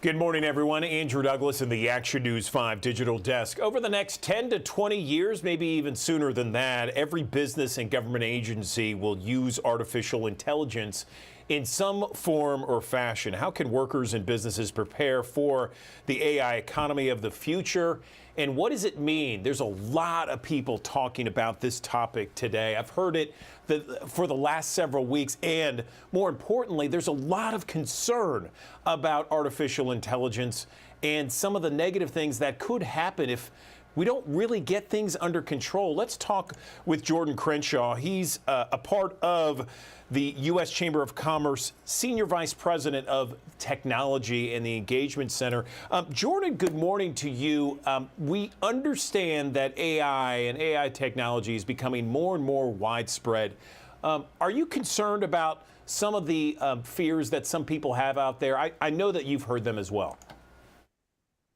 Good morning, everyone. Andrew Douglas in the Action News 5 digital desk. Over the next 10 to 20 years, maybe even sooner than that, every business and government agency will use artificial intelligence in some form or fashion. How can workers and businesses prepare for the AI economy of the future? And what does it mean? There's a lot of people talking about this topic today. I've heard it for the last several weeks. And more importantly, there's a lot of concern about artificial intelligence and some of the negative things that could happen if we don't really get things under control. Let's talk with Jordan Crenshaw. He's a part of the U.S. Chamber of Commerce, Senior Vice President of Technology and the Engagement Center. Jordan, good morning to you. We understand that AI and AI technology is becoming more and more widespread. Are you concerned about some of the fears that some people have out there? I know that you've heard them as well.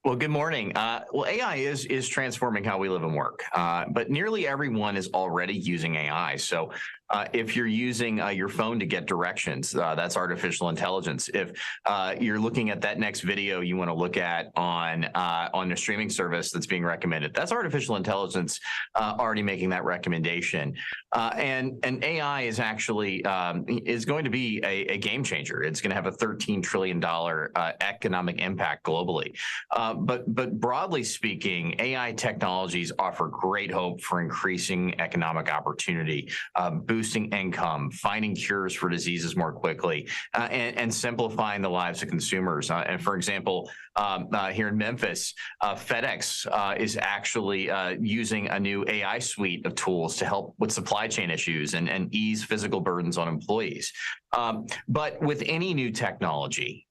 Well, good morning. Well, AI is transforming how we live and work, but nearly everyone is already using AI. So if you're using your phone to get directions, that's artificial intelligence. If you're looking at that next video you want to look at on a streaming service that's being recommended, that's artificial intelligence already making that recommendation. And AI is actually is going to be a game changer. It's going to have a $13 trillion economic impact globally. But broadly speaking, AI technologies offer great hope for increasing economic opportunity, boosting income, finding cures for diseases more quickly, and simplifying the lives of consumers. And for example, here in Memphis, FedEx is actually using a new AI suite of tools to help with supply chain issues and ease physical burdens on employees. But with any new technology,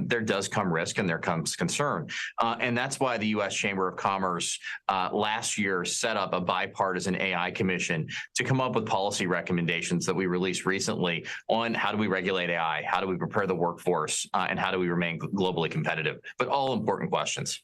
there does come risk and there comes concern. And that's why the U.S. Chamber of Commerce last year set up a bipartisan AI commission to come up with policy recommendations that we released recently on how do we regulate AI, how do we prepare the workforce, and how do we remain globally competitive. But all important questions.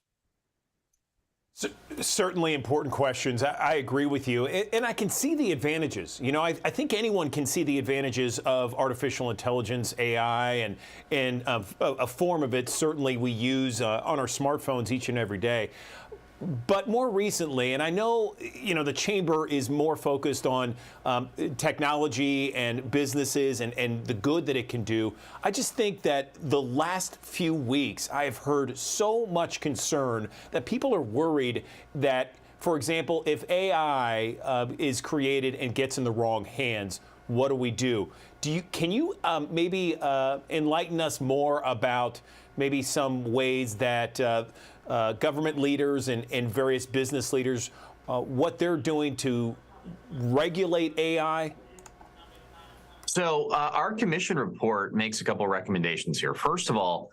Certainly important questions. I agree with you. And I can see the advantages. You know, I think anyone can see the advantages of artificial intelligence, AI, and a form of it certainly we use on our smartphones each and every day. But more recently, and I know, you know, the chamber is more focused on technology and businesses and the good that it can do. I just think that the last few weeks, I have heard so much concern that people are worried that, for example, if AI is created and gets in the wrong hands, what do we do? Can you maybe enlighten us more about maybe some ways that government leaders and various business leaders, what they're doing to regulate AI? So our commission report makes a couple of recommendations here. First of all,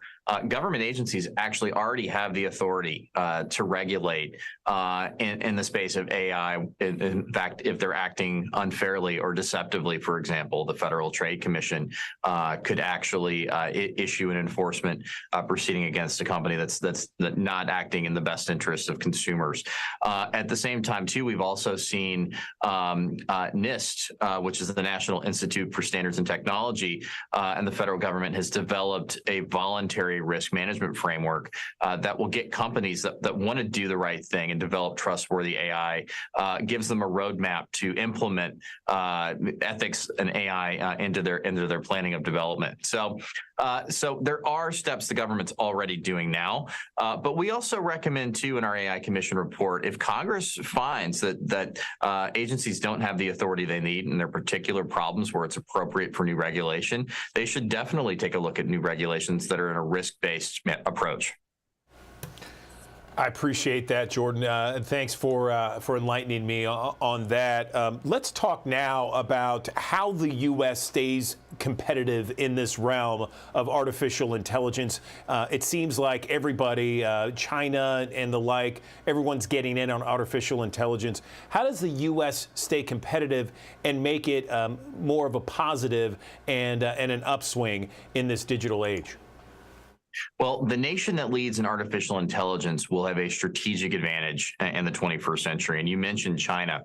government agencies actually already have the authority to regulate in the space of AI. In fact, if they're acting unfairly or deceptively, for example, the Federal Trade Commission could actually issue an enforcement proceeding against a company that's not acting in the best interest of consumers. At the same time, too, we've also seen NIST, which is the National Institute for Standards and Technology, and the federal government has developed a voluntary risk management framework that will get companies that want to do the right thing and develop trustworthy AI, gives them a roadmap to implement ethics and AI into their planning of development. So there are steps the government's already doing now, but we also recommend too in our AI Commission report, if Congress finds that agencies don't have the authority they need and there are particular problems where it's appropriate for new regulation, they should definitely take a look at new regulations that are in a risk-based approach. I appreciate that, Jordan. Thanks for enlightening me on that. Let's talk now about how the U.S. stays competitive in this realm of artificial intelligence. It seems like everybody, China and the like, everyone's getting in on artificial intelligence. How does the U.S. stay competitive and make it more of a positive and an upswing in this digital age? Well, the nation that leads in artificial intelligence will have a strategic advantage in the 21st century. And you mentioned China.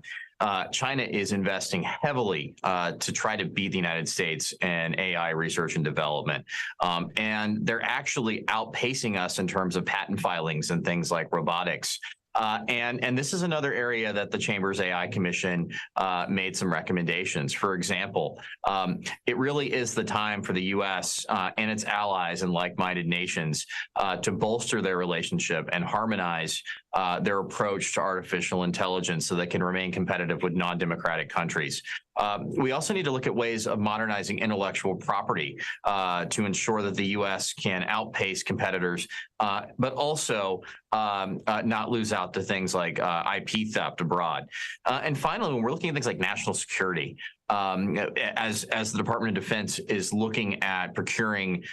China is investing heavily to try to beat the United States in AI research and development. And they're actually outpacing us in terms of patent filings and things like robotics. And this is another area that the Chamber's AI Commission made some recommendations. For example, it really is the time for the U.S. And its allies and like-minded nations to bolster their relationship and harmonize their approach to artificial intelligence so they can remain competitive with non-democratic countries. We also need to look at ways of modernizing intellectual property to ensure that the U.S. can outpace competitors, but also not lose out to things like IP theft abroad. And finally, when we're looking at things like national security, as the Department of Defense is looking at procuring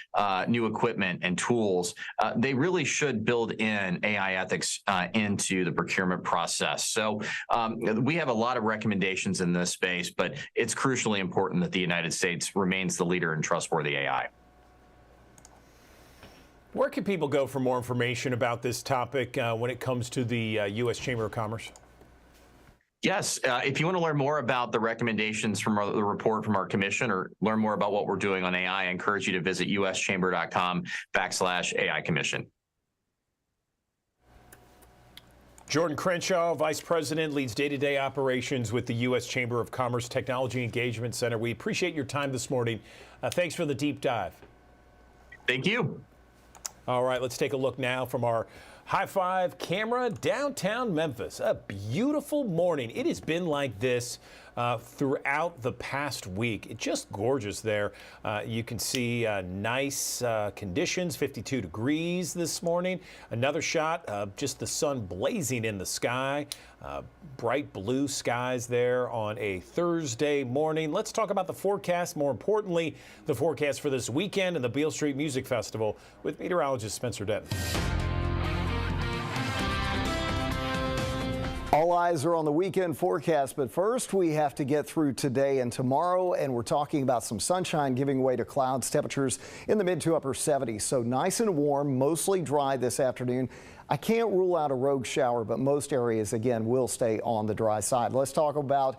new equipment and tools, they really should build in AI ethics into the procurement process. So we have a lot of recommendations in this space, but it's crucially important that the United States remains the leader in trustworthy AI. Where can people go for more information about this topic when it comes to the U.S. Chamber of Commerce? Yes, if you want to learn more about the recommendations from the report from our commission or learn more about what we're doing on AI, I encourage you to visit uschamber.com/AI Commission. Jordan Crenshaw, Vice President, leads day-to-day operations with the U.S. Chamber of Commerce Technology Engagement Center. We appreciate your time this morning. Thanks for the deep dive. Thank you. All right, let's take a look now from our High Five camera downtown Memphis. A beautiful morning. It has been like this throughout the past week. It's just gorgeous there. You can see nice conditions, 52 degrees this morning. Another shot of just the sun blazing in the sky. Bright blue skies there on a Thursday morning. Let's talk about the forecast. More importantly, the forecast for this weekend and the Beale Street Music Festival with meteorologist Spencer Denton. All eyes are on the weekend forecast, but first we have to get through today and tomorrow, and we're talking about some sunshine giving way to clouds, temperatures in the mid to upper 70s. So nice and warm, mostly dry this afternoon. I can't rule out a rogue shower, but most areas, again, will stay on the dry side. Let's talk about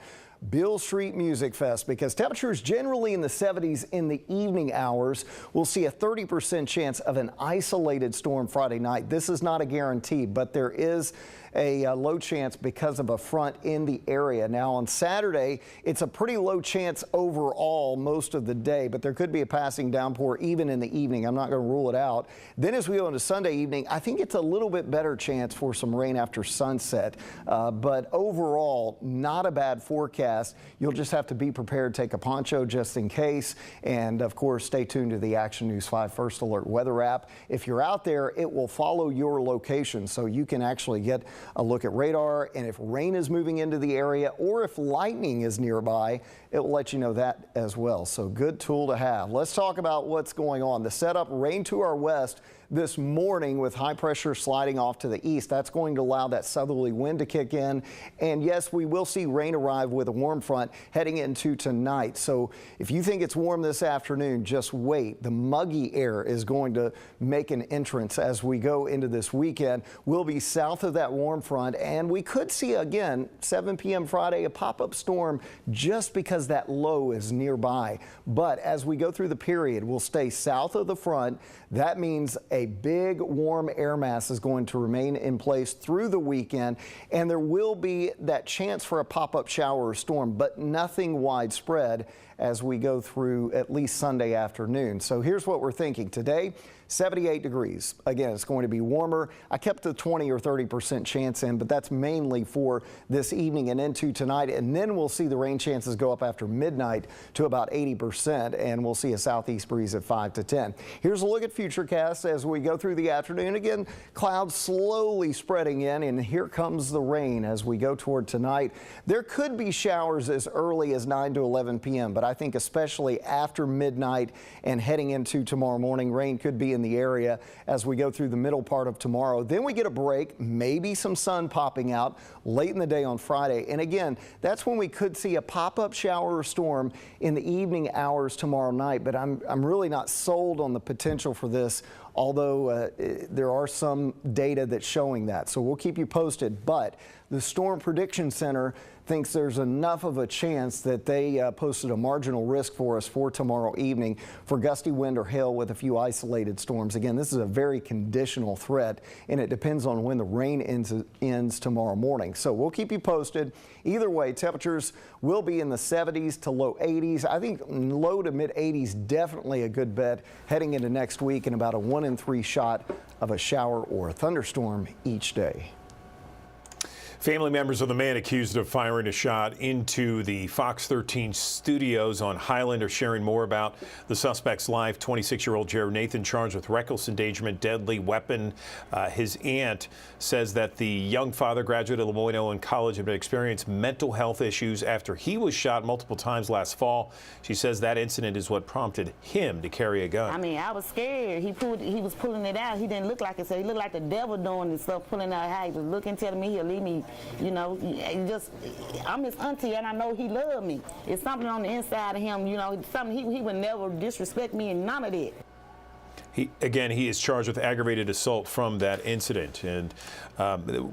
Beale Street Music Fest, because temperatures generally in the 70s in the evening hours. We'll see a 30% chance of an isolated storm Friday night. This is not a guarantee, but there is a low chance because of a front in the area. Now on Saturday, it's a pretty low chance overall most of the day, but there could be a passing downpour even in the evening. I'm not going to rule it out. Then as we go into Sunday evening, I think it's a little bit better chance for some rain after sunset, but overall, not a bad forecast. You'll just have to be prepared, take a poncho just in case, and of course, stay tuned to the Action News 5 First Alert weather app. If you're out there, it will follow your location, so you can actually get a look at radar, and if rain is moving into the area or if lightning is nearby, it will let you know that as well. So good tool to have. Let's talk about what's going on. The setup, rain to our west this morning with high pressure sliding off to the east. That's going to allow that southerly wind to kick in. And yes, we will see rain arrive with a warm front heading into tonight. So if you think it's warm this afternoon, just wait. The muggy air is going to make an entrance as we go into this weekend. We'll be south of that warm front, and we could see again 7 p.m. Friday a pop-up storm just because that low is nearby. But as we go through the period, we'll stay south of the front. That means a big warm air mass is going to remain in place through the weekend, and there will be that chance for a pop-up shower or storm, but nothing widespread as we go through at least Sunday afternoon. So here's what we're thinking today. 78 degrees. Again, it's going to be warmer. I kept the 20 or 30% chance in, but that's mainly for this evening and into tonight. And then we'll see the rain chances go up after midnight to about 80%, and we'll see a southeast breeze at 5 to 10. Here's a look at futurecasts as we go through the afternoon. Again, clouds slowly spreading in, and here comes the rain as we go toward tonight. There could be showers as early as 9 to 11 p.m., but I think especially after midnight and heading into tomorrow morning, rain could be in the area as we go through the middle part of tomorrow. Then we get a break, maybe some sun popping out late in the day on Friday. And again, that's when we could see a pop-up shower or storm in the evening hours tomorrow night. But I'm really not sold on the potential for this although there are some data that's showing that. So we'll keep you posted. But the Storm Prediction Center thinks there's enough of a chance that they posted a marginal risk for us for tomorrow evening for gusty wind or hail with a few isolated storms. Again, this is a very conditional threat, and it depends on when the rain ends tomorrow morning. So we'll keep you posted. Either way, temperatures will be in the 70s to low 80s. I think low to mid 80s definitely a good bet heading into next week, and about a 1 in 3 shot of a shower or a thunderstorm each day. Family members of the man accused of firing a shot into the Fox 13 studios on Highland are sharing more about the suspect's life. 26-year-old Jared Nathan charged with reckless endangerment, deadly weapon. His aunt says that the young father, graduate of Lemoyne College, had experienced mental health issues after he was shot multiple times last fall. She says that incident is what prompted him to carry a gun. I mean, I was scared. He was pulling it out. He didn't look like it, so he looked like the devil doing this stuff, pulling out how he was looking, telling me he'll leave me. You know, I'm his auntie, and I know he loved me. It's something on the inside of him, you know, something he would never disrespect me and none of that. He is charged with aggravated assault from that incident. And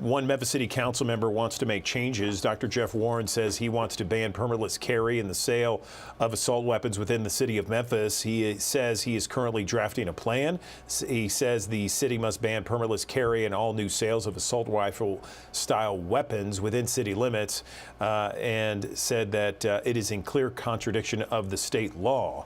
one Memphis City Council member wants to make changes. Dr. Jeff Warren says he wants to ban permitless carry and the sale of assault weapons within the city of Memphis. He says he is currently drafting a plan. He says the city must ban permitless carry and all new sales of assault rifle style weapons within city limits, and said that it is in clear contradiction of the state law.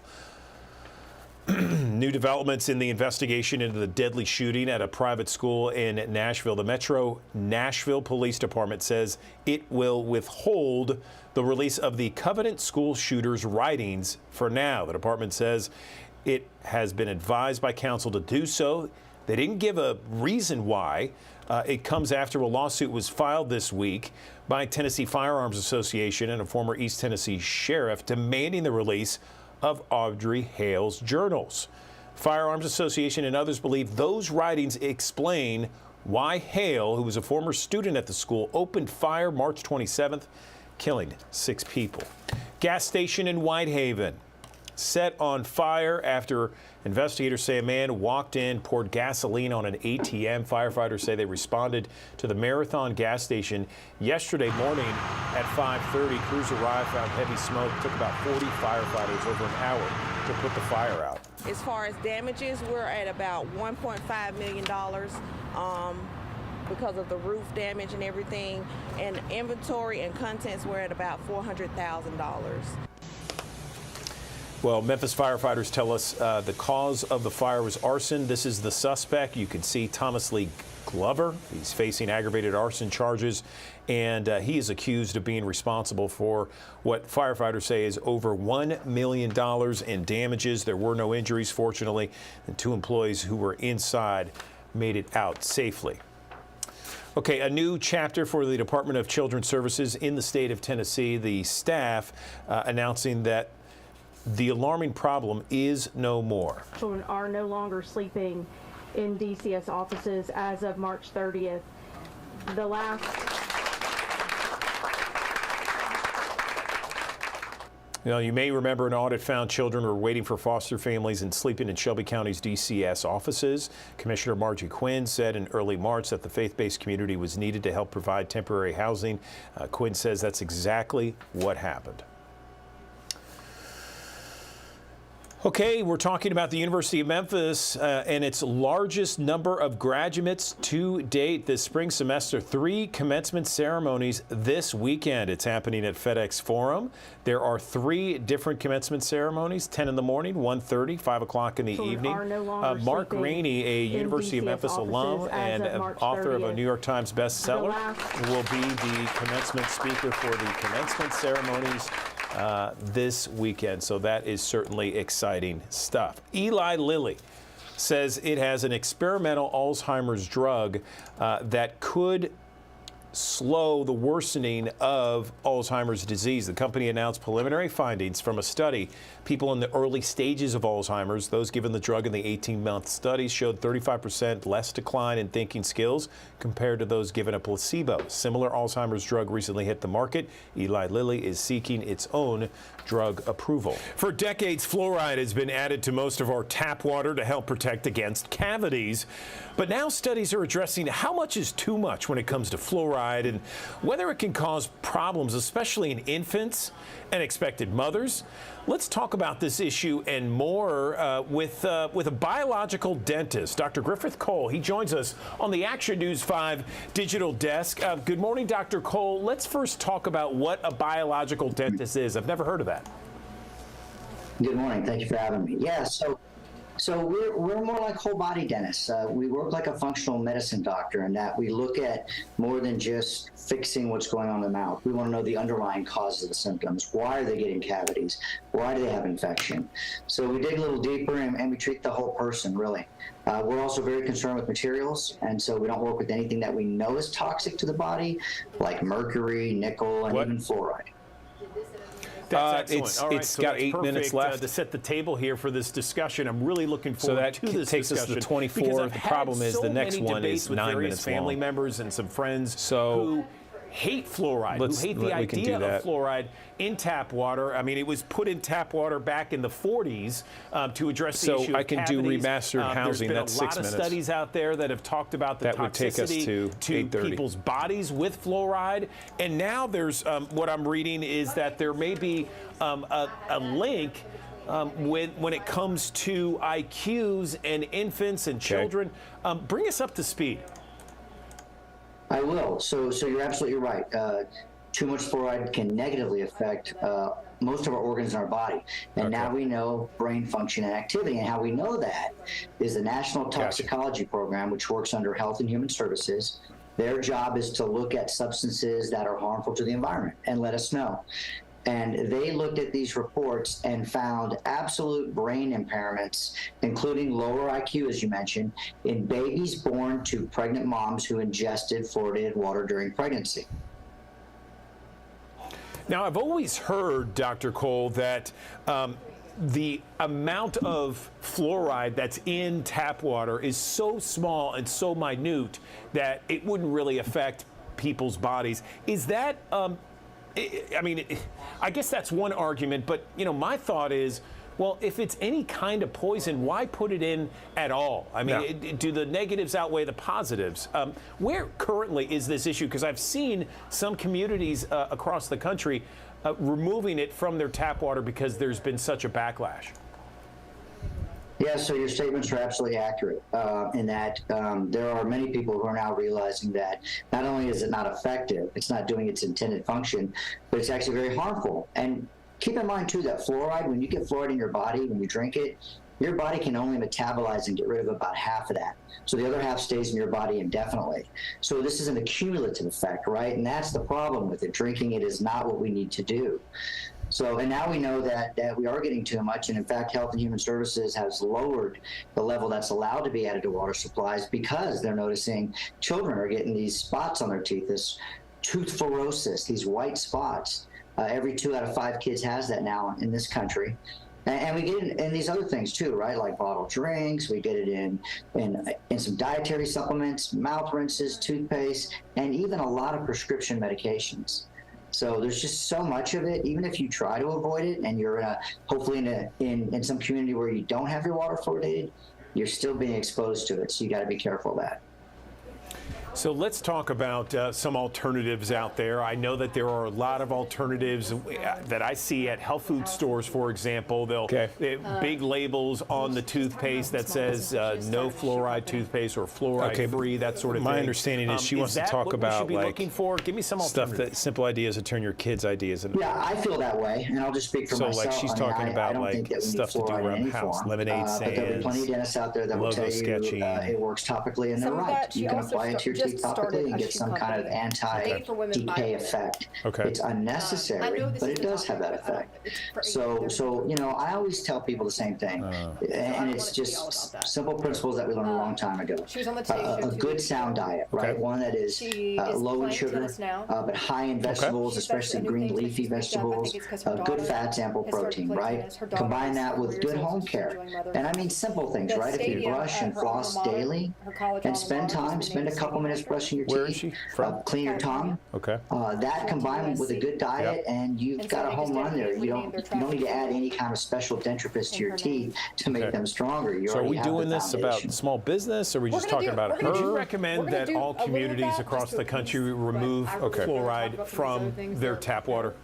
New developments in the investigation into the deadly shooting at a private school in Nashville. The Metro Nashville Police Department says it will withhold the release of the Covenant school shooter's writings for now. The department says it has been advised by counsel to do so. They didn't give a reason why. It comes after a lawsuit was filed this week by Tennessee Firearms Association and a former East Tennessee sheriff demanding the release of Audrey Hale's journals. Firearms Association and others believe those writings explain why Hale, who was a former student at the school, opened fire March 27th, killing 6 people. Gas station in Whitehaven set on fire after investigators say a man walked in, poured gasoline on an ATM. Firefighters say they responded to the Marathon gas station yesterday morning at 5:30. Crews arrived, found heavy smoke. Took about 40 firefighters over an hour to put the fire out. As far as damages, we're at about $1.5 million because of the roof damage and everything. And inventory and contents, we're at about $400,000. Well, Memphis firefighters tell us the cause of the fire was arson. This is the suspect. You can see Thomas Lee Glover. He's facing aggravated arson charges, and he is accused of being responsible for what firefighters say is over $1 million in damages. There were no injuries, fortunately, and 2 employees who were inside made it out safely. Okay, a new chapter for the Department of Children's Services in the state of Tennessee. The staff announcing that the alarming problem is no more. Children are no longer sleeping in DCS offices as of March 30th. The last... Now, you may remember an audit found children were waiting for foster families and sleeping in Shelby County's DCS offices. Commissioner Margie Quinn said in early March that the faith-based community was needed to help provide temporary housing. Quinn says that's exactly what happened. Okay, we're talking about the University of Memphis and its largest number of graduates to date this spring semester. 3 commencement ceremonies this weekend. It's happening at FedEx Forum. There are 3 different commencement ceremonies, 10 in the morning, 1:30, 5 o'clock in the evening. Mark Rainey, a University of Memphis alum and author of a New York Times bestseller, will be the commencement speaker for the commencement ceremonies this weekend. So that is certainly exciting stuff. Eli Lilly says it has an experimental Alzheimer's drug that could slow the worsening of Alzheimer's disease. The company announced preliminary findings from a study. People in the early stages of Alzheimer's, those given the drug in the 18-month study, showed 35% less decline in thinking skills compared to those given a placebo. Similar Alzheimer's drug recently hit the market. Eli Lilly is seeking its own drug approval. For decades, fluoride has been added to most of our tap water to help protect against cavities. But now studies are addressing how much is too much when it comes to fluoride and whether it can cause problems, especially in infants and expected mothers. Let's talk about this issue and more with a biological dentist, Dr. Griffith Cole. He joins us on the Action News 5 digital desk. Good morning, Dr. Cole. Let's first talk about what a biological dentist is. I've never heard of that. Good morning. Thank you for having me. Yeah, so we're more like whole body dentists. We work like a functional medicine doctor in that we look at more than just fixing what's going on in the mouth. We want to know the underlying causes of the symptoms. Why are they getting cavities? Why do they have infection? So we dig a little deeper and we treat the whole person, really. We're also very concerned with materials, and so we don't work with anything that we know is toxic to the body, like mercury, nickel, and even fluoride. That's excellent. All right, it's so got that's 8 minutes perfect, left to set the table here for this discussion. I'm really looking forward to this takes us to discussion. the 24. Because I've The had problem is so the next many one debates is with 9 various minutes family long. members and some friends So who hate fluoride, who hate the we can idea do of that. fluoride in tap water. I mean, it was put in tap water back in the 40s to address the issue So of I can do cavities. remastered housing. There's been That's 6 a lot minutes. of studies out there that have talked about the That would take us toxicity to 8:30. people's bodies with fluoride. And now there's what I'm reading is that there may be a link when it comes to IQs and infants and children. Bring us up to speed. I will. So you're absolutely right. Too much fluoride can negatively affect most of our organs in our body. And now we know brain function and activity. And how we know that is the National Toxicology Program, which works under Health and Human Services. Their job is to look at substances that are harmful to the environment and let us know. And they looked at these reports and found absolute brain impairments, including lower IQ, as you mentioned, in babies born to pregnant moms who ingested fluoridated water during pregnancy. Now, I've always heard, Dr. Cole, that the amount of fluoride that's in tap water is so small and so minute that it wouldn't really affect people's bodies. Is that I mean, I guess that's one argument, but, you know, my thought is, well, if it's any kind of poison, why put it in at all? I mean, do the negatives outweigh the positives? Where currently is this issue? Because I've seen some communities across the country removing it from their tap water because there's been such a backlash. Yeah, so your statements are absolutely accurate in that there are many people who are now realizing that not only is it not effective, it's not doing its intended function, but it's actually very harmful. And keep in mind, too, that fluoride, when you get fluoride in your body, when you drink it, your body can only metabolize and get rid of about half of that. So the other half stays in your body indefinitely. So this is an accumulative effect, right? And that's the problem with it. Drinking it is not what we need to do. So, and now we know that we are getting too much, and in fact, Health and Human Services has lowered the level that's allowed to be added to water supplies because they're noticing children are getting these spots on their teeth, this tooth fluorosis, these white spots. Every 2 out of 5 kids has that now in this country. And we get it in these other things too, right? Like bottled drinks, we get it in some dietary supplements, mouth rinses, toothpaste, and even a lot of prescription medications. So there's just so much of it. Even if you try to avoid it, and you're hopefully in some community where you don't have your water fluoridated, you're still being exposed to it. So you got to be careful of that. So let's talk about some alternatives out there. I know that there are a lot of alternatives that I see at health food stores, for example. They have big labels on the toothpaste that says no fluoride toothpaste or fluoride free, that sort of thing. My understanding is she wants to talk about like looking for? Give me some stuff alternatives. that simple ideas that turn your kids' ideas into. Yeah, I feel that way, and I'll just speak for myself. So like she's talking I about don't like think that we need stuff to do fluoride in around any the house, form. lemonade But there'll be plenty of stands. dentists out there that will logo tell you sketching. it works topically, and they're Some of right. that You she can also apply it to your teeth topically and get some kind of anti-decay effect. Okay. It's unnecessary, but it does have that effect. So I always tell people the same thing, and it's just simple principles that we learned a long time ago. A good sound diet, right? One that is low in sugar, but high in vegetables, especially green leafy vegetables, good fats, ample protein, right? Combine that with good home care. And I mean simple things, right? If you brush and floss daily and spend a couple minutes brushing your teeth. Where is she from? Clean your tongue. Okay. That combined with a good diet, and you've got a home run there. You don't need to add any kind of special dentifrice to your teeth to make them stronger. You So are already we have doing the this about foundation. small business, or are we just talking about her? Would you recommend that all communities across the country remove fluoride from their tap water?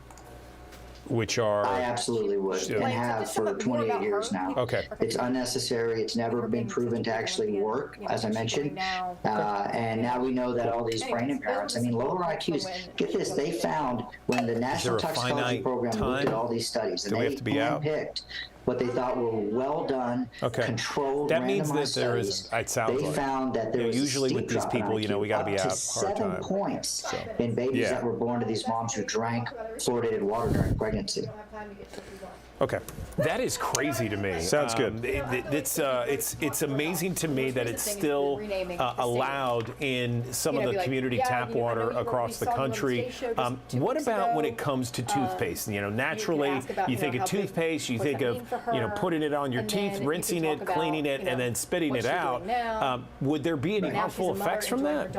Which are I absolutely would, and have for 28 years now. Okay. It's unnecessary. It's never been proven to actually work, as I mentioned. And now we know that all these brain impairments, I mean, lower IQs, get this, they found when the National a Toxicology finite Program looked at time? all these studies, and Do we they have to be out? handpicked what they thought were well done, controlled, That means that randomized there is. studies. It sounds They like. found that there was a usually steep with these drop in people, IQ, we got to be up out to 7 hard time. points in babies Yeah. that were born to these moms who drank fluoridated water during pregnancy. Okay. That is crazy to me. Sounds good. It's amazing to me that it's still allowed in some of the community tap water across the country. What about when it comes to toothpaste? Naturally, you think of toothpaste, you think of putting it on your teeth, rinsing it, cleaning it, and then spitting it out. Would there be any harmful effects from that?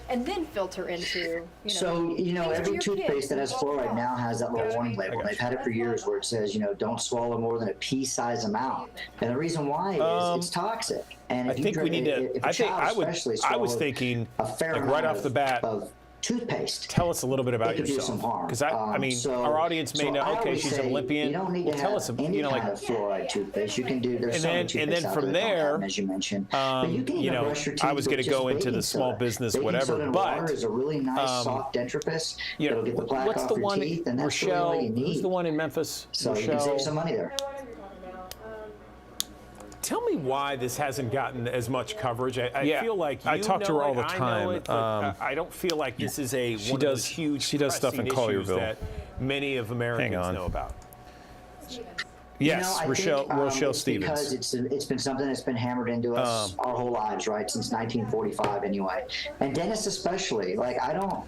And then filter into. So, every toothpaste that has fluoride now has that little warning label. And they've had it for years where it says, don't swallow more than a pea-sized amount. And the reason why is it's toxic. And if I think we need to. if a child especially I was swallows thinking, a fair like amount right off the bat, of toothpaste. Tell us a little bit about It could do yourself. some harm. Because I mean, our audience may know. I Okay, always she's an say Olympian. You don't need Well, to tell have us, any like. kind of fluoride toothpaste. You can do. There's And so then- many and toothpaste then out from there that don't have there, them, as you mentioned. But you can even brush your teeth I was with gonna just go into baking the small soda. business, Baking whatever, soda and but, water is a really nice soft dentifrice. It'll get the plaque What's off the your one? teeth, and that's Rochelle. really all you need. Who's the one in Memphis? So you Rochelle. can save some money there. Tell me why this hasn't gotten as much coverage. I feel like I talk to her all the I know time. it, but I don't feel like this is one of those huge she does stuff in pressing issues Collierville. that many of Americans Hang on. know about. Yes, I Rochelle think, Stevens. Because it's been something that's been hammered into us our whole lives, right? Since 1945, anyway. And dentists especially. Like I love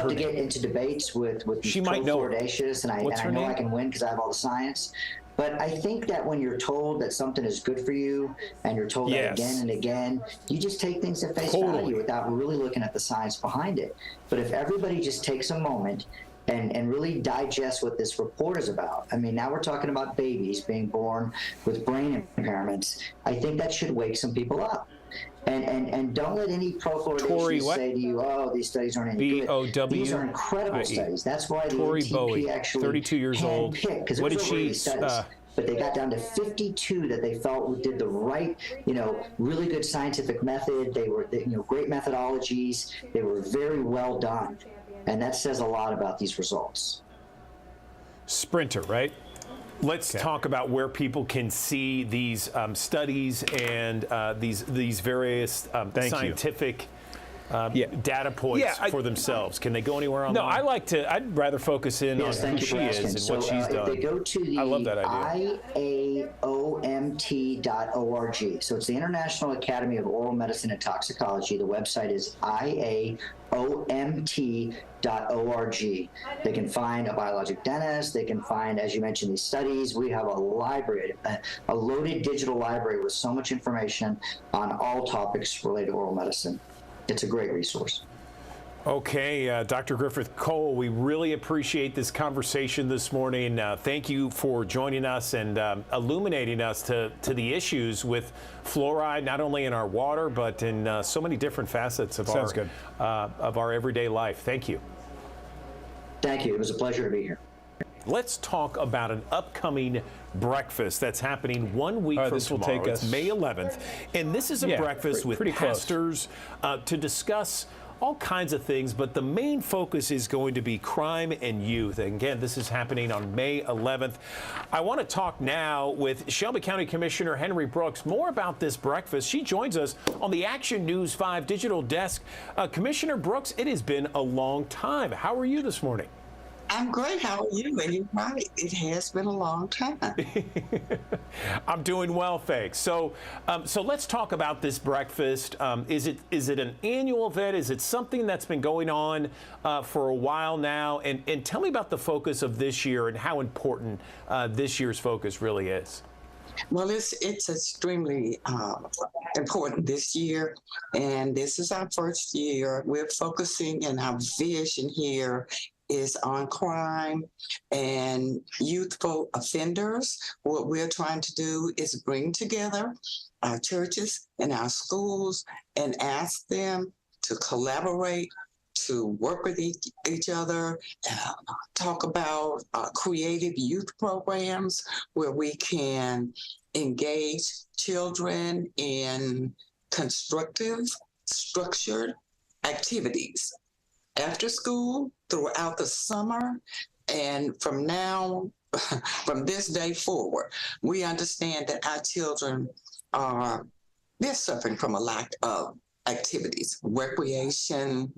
to get into debates with She might know her. fluoridaceous, and I know I can win because I have all the science. But I think that when you're told that something is good for you, and you're told that again and again, you just take things at face value without really looking at the science behind it. But if everybody just takes a moment and really digest what this report is about. I mean, now we're talking about babies being born with brain impairments. I think that should wake some people up. And don't let any pro-fluoridation say to you, oh, these studies aren't any good. B-O-W. These are incredible studies. That's why the Tori ATP Bowie, actually 32 years old. because What it did was over she? 80 studies. But they got down to 52 that they felt did the right, really good scientific method. They were, great methodologies. They were very well done. And that says a lot about these results. Sprinter, right? Let's talk about where people can see these studies and these various scientific data points for themselves. Can they go anywhere online? No, I'd rather focus in on who she is and what she's done. If they go to the I love that idea. IAOMT.org. So it's the International Academy of Oral Medicine and Toxicology. The website is IAOMT.org. They can find a biologic dentist. They can find, as you mentioned, these studies. We have a library, a loaded digital library with so much information on all topics related to oral medicine. It's a great resource. Okay, Dr. Griffith Cole, we really appreciate this conversation this morning. Thank you for joining us and illuminating us to the issues with fluoride, not only in our water, but in so many different facets of our everyday life. Thank you. Thank you. It was a pleasure to be here. Let's talk about an upcoming breakfast that's happening 1 week from tomorrow. It's May 11th. And this is a breakfast with pastors to discuss all kinds of things, but the main focus is going to be crime and youth. And again, this is happening on May 11th. I want to talk now with Shelby County Commissioner Henry Brooks more about this breakfast. She joins us on the Action News 5 digital desk. Commissioner Brooks, it has been a long time. How are you this morning? I'm great. How are you? And you're right. It has been a long time. I'm doing well, thanks. So let's talk about this breakfast. Is it an annual event? Is it something that's been going on for a while now? And tell me about the focus of this year and how important this year's focus really is. Well, it's extremely important this year, and this is our first year. We're focusing, and our vision here is on crime and youthful offenders. What we're trying to do is bring together our churches and our schools and ask them to collaborate, to work with each other, talk about creative youth programs where we can engage children in constructive, structured activities after school, throughout the summer, and from this day forward. We understand that our children they're suffering from a lack of activities, recreation,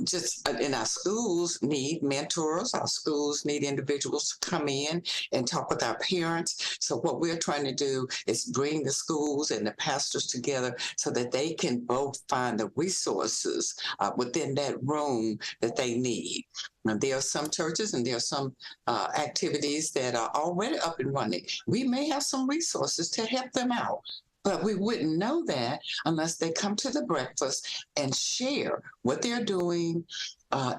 just in our schools need mentors. Our schools need individuals to come in and talk with our parents. So what we're trying to do is bring the schools and the pastors together so that they can both find the resources within that room that they need. Now, there are some churches and there are some activities that are already up and running. We may have some resources to help them out. But we wouldn't know that unless they come to the breakfast and share what they're doing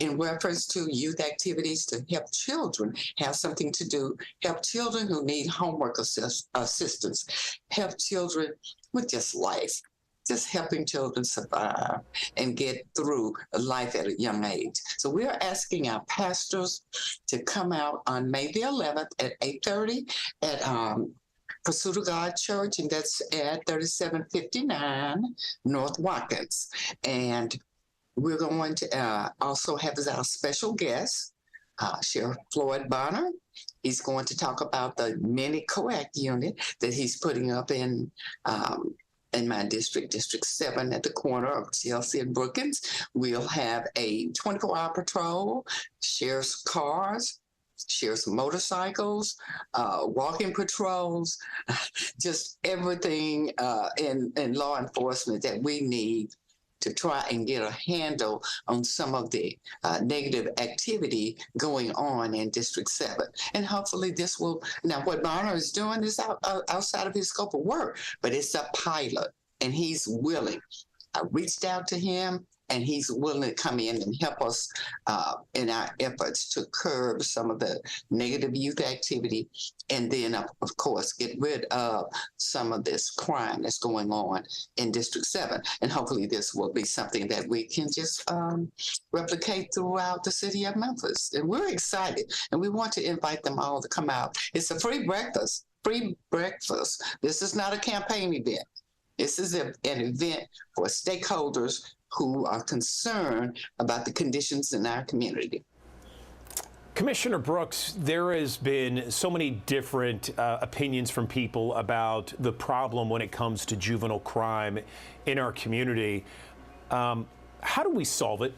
in reference to youth activities to help children have something to do, help children who need homework assistance, help children with just life, just helping children survive and get through life at a young age. So we're asking our pastors to come out on May the 11th at 8:30 at Pursuit of God Church, and that's at 3759 North Watkins. And we're going to also have as our special guest, Sheriff Floyd Bonner. He's going to talk about the mini COAC unit that he's putting up in my district, District 7, at the corner of Chelsea and Brookins. We'll have a 24-hour patrol, sheriff's cars, sheriff's motorcycles, walking patrols, just everything in law enforcement that we need to try and get a handle on some of the negative activity going on in District 7. And hopefully this will, now what Bonner is doing is outside of his scope of work, but it's a pilot and he's willing. I reached out to him, and he's willing to come in and help us in our efforts to curb some of the negative youth activity, and then, of course, get rid of some of this crime that's going on in District 7. And hopefully this will be something that we can just replicate throughout the city of Memphis. And we're excited, and we want to invite them all to come out. It's a free breakfast. This is not a campaign event. This is an event for stakeholders who are concerned about the conditions in our community. Commissioner Brooks, there has been so many different opinions from people about the problem when it comes to juvenile crime in our community. How do we solve it?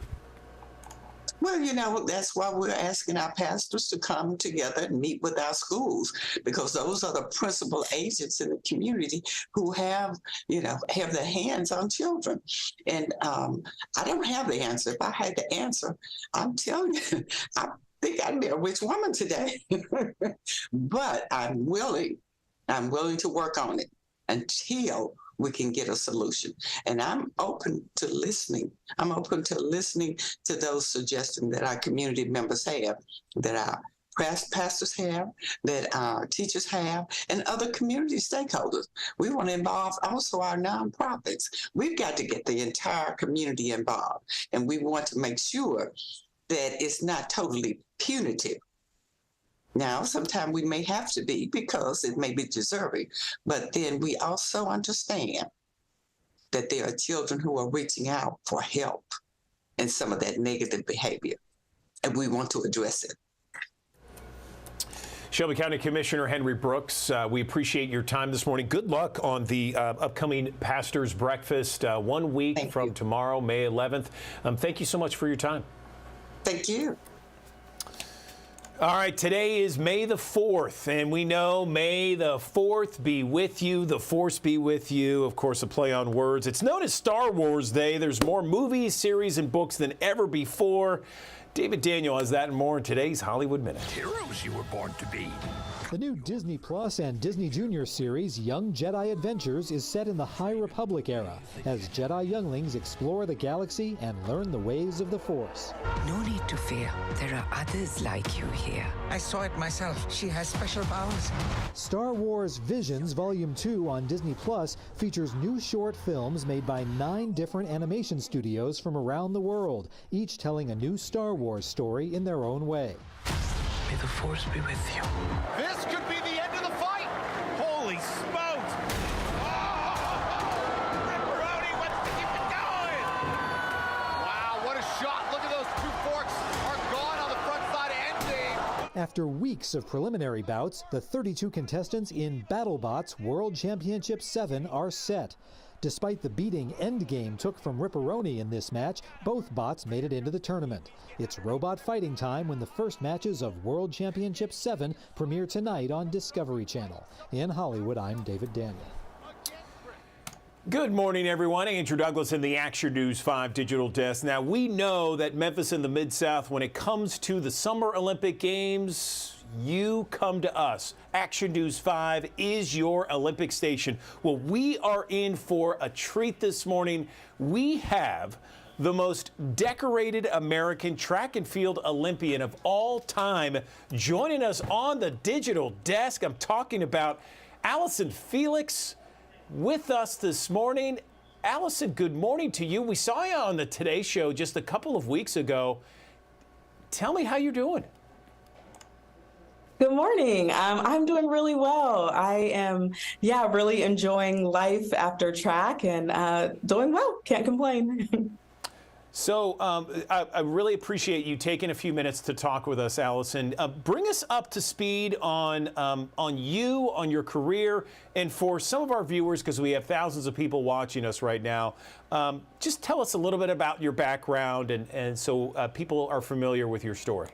Well, that's why we're asking our pastors to come together and meet with our schools, because those are the principal agents in the community who have their hands on children. And I don't have the answer. If I had the answer, I'm telling you, I think I'd be a rich woman today. But I'm willing to work on it until we can get a solution. And I'm open to listening. I'm open to listening to those suggestions that our community members have, that our pastors have, that our teachers have, and other community stakeholders. We want to involve also our nonprofits. We've got to get the entire community involved. And we want to make sure that it's not totally punitive. Now, sometimes we may have to be because it may be deserving, but then we also understand that there are children who are reaching out for help. and some of that negative behavior. And we want to address it. Shelby County Commissioner Henry Brooks, we appreciate your time this morning. Good luck on the upcoming Pastors Breakfast 1 week from tomorrow, May 11th. Thank you so much for your time. Thank you. All right, today is May the 4th, and we know May the 4th be with you, the Force be with you. Of course, a play on words. It's known as Star Wars Day. There's more movies, series, and books than ever before. David Daniel has that and more in today's Hollywood Minute. Heroes you were born to be. The new Disney Plus and Disney Junior series, Young Jedi Adventures, is set in the High Republic era as Jedi younglings explore the galaxy and learn the ways of the Force. No need to fear. There are others like you here. I saw it myself. She has special powers. Star Wars Visions Volume 2 on Disney Plus features new short films made by 9 different animation studios from around the world, each telling a new Star Wars story in their own way. May the Force be with you. This could be the end of the fight. Holy smokes! Ripperoni wants to keep it going. Wow, what a shot! Look at those 2 forks are gone on the front side of Endgame. After weeks of preliminary bouts, the 32 contestants in BattleBots World Championship 7 are set. Despite the beating Endgame took from Ripperoni in this match, both bots made it into the tournament. It's robot fighting time when the first matches of World Championship 7 premiere tonight on Discovery Channel. In Hollywood, I'm David Daniel. Good morning, everyone. Andrew Douglas in the Action News 5 digital desk. Now, we know that Memphis and the Mid-South, when it comes to the Summer Olympic Games, you come to us. Action News 5 is your Olympic station. Well, we are in for a treat this morning. We have the most decorated American track and field Olympian of all time joining us on the digital desk. I'm talking about Allyson Felix with us this morning. Allyson, good morning to you. We saw you on the Today Show just a couple of weeks ago. Tell me how you're doing. Good morning. I'm doing really well. I am, really enjoying life after track and doing well. Can't complain. So I really appreciate you taking a few minutes to talk with us, Allyson. Bring us up to speed on you, on your career, and for some of our viewers, because we have thousands of people watching us right now, just tell us a little bit about your background and so people are familiar with your story.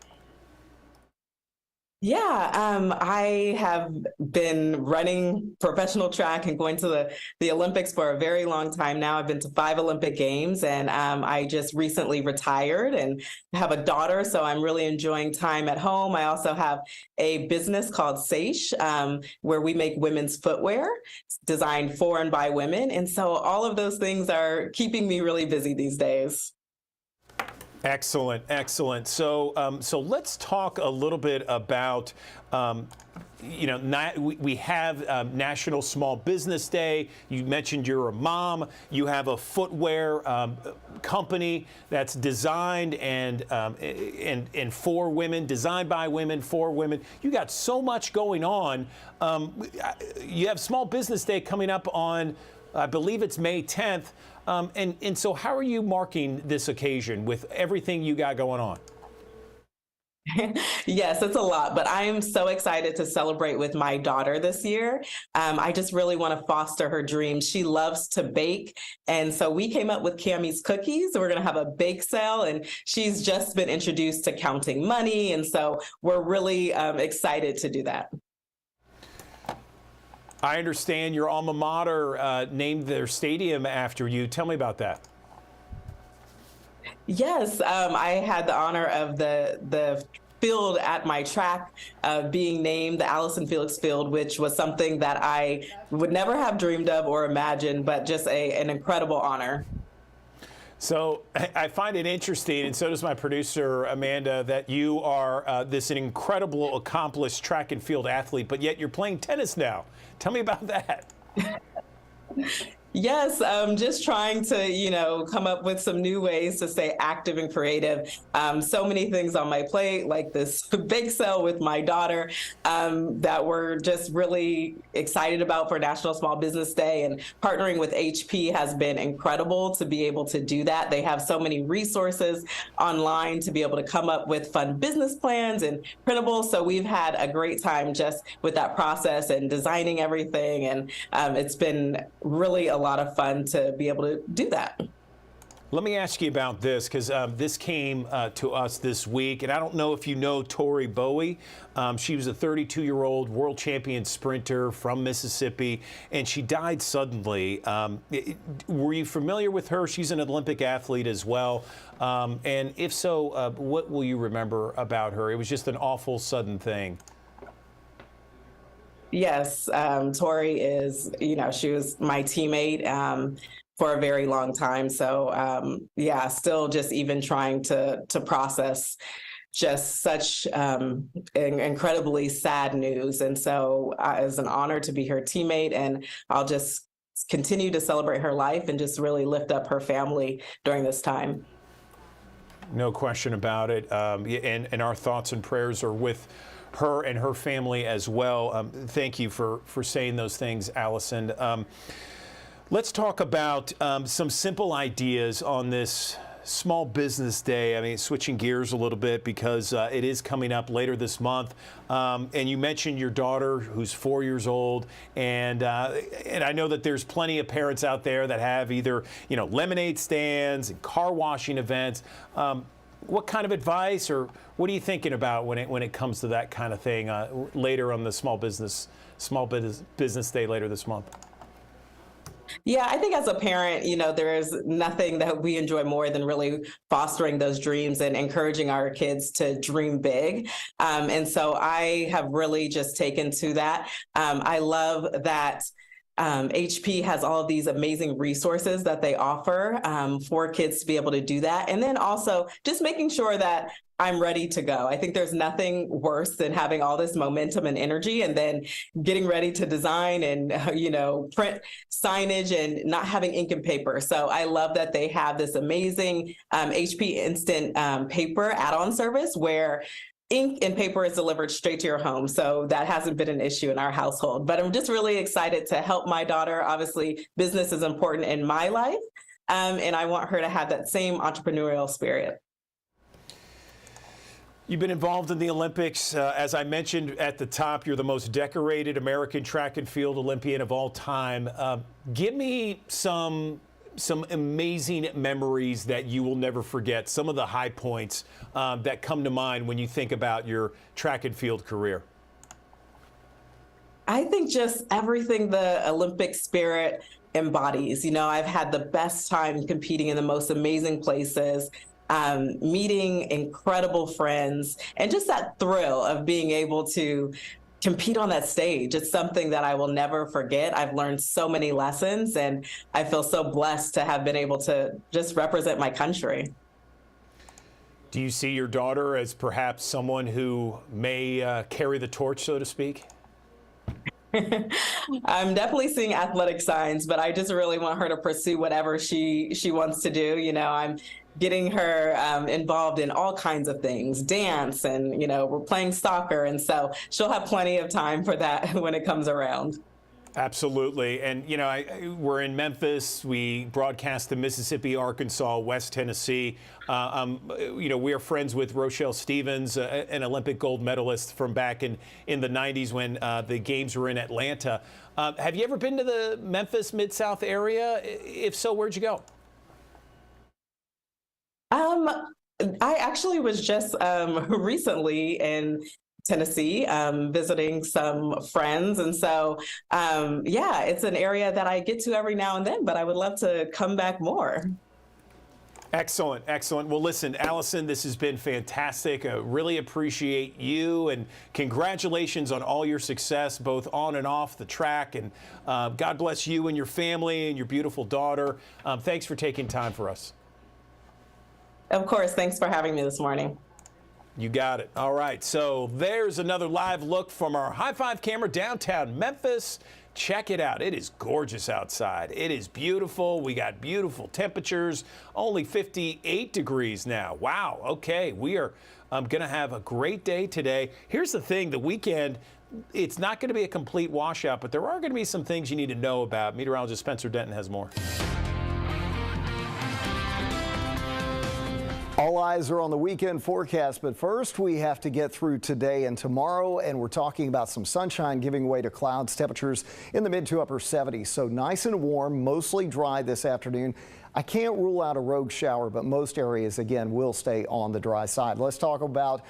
I have been running professional track and going to the Olympics for a very long time now. I've been to 5 Olympic Games, and I just recently retired and have a daughter, so I'm really enjoying time at home. I also have a business called Seish, where we make women's footwear designed for and by women. And so all of those things are keeping me really busy these days. Excellent, excellent. So, let's talk a little bit about, we have National Small Business Day. You mentioned you're a mom. You have a footwear company that's designed and for women, designed by women, for women. You got so much going on. You have Small Business Day coming up on, I believe it's May 10th. And so how are you marking this occasion with everything you got going on? Yes, it's a lot, but I am so excited to celebrate with my daughter this year. I just really want to foster her dreams. She loves to bake. And so we came up with Cammie's Cookies. We're going to have a bake sale, and she's just been introduced to counting money. And so we're really excited to do that. I understand your alma mater named their stadium after you. Tell me about that. Yes, I had the honor of the field at my track being named the Allyson Felix Field, which was something that I would never have dreamed of or imagined, but just an incredible honor. So I find it interesting, and so does my producer, Amanda, that you are an incredible, accomplished track and field athlete, but yet you're playing tennis now. Tell me about that. Yes, just trying to, come up with some new ways to stay active and creative. So many things on my plate, like this bake sale with my daughter that we're just really excited about for National Small Business Day. And partnering with HP has been incredible to be able to do that. They have so many resources online to be able to come up with fun business plans and printables. So we've had a great time just with that process and designing everything. And it's been really a lot of fun to be able to do that. Let me ask you about this, because this came to us this week, and I don't know if you know Tori Bowie. She was a 32-year-old world champion sprinter from Mississippi, and she died suddenly. Were you familiar with her? She's an Olympic athlete as well. And if so, what will you remember about her? It was just an awful, sudden thing. Yes, Tori is, she was my teammate for a very long time. So yeah, still just even trying to process just such incredibly sad news. And so it's an honor to be her teammate, and I'll just continue to celebrate her life and just really lift up her family during this time. No question about it. And our thoughts and prayers are with her and her family as well. Thank you for saying those things, Allison. Let's talk about some simple ideas on this Small Business Day. I mean, switching gears a little bit because it is coming up later this month. And you mentioned your daughter, who's 4 years old, and I know that there's plenty of parents out there that have either lemonade stands and car washing events. What kind of advice, or what are you thinking about when it comes to that kind of thing later on the Small Business Day later this month? Yeah, I think as a parent, there is nothing that we enjoy more than really fostering those dreams and encouraging our kids to dream big. And so I have really just taken to that. I love that HP has all of these amazing resources that they offer for kids to be able to do that. And then also just making sure that I'm ready to go. I think there's nothing worse than having all this momentum and energy and then getting ready to design and, print signage and not having ink and paper. So I love that they have this amazing HP Instant paper add-on service where ink and paper is delivered straight to your home. So that hasn't been an issue in our household. But I'm just really excited to help my daughter. Obviously, business is important in my life, and I want her to have that same entrepreneurial spirit. You've been involved in the Olympics. As I mentioned at the top, you're the most decorated American track and field Olympian of all time. Give me some amazing memories that you will never forget, some of the high points that come to mind when you think about your track and field career. I think just everything the Olympic spirit embodies. I've had the best time competing in the most amazing places, meeting incredible friends, and just that thrill of being able to compete on that stage. It's something that I will never forget. I've learned so many lessons, and I feel so blessed to have been able to just represent my country. Do you see your daughter as perhaps someone who may carry the torch, so to speak? I'm definitely seeing athletic signs, but I just really want her to pursue whatever she wants to do. I'm getting her involved in all kinds of things, dance, and, we're playing soccer. And so she'll have plenty of time for that when it comes around. Absolutely. And, we're in Memphis. We broadcast to Mississippi, Arkansas, West Tennessee. We are friends with Rochelle Stevens, an Olympic gold medalist from back in the 90s when the games were in Atlanta. Have you ever been to the Memphis Mid-South area? If so, where'd you go? I actually was just recently in Tennessee, visiting some friends. And so, yeah, it's an area that I get to every now and then, but I would love to come back more. Excellent. Excellent. Well, listen, Allison, this has been fantastic. I really appreciate you, and congratulations on all your success, both on and off the track. And God bless you and your family and your beautiful daughter. Thanks for taking time for us. Of course. Thanks for having me this morning. You got it. All right. So there's another live look from our High Five camera downtown Memphis. check it out. It is gorgeous outside. It is beautiful. We got beautiful temperatures, only 58 degrees now. Wow. Okay. We are going to have a great day today. Here's the thing, the weekend, it's not going to be a complete washout, but there are going to be some things you need to know about. Meteorologist Spencer Denton has more. All eyes are on the weekend forecast, but first we have to get through today and tomorrow, and we're talking about some sunshine giving way to clouds, temperatures in the mid to upper 70s. So nice and warm, mostly dry this afternoon. I can't rule out a rogue shower, but most areas, again, will stay on the dry side. Let's talk about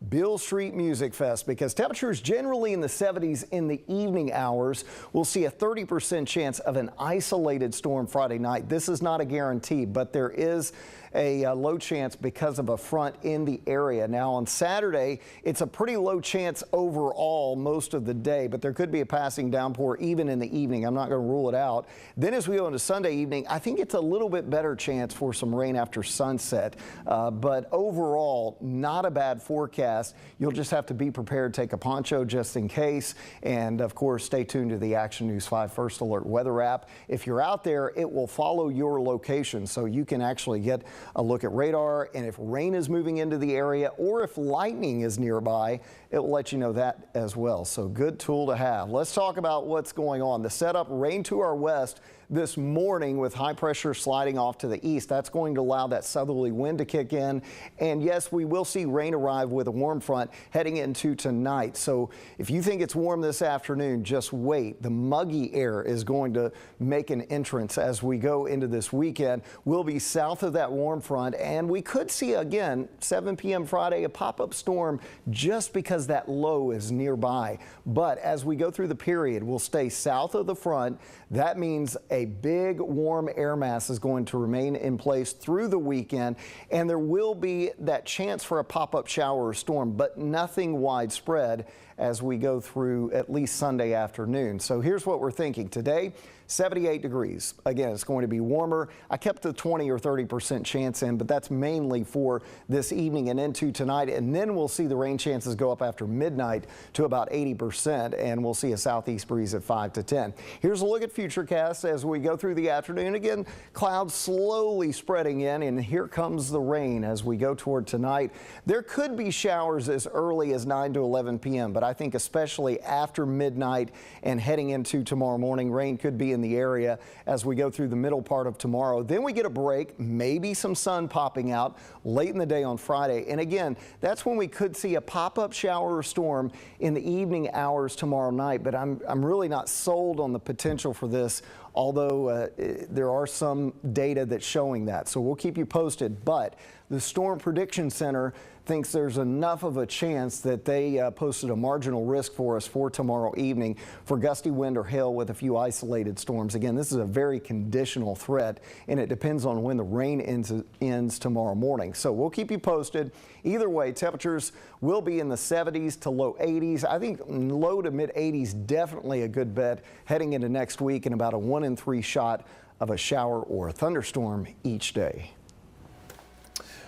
Beale Street Music Fest, because temperatures generally in the 70s in the evening hours. We'll see a 30% chance of an isolated storm Friday night. This is not a guarantee, but there is a low chance because of a front in the area. Now on Saturday, it's a pretty low chance overall most of the day, but there could be a passing downpour even in the evening. I'm not going to rule it out. Then as we go into Sunday evening, I think it's a little bit better chance for some rain after sunset, but overall, not a bad forecast. You'll just have to be prepared, take a poncho just in case, and of course, stay tuned to the Action News 5 First Alert weather app. If you're out there, it will follow your location, so you can actually get a look at radar, and if rain is moving into the area or if lightning is nearby, it will let you know that as well. So good tool to have. Let's talk about what's going on. The setup, rain to our west this morning with high pressure sliding off to the east. That's going to allow that southerly wind to kick in. And yes, we will see rain arrive with a warm front heading into tonight. So if you think it's warm this afternoon, just wait. The muggy air is going to make an entrance as we go into this weekend. We'll be south of that warm front, and we could see again 7 p.m. Friday a pop-up storm just because that low is nearby. But as we go through the period, we'll stay south of the front. That means a big warm air mass is going to remain in place through the weekend, and there will be that chance for a pop-up shower or storm, but nothing widespread as we go through at least Sunday afternoon. So here's what we're thinking. Today, 78 degrees. Again, it's going to be warmer. I kept the 20 or 30% chance in, but that's mainly for this evening and into tonight. And then we'll see the rain chances go up after midnight to about 80%, and we'll see a southeast breeze at 5 to 10. Here's a look at Futurecast as we go through the afternoon. Again, clouds slowly spreading in, and here comes the rain as we go toward tonight. There could be showers as early as 9 to 11 p.m., but I think especially after midnight and heading into tomorrow morning, rain could be in the area as we go through the middle part of tomorrow. Then we get a break, maybe some sun popping out late in the day on Friday. And again, that's when we could see a pop-up shower or storm in the evening hours tomorrow night. But I'm really not sold on the potential for this, although there are some data that's showing that. So we'll keep you posted. But the Storm Prediction Center thinks there's enough of a chance that they posted a marginal risk for us for tomorrow evening for gusty wind or hail with a few isolated storms. Again, this is a very conditional threat, and it depends on when the rain ends tomorrow morning. So we'll keep you posted. Either way, temperatures will be in the 70s to low 80s. I think low to mid 80s definitely a good bet heading into next week, and about a 1 in 3 shot of a shower or a thunderstorm each day.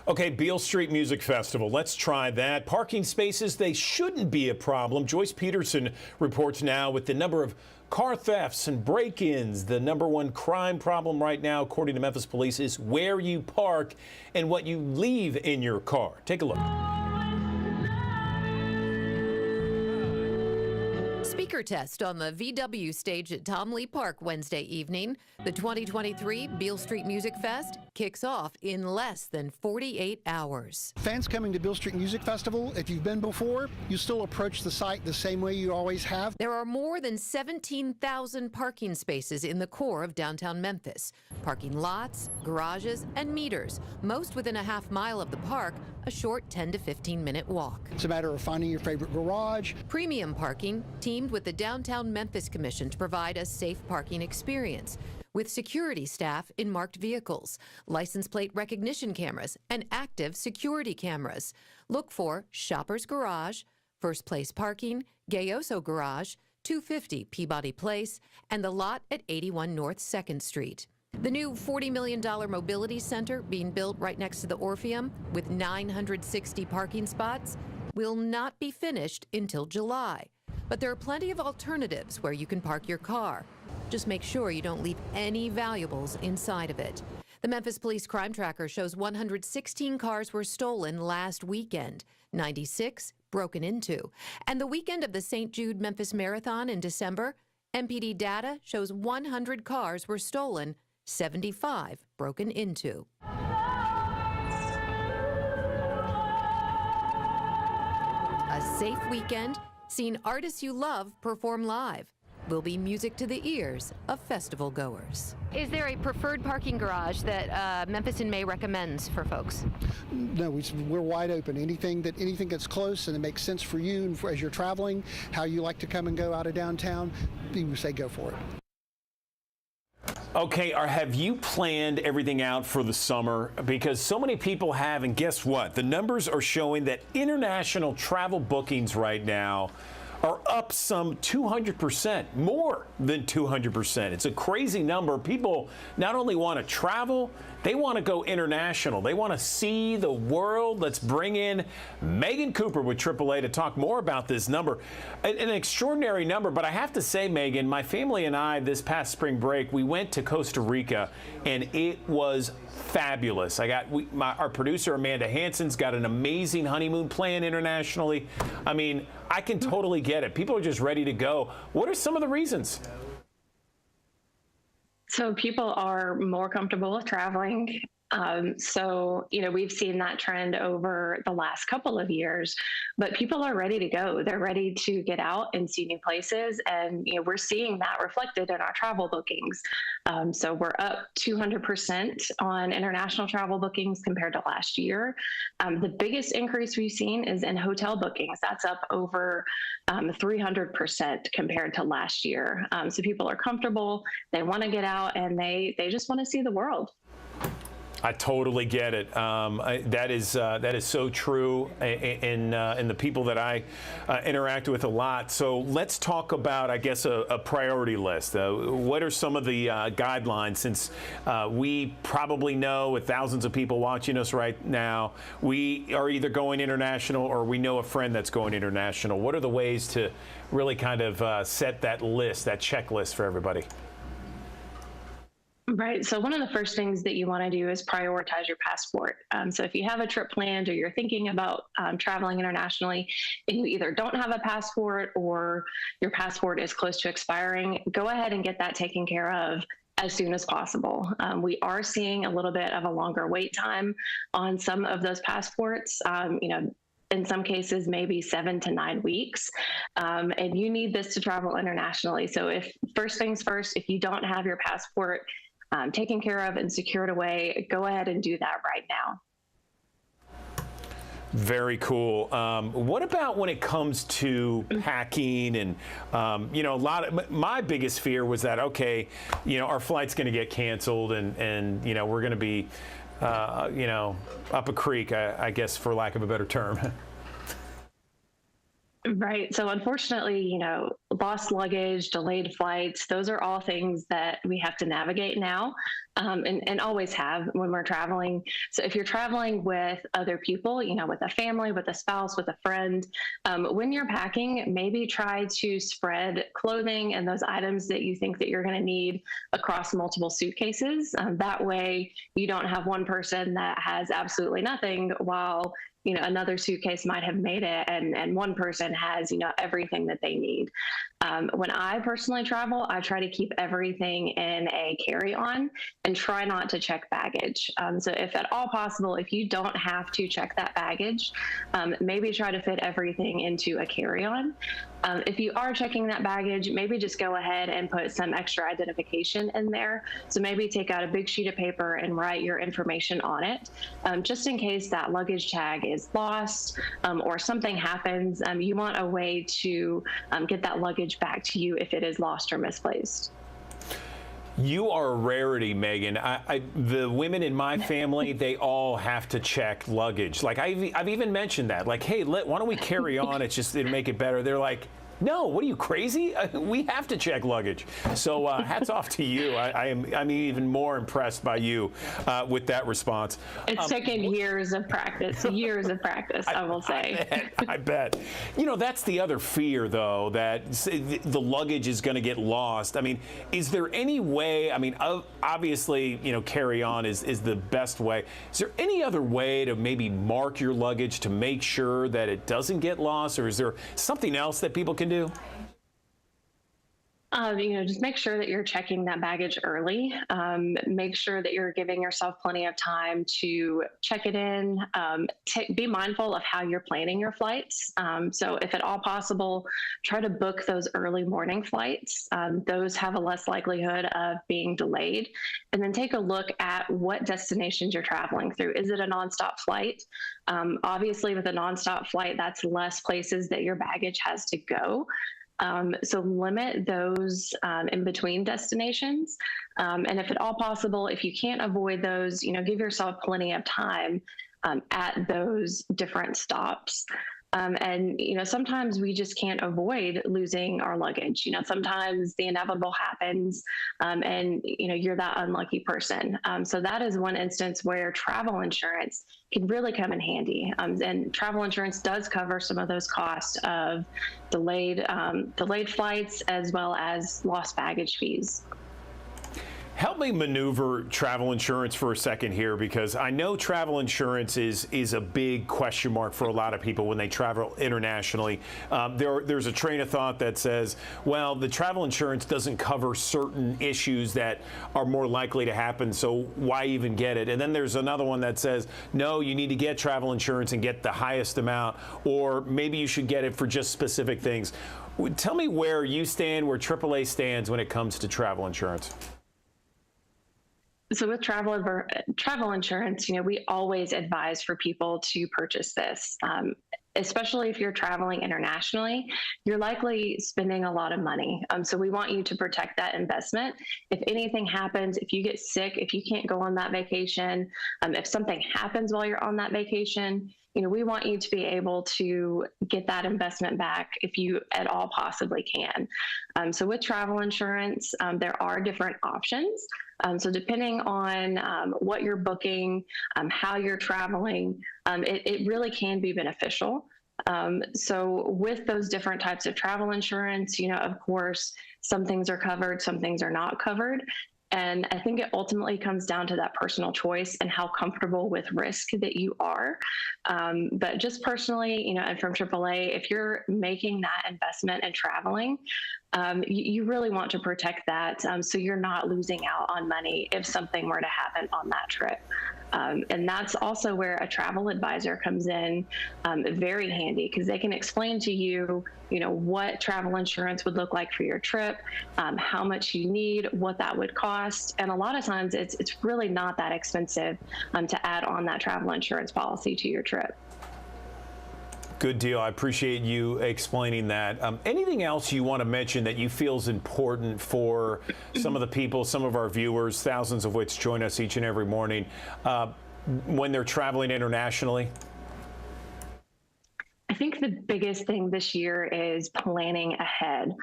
Okay, Beale Street Music Festival. Let's try that. Parking spaces, they shouldn't be a problem. Joyce Peterson reports now with the number of car thefts and break-ins. The #1 crime problem right now, according to Memphis police, is where you park and what you leave in your car. Take a look. Speaker test on the VW stage at Tom Lee Park Wednesday evening. The 2023 Beale Street Music Fest kicks off in less than 48 hours. Fans coming to Beale Street Music Festival, if you've been before, you still approach the site the same way you always have. There are more than 17,000 parking spaces in the core of downtown Memphis. Parking lots, garages, and meters, most within a half mile of the park, a short 10 to 15-minute walk. It's a matter of finding your favorite garage. Premium Parking teamed with the Downtown Memphis Commission to provide a safe parking experience with security staff in marked vehicles, license plate recognition cameras, and active security cameras. Look for Shoppers Garage, First Place Parking, Gayoso Garage, 250 Peabody Place, and the lot at 81 North 2nd Street. The new $40 million mobility center being built right next to the Orpheum with 960 parking spots will not be finished until July. But there are plenty of alternatives where you can park your car. Just make sure you don't leave any valuables inside of it. The Memphis Police Crime Tracker shows 116 cars were stolen last weekend, 96 broken into. And the weekend of the St. Jude Memphis Marathon in December, MPD data shows 100 cars were stolen, 75 broken into. A safe weekend, seeing artists you love perform live. Will be music to the ears of festival goers. Is there a preferred parking garage that Memphis in May recommends for folks? No, we're wide open. Anything that's close and it makes sense for you and as you're traveling, how you like to come and go out of downtown, we would say go for it. Okay, have you planned everything out for the summer? Because so many people have, and guess what? The numbers are showing that international travel bookings right now are up some 200%, more than 200%. It's a crazy number. People not only want to travel, they want to go international. They want to see the world. Let's bring in Megan Cooper with AAA to talk more about this number. An extraordinary number, but I have to say, Megan, my family and I this past spring break, we went to Costa Rica, and it was fabulous. Our producer, Amanda Hanson's got an amazing honeymoon plan internationally. I mean, I can totally get it. People are just ready to go. What are some of the reasons? So people are more comfortable with traveling. We've seen that trend over the last couple of years, but people are ready to go. They're ready to get out and see new places. And, we're seeing that reflected in our travel bookings. So we're up 200% on international travel bookings compared to last year. The biggest increase we've seen is in hotel bookings. That's up over 300% compared to last year. So people are comfortable, they want to get out, and they just want to see the world. I totally get it. That is so true in the people that I interact with a lot. So let's talk about, I guess, a priority list. What are some of the guidelines, since we probably know, with thousands of people watching us right now, we are either going international or we know a friend that's going international. What are the ways to really kind of set that list, that checklist for everybody? Right. So one of the first things that you want to do is prioritize your passport. So if you have a trip planned or you're thinking about traveling internationally and you either don't have a passport or your passport is close to expiring, go ahead and get that taken care of as soon as possible. We are seeing a little bit of a longer wait time on some of those passports. In some cases, maybe 7 to 9 weeks. And you need this to travel internationally. So first things first, if you don't have your passport taken care of and secured away, go ahead and do that right now. Very cool. What about when it comes to packing and, my biggest fear was that, okay, our flight's going to get canceled and we're going to be, up a creek, I guess, for lack of a better term. Right. So unfortunately, lost luggage, delayed flights, those are all things that we have to navigate now and always have when we're traveling. So if you're traveling with other people, with a family, with a spouse, with a friend, when you're packing, maybe try to spread clothing and those items that you think that you're going to need across multiple suitcases. That way you don't have one person that has absolutely nothing while another suitcase might have made it and one person has, everything that they need. When I personally travel, I try to keep everything in a carry-on and try not to check baggage. So if at all possible, if you don't have to check that baggage, maybe try to fit everything into a carry-on. If you are checking that baggage, maybe just go ahead and put some extra identification in there. So maybe take out a big sheet of paper and write your information on it, just in case that luggage tag is lost or something happens. You want a way to get that luggage back to you if it is lost or misplaced. You are a rarity, Megan. The women in my family, they all have to check luggage. Like I've even mentioned that. Like, hey, why don't we carry on? It'll make it better. They're like, No, what are you, crazy? We have to check luggage. So hats off to you. I'm even more impressed by you with that response. It's taken years of practice, I will say. I bet. You know, that's the other fear, though, that the luggage is going to get lost. I mean, is there any way, I mean, obviously, you know, carry on is the best way. Is there any other way to maybe mark your luggage to make sure that it doesn't get lost, or is there something else that people can do? You know, just make sure that you're checking that baggage early. Make sure that you're giving yourself plenty of time to check it in. Be mindful of how you're planning your flights. So if at all possible, try to book those early morning flights. Those have a less likelihood of being delayed. And then take a look at what destinations you're traveling through. Is it a nonstop flight? Obviously, with a nonstop flight, that's less places that your baggage has to go. So limit those in between destinations. And if at all possible, if you can't avoid those, you know, give yourself plenty of time at those different stops. And, you know, sometimes we just can't avoid losing our luggage. You know, sometimes the inevitable happens and, you know, you're that unlucky person. So that is one instance where travel insurance can really come in handy. And travel insurance does cover some of those costs of delayed flights as well as lost baggage fees. Help me maneuver travel insurance for a second here, because I know travel insurance is a big question mark for a lot of people when they travel internationally. There's a train of thought that says, well, the travel insurance doesn't cover certain issues that are more likely to happen, so why even get it? And then there's another one that says, no, you need to get travel insurance and get the highest amount, or maybe you should get it for just specific things. Tell me where you stand, where AAA stands when it comes to travel insurance. So with travel insurance, you know, we always advise for people to purchase this, especially if you're traveling internationally. You're likely spending a lot of money. So we want you to protect that investment. If anything happens, if you get sick, if you can't go on that vacation, if something happens while you're on that vacation, you know, we want you to be able to get that investment back if you at all possibly can. So with travel insurance, there are different options. So depending on what you're booking, how you're traveling, it really can be beneficial. So with those different types of travel insurance, you know, of course, some things are covered, some things are not covered. And I think it ultimately comes down to that personal choice and how comfortable with risk that you are. But just personally, you know, and from AAA, if you're making that investment and traveling, you really want to protect that so you're not losing out on money if something were to happen on that trip. And that's also where a travel advisor comes in very handy, because they can explain to you, you know, what travel insurance would look like for your trip, how much you need, what that would cost. And a lot of times it's really not that expensive to add on that travel insurance policy to your trip. Good deal. I appreciate you explaining that. Anything else you want to mention that you feel is important for some of the people, some of our viewers, thousands of which join us each and every morning, when they're traveling internationally? I think the biggest thing this year is planning ahead.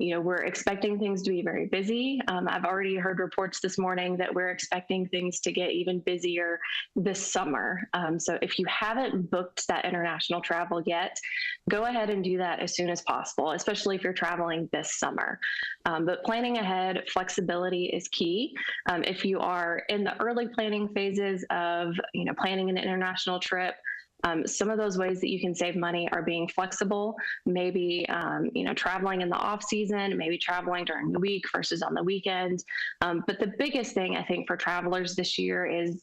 You know, we're expecting things to be very busy. I've already heard reports this morning that we're expecting things to get even busier this summer. So if you haven't booked that international travel yet, go ahead and do that as soon as possible, especially if you're traveling this summer. But planning ahead, flexibility is key. If you are in the early planning phases of, you know, planning an international trip, some of those ways that you can save money are being flexible, maybe, you know, traveling in the off season, maybe traveling during the week versus on the weekend. But the biggest thing I think for travelers this year is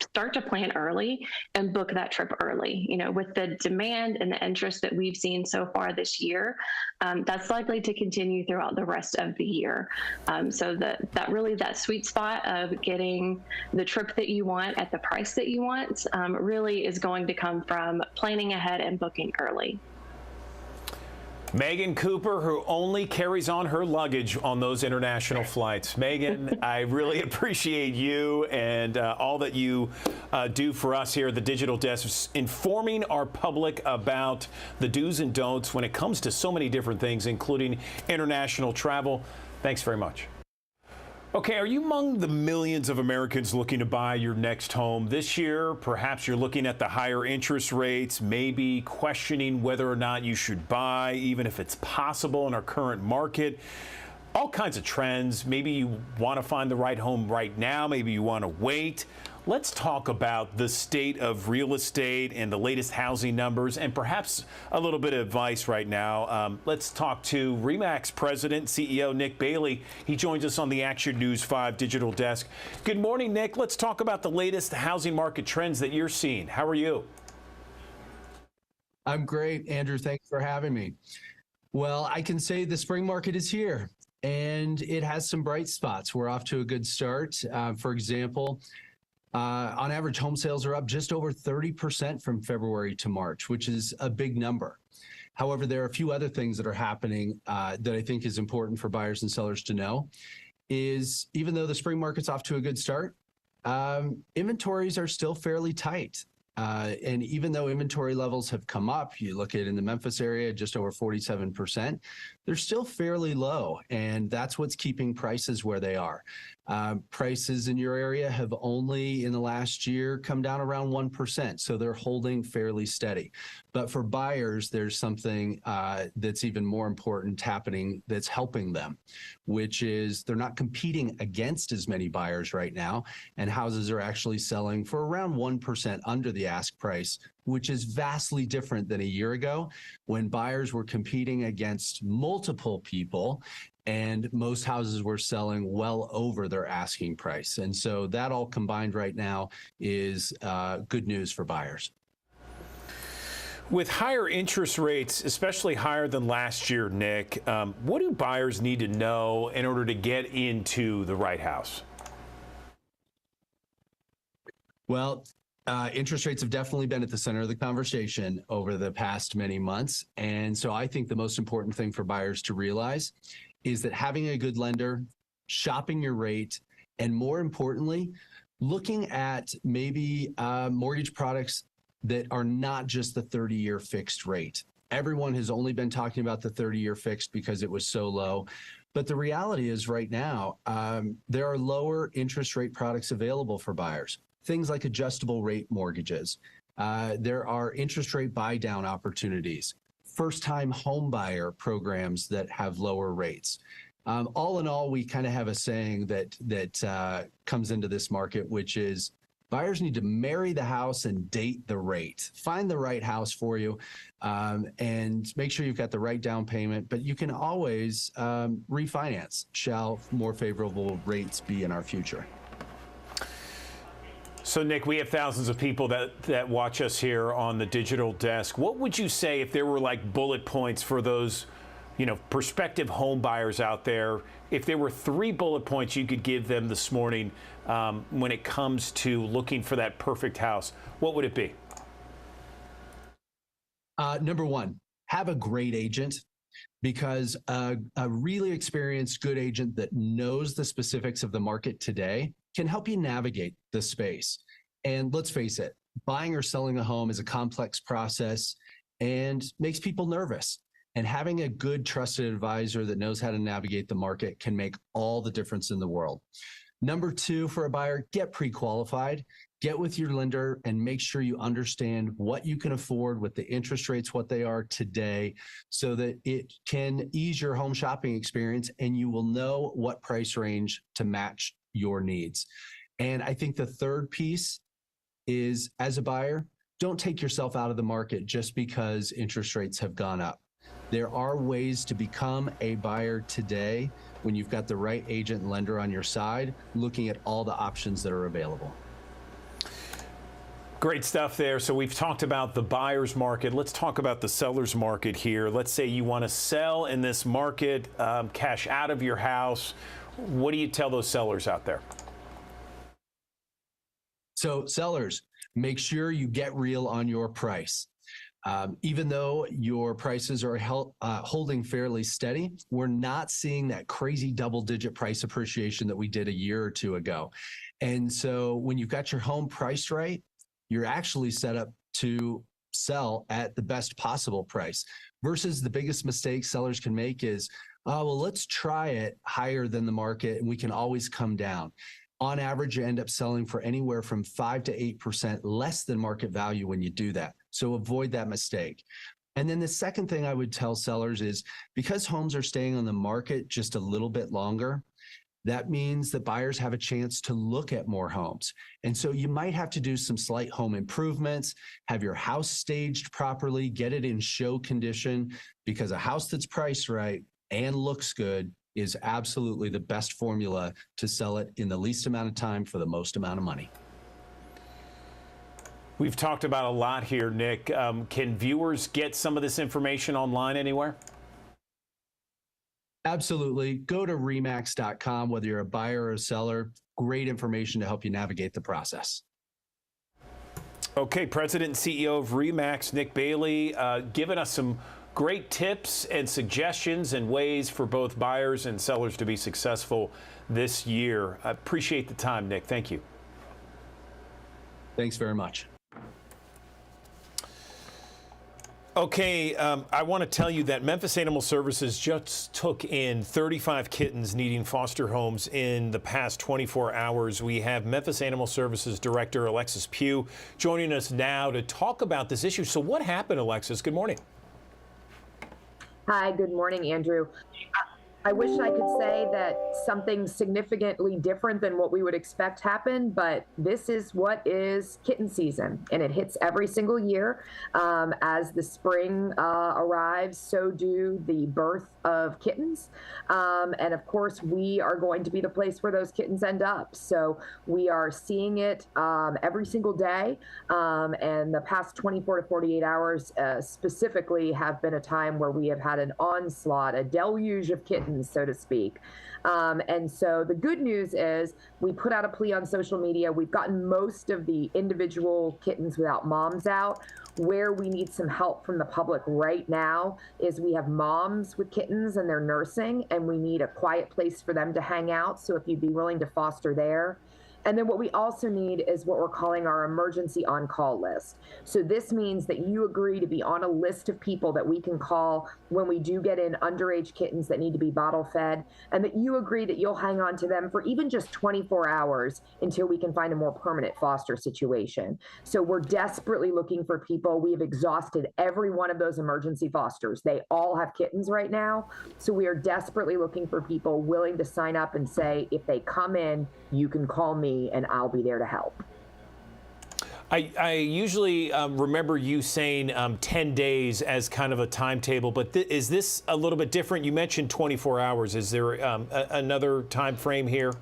start to plan early and book that trip early. You know, with the demand and the interest that we've seen so far this year, that's likely to continue throughout the rest of the year. So that sweet spot of getting the trip that you want at the price that you want really is going to come from planning ahead and booking early. Megan Cooper, who only carries on her luggage on those international flights. Megan, I really appreciate you and all that you do for us here at the Digital Desk, informing our public about the do's and don'ts when it comes to so many different things, including international travel. Thanks very much. Okay, are you among the millions of Americans looking to buy your next home this year? Perhaps you're looking at the higher interest rates, maybe questioning whether or not you should buy, even if it's possible in our current market. All kinds of trends. Maybe you want to find the right home right now. Maybe you want to wait. Let's talk about the state of real estate and the latest housing numbers and perhaps a little bit of advice right now. Let's talk to RE/MAX President, CEO Nick Bailey. He joins us on the Action News 5 Digital Desk. Good morning, Nick. Let's talk about the latest housing market trends that you're seeing. How are you? I'm great, Andrew. Thanks for having me. Well, I can say the spring market is here and it has some bright spots. We're off to a good start. For example, on average, home sales are up just over 30% from February to March, which is a big number. However, there are a few other things that are happening that I think is important for buyers and sellers to know. Is even though the spring market's off to a good start, inventories are still fairly tight. And even though inventory levels have come up, you look at in the Memphis area, just over 47%, they're still fairly low. And that's what's keeping prices where they are. Prices in your area have only in the last year come down around 1%. So they're holding fairly steady. But for buyers, there's something that's even more important happening that's helping them, which is they're not competing against as many buyers right now. And houses are actually selling for around 1% under the ask price, which is vastly different than a year ago when buyers were competing against multiple people and most houses were selling well over their asking price. And so that all combined right now is good news for buyers. With higher interest rates, especially higher than last year, Nick, what do buyers need to know in order to get into the right house? Well, interest rates have definitely been at the center of the conversation over the past many months. And so I think the most important thing for buyers to realize is that having a good lender, shopping your rate, and more importantly, looking at maybe mortgage products that are not just the 30-year fixed rate. Everyone has only been talking about the 30-year fixed because it was so low. But the reality is right now, there are lower interest rate products available for buyers. Things like adjustable rate mortgages. There are interest rate buy down opportunities, first-time home buyer programs that have lower rates. All in all, we kind of have a saying that comes into this market, which is buyers need to marry the house and date the rate. Find the right house for you and make sure you've got the right down payment, but you can always refinance. Shall more favorable rates be in our future? So, Nick, we have thousands of people that watch us here on the Digital Desk. What would you say if there were like bullet points for those, prospective home buyers out there? If there were 3 bullet points you could give them this morning when it comes to looking for that perfect house, what would it be? Number 1, have a great agent, because a really experienced, good agent that knows the specifics of the market today can help you navigate the space. And let's face it, buying or selling a home is a complex process and makes people nervous. And having a good, trusted advisor that knows how to navigate the market can make all the difference in the world. Number 2, for a buyer, get pre-qualified. Get with your lender and make sure you understand what you can afford with the interest rates, what they are today, so that it can ease your home shopping experience and you will know what price range to match your needs. And I think the third piece is, as a buyer, don't take yourself out of the market just because interest rates have gone up. There are ways to become a buyer today when you've got the right agent and lender on your side, looking at all the options that are available. Great stuff there. So we've talked about the buyer's market. Let's talk about the seller's market here. Let's say you want to sell in this market, cash out of your house. What do you tell those sellers out there? So sellers, make sure you get real on your price. Even though your prices are holding fairly steady, we're not seeing that crazy double-digit price appreciation that we did a year or two ago. And so when you've got your home priced right, you're actually set up to sell at the best possible price. Versus the biggest mistake sellers can make is, oh, well, let's try it higher than the market and we can always come down. On average, you end up selling for anywhere from 5 to 8% less than market value when you do that. So avoid that mistake. And then the second thing I would tell sellers is, because homes are staying on the market just a little bit longer, that means that buyers have a chance to look at more homes. And so you might have to do some slight home improvements, have your house staged properly, get it in show condition, because a house that's priced right and looks good is absolutely the best formula to sell it in the least amount of time for the most amount of money. We've talked about a lot here, Nick. Can viewers get some of this information online anywhere? Absolutely. Go to remax.com, whether you're a buyer or a seller. Great information to help you navigate the process. Okay, President and CEO of RE/MAX, Nick Bailey, giving us some great tips and suggestions and ways for both buyers and sellers to be successful this year. I appreciate the time, Nick. Thank you. Thanks very much. Okay, I want to tell you that Memphis Animal Services just took in 35 kittens needing foster homes in the past 24 hours. We have Memphis Animal Services Director Alexis Pugh joining us now to talk about this issue. So what happened, Alexis? Good morning. Hi, good morning, Andrew. I wish I could say that something significantly different than what we would expect happened, but this is what is kitten season, and it hits every single year. As the spring arrives, so do the birth of kittens. And of course, we are going to be the place where those kittens end up. So we are seeing it every single day. And the past 24 to 48 hours specifically have been a time where we have had an onslaught, a deluge of kittens, so to speak. And so the good news is we put out a plea on social media. We've gotten most of the individual kittens without moms out. Where we need some help from the public right now is we have moms with kittens and they're nursing, and we need a quiet place for them to hang out. So if you'd be willing to foster there. And then what we also need is what we're calling our emergency on-call list. So this means that you agree to be on a list of people that we can call when we do get in underage kittens that need to be bottle fed, and that you agree that you'll hang on to them for even just 24 hours until we can find a more permanent foster situation. So we're desperately looking for people. We have exhausted every one of those emergency fosters. They all have kittens right now. So we are desperately looking for people willing to sign up and say, if they come in, you can call me and I'll be there to help. I usually remember you saying 10 days as kind of a timetable, but is this a little bit different? You mentioned 24 hours. Is there another time frame here?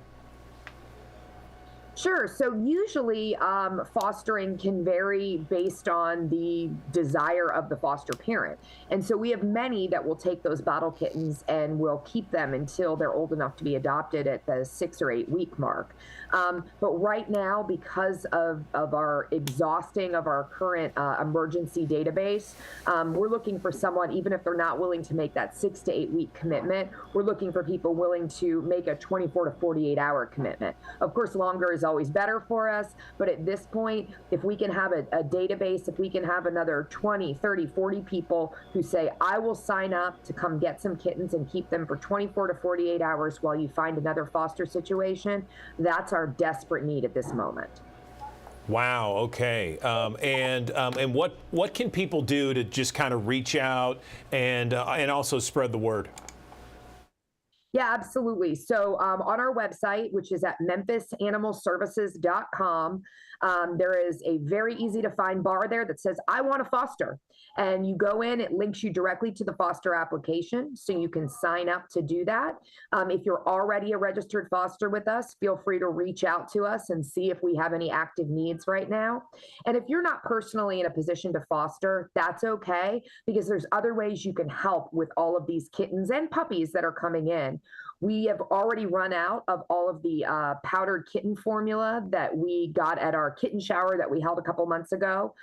Sure. So usually fostering can vary based on the desire of the foster parent. And so we have many that will take those bottle kittens and will keep them until they're old enough to be adopted at the 6 or 8 week mark. But right now, because of our exhausting of our current emergency database, we're looking for someone, even if they're not willing to make that 6 to 8 week commitment, we're looking for people willing to make a 24 to 48 hour commitment. Of course, longer is always better for us, but at this point, if we can have a database, if we can have another 20, 30, 40 people who say, I will sign up to come get some kittens and keep them for 24 to 48 hours while you find another foster situation, that's our desperate need at this moment. Wow. Okay. And what can people do to just kind of reach out and also spread the word? Yeah, absolutely. So on our website, which is at memphisanimalservices.com, there is a very easy to find bar there that says, I want to foster. And you go in, it links you directly to the foster application, so you can sign up to do that. If you're already a registered foster with us, feel free to reach out to us and see if we have any active needs right now. And if you're not personally in a position to foster, that's okay, because there's other ways you can help with all of these kittens and puppies that are coming in. We have already run out of all of the powdered kitten formula that we got at our kitten shower that we held a couple months ago.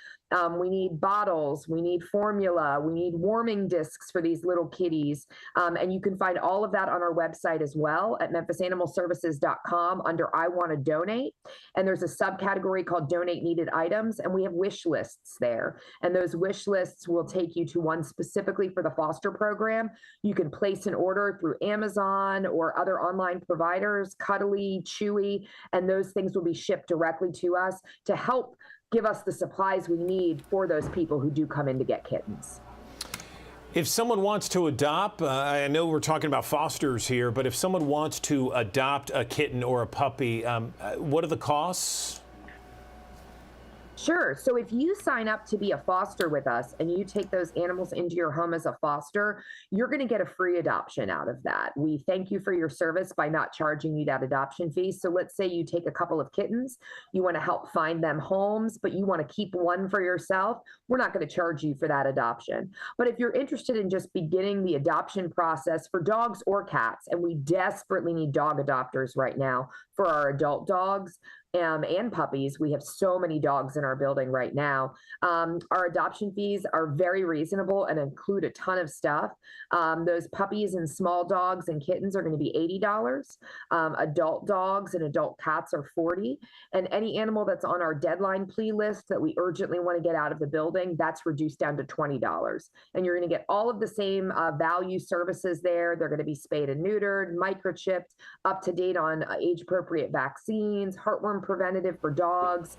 We need bottles, we need formula, we need warming discs for these little kitties. And you can find all of that on our website as well at memphisanimalservices.com under I Want to Donate. And there's a subcategory called Donate Needed Items, and we have wish lists there. And those wish lists will take you to one specifically for the foster program. You can place an order through Amazon or other online providers, Cuddly, Chewy, and those things will be shipped directly to us to help give us the supplies we need for those people who do come in to get kittens. If someone wants to adopt, I know we're talking about fosters here, but if someone wants to adopt a kitten or a puppy, what are the costs? Sure. So if you sign up to be a foster with us and you take those animals into your home as a foster, you're going to get a free adoption out of that. We thank you for your service by not charging you that adoption fee. So let's say you take a couple of kittens, you want to help find them homes, but you want to keep one for yourself. We're not going to charge you for that adoption. But if you're interested in just beginning the adoption process for dogs or cats, and we desperately need dog adopters right now for our adult dogs, and puppies. We have so many dogs in our building right now. Our adoption fees are very reasonable and include a ton of stuff. Those puppies and small dogs and kittens are going to be $80. Adult dogs and adult cats are $40. And any animal that's on our deadline plea list that we urgently want to get out of the building, that's reduced down to $20. And you're going to get all of the same value services there. They're going to be spayed and neutered, microchipped, up to date on age-appropriate vaccines, heartworm preventative for dogs,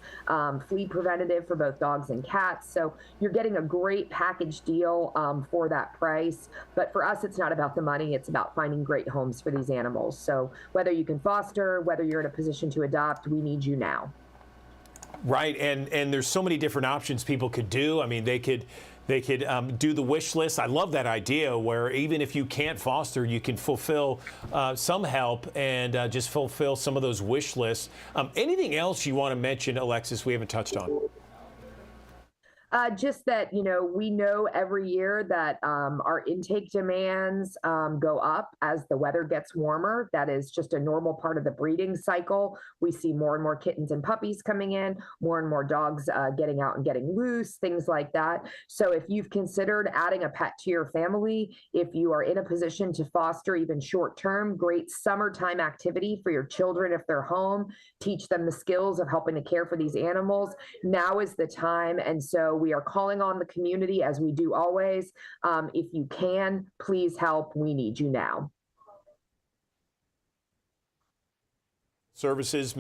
flea preventative for both dogs and cats. So you're getting a great package deal for that price. But for us, it's not about the money. It's about finding great homes for these animals. So whether you can foster, whether you're in a position to adopt, we need you now. Right. And there's so many different options people could do. I mean, they could do the wish list. I love that idea where even if you can't foster, you can fulfill some help and just fulfill some of those wish lists. Anything else you want to mention, Alexis, we haven't touched on? Just that, we know every year that our intake demands go up as the weather gets warmer. That is just a normal part of the breeding cycle. We see more and more kittens and puppies coming in, more and more dogs getting out and getting loose, things like that. So if you've considered adding a pet to your family, if you are in a position to foster even short term, great summertime activity for your children if they're home, teach them the skills of helping to care for these animals, now is the time. And so we are calling on the community, as we do always. If you can, please help. We need you now. Services,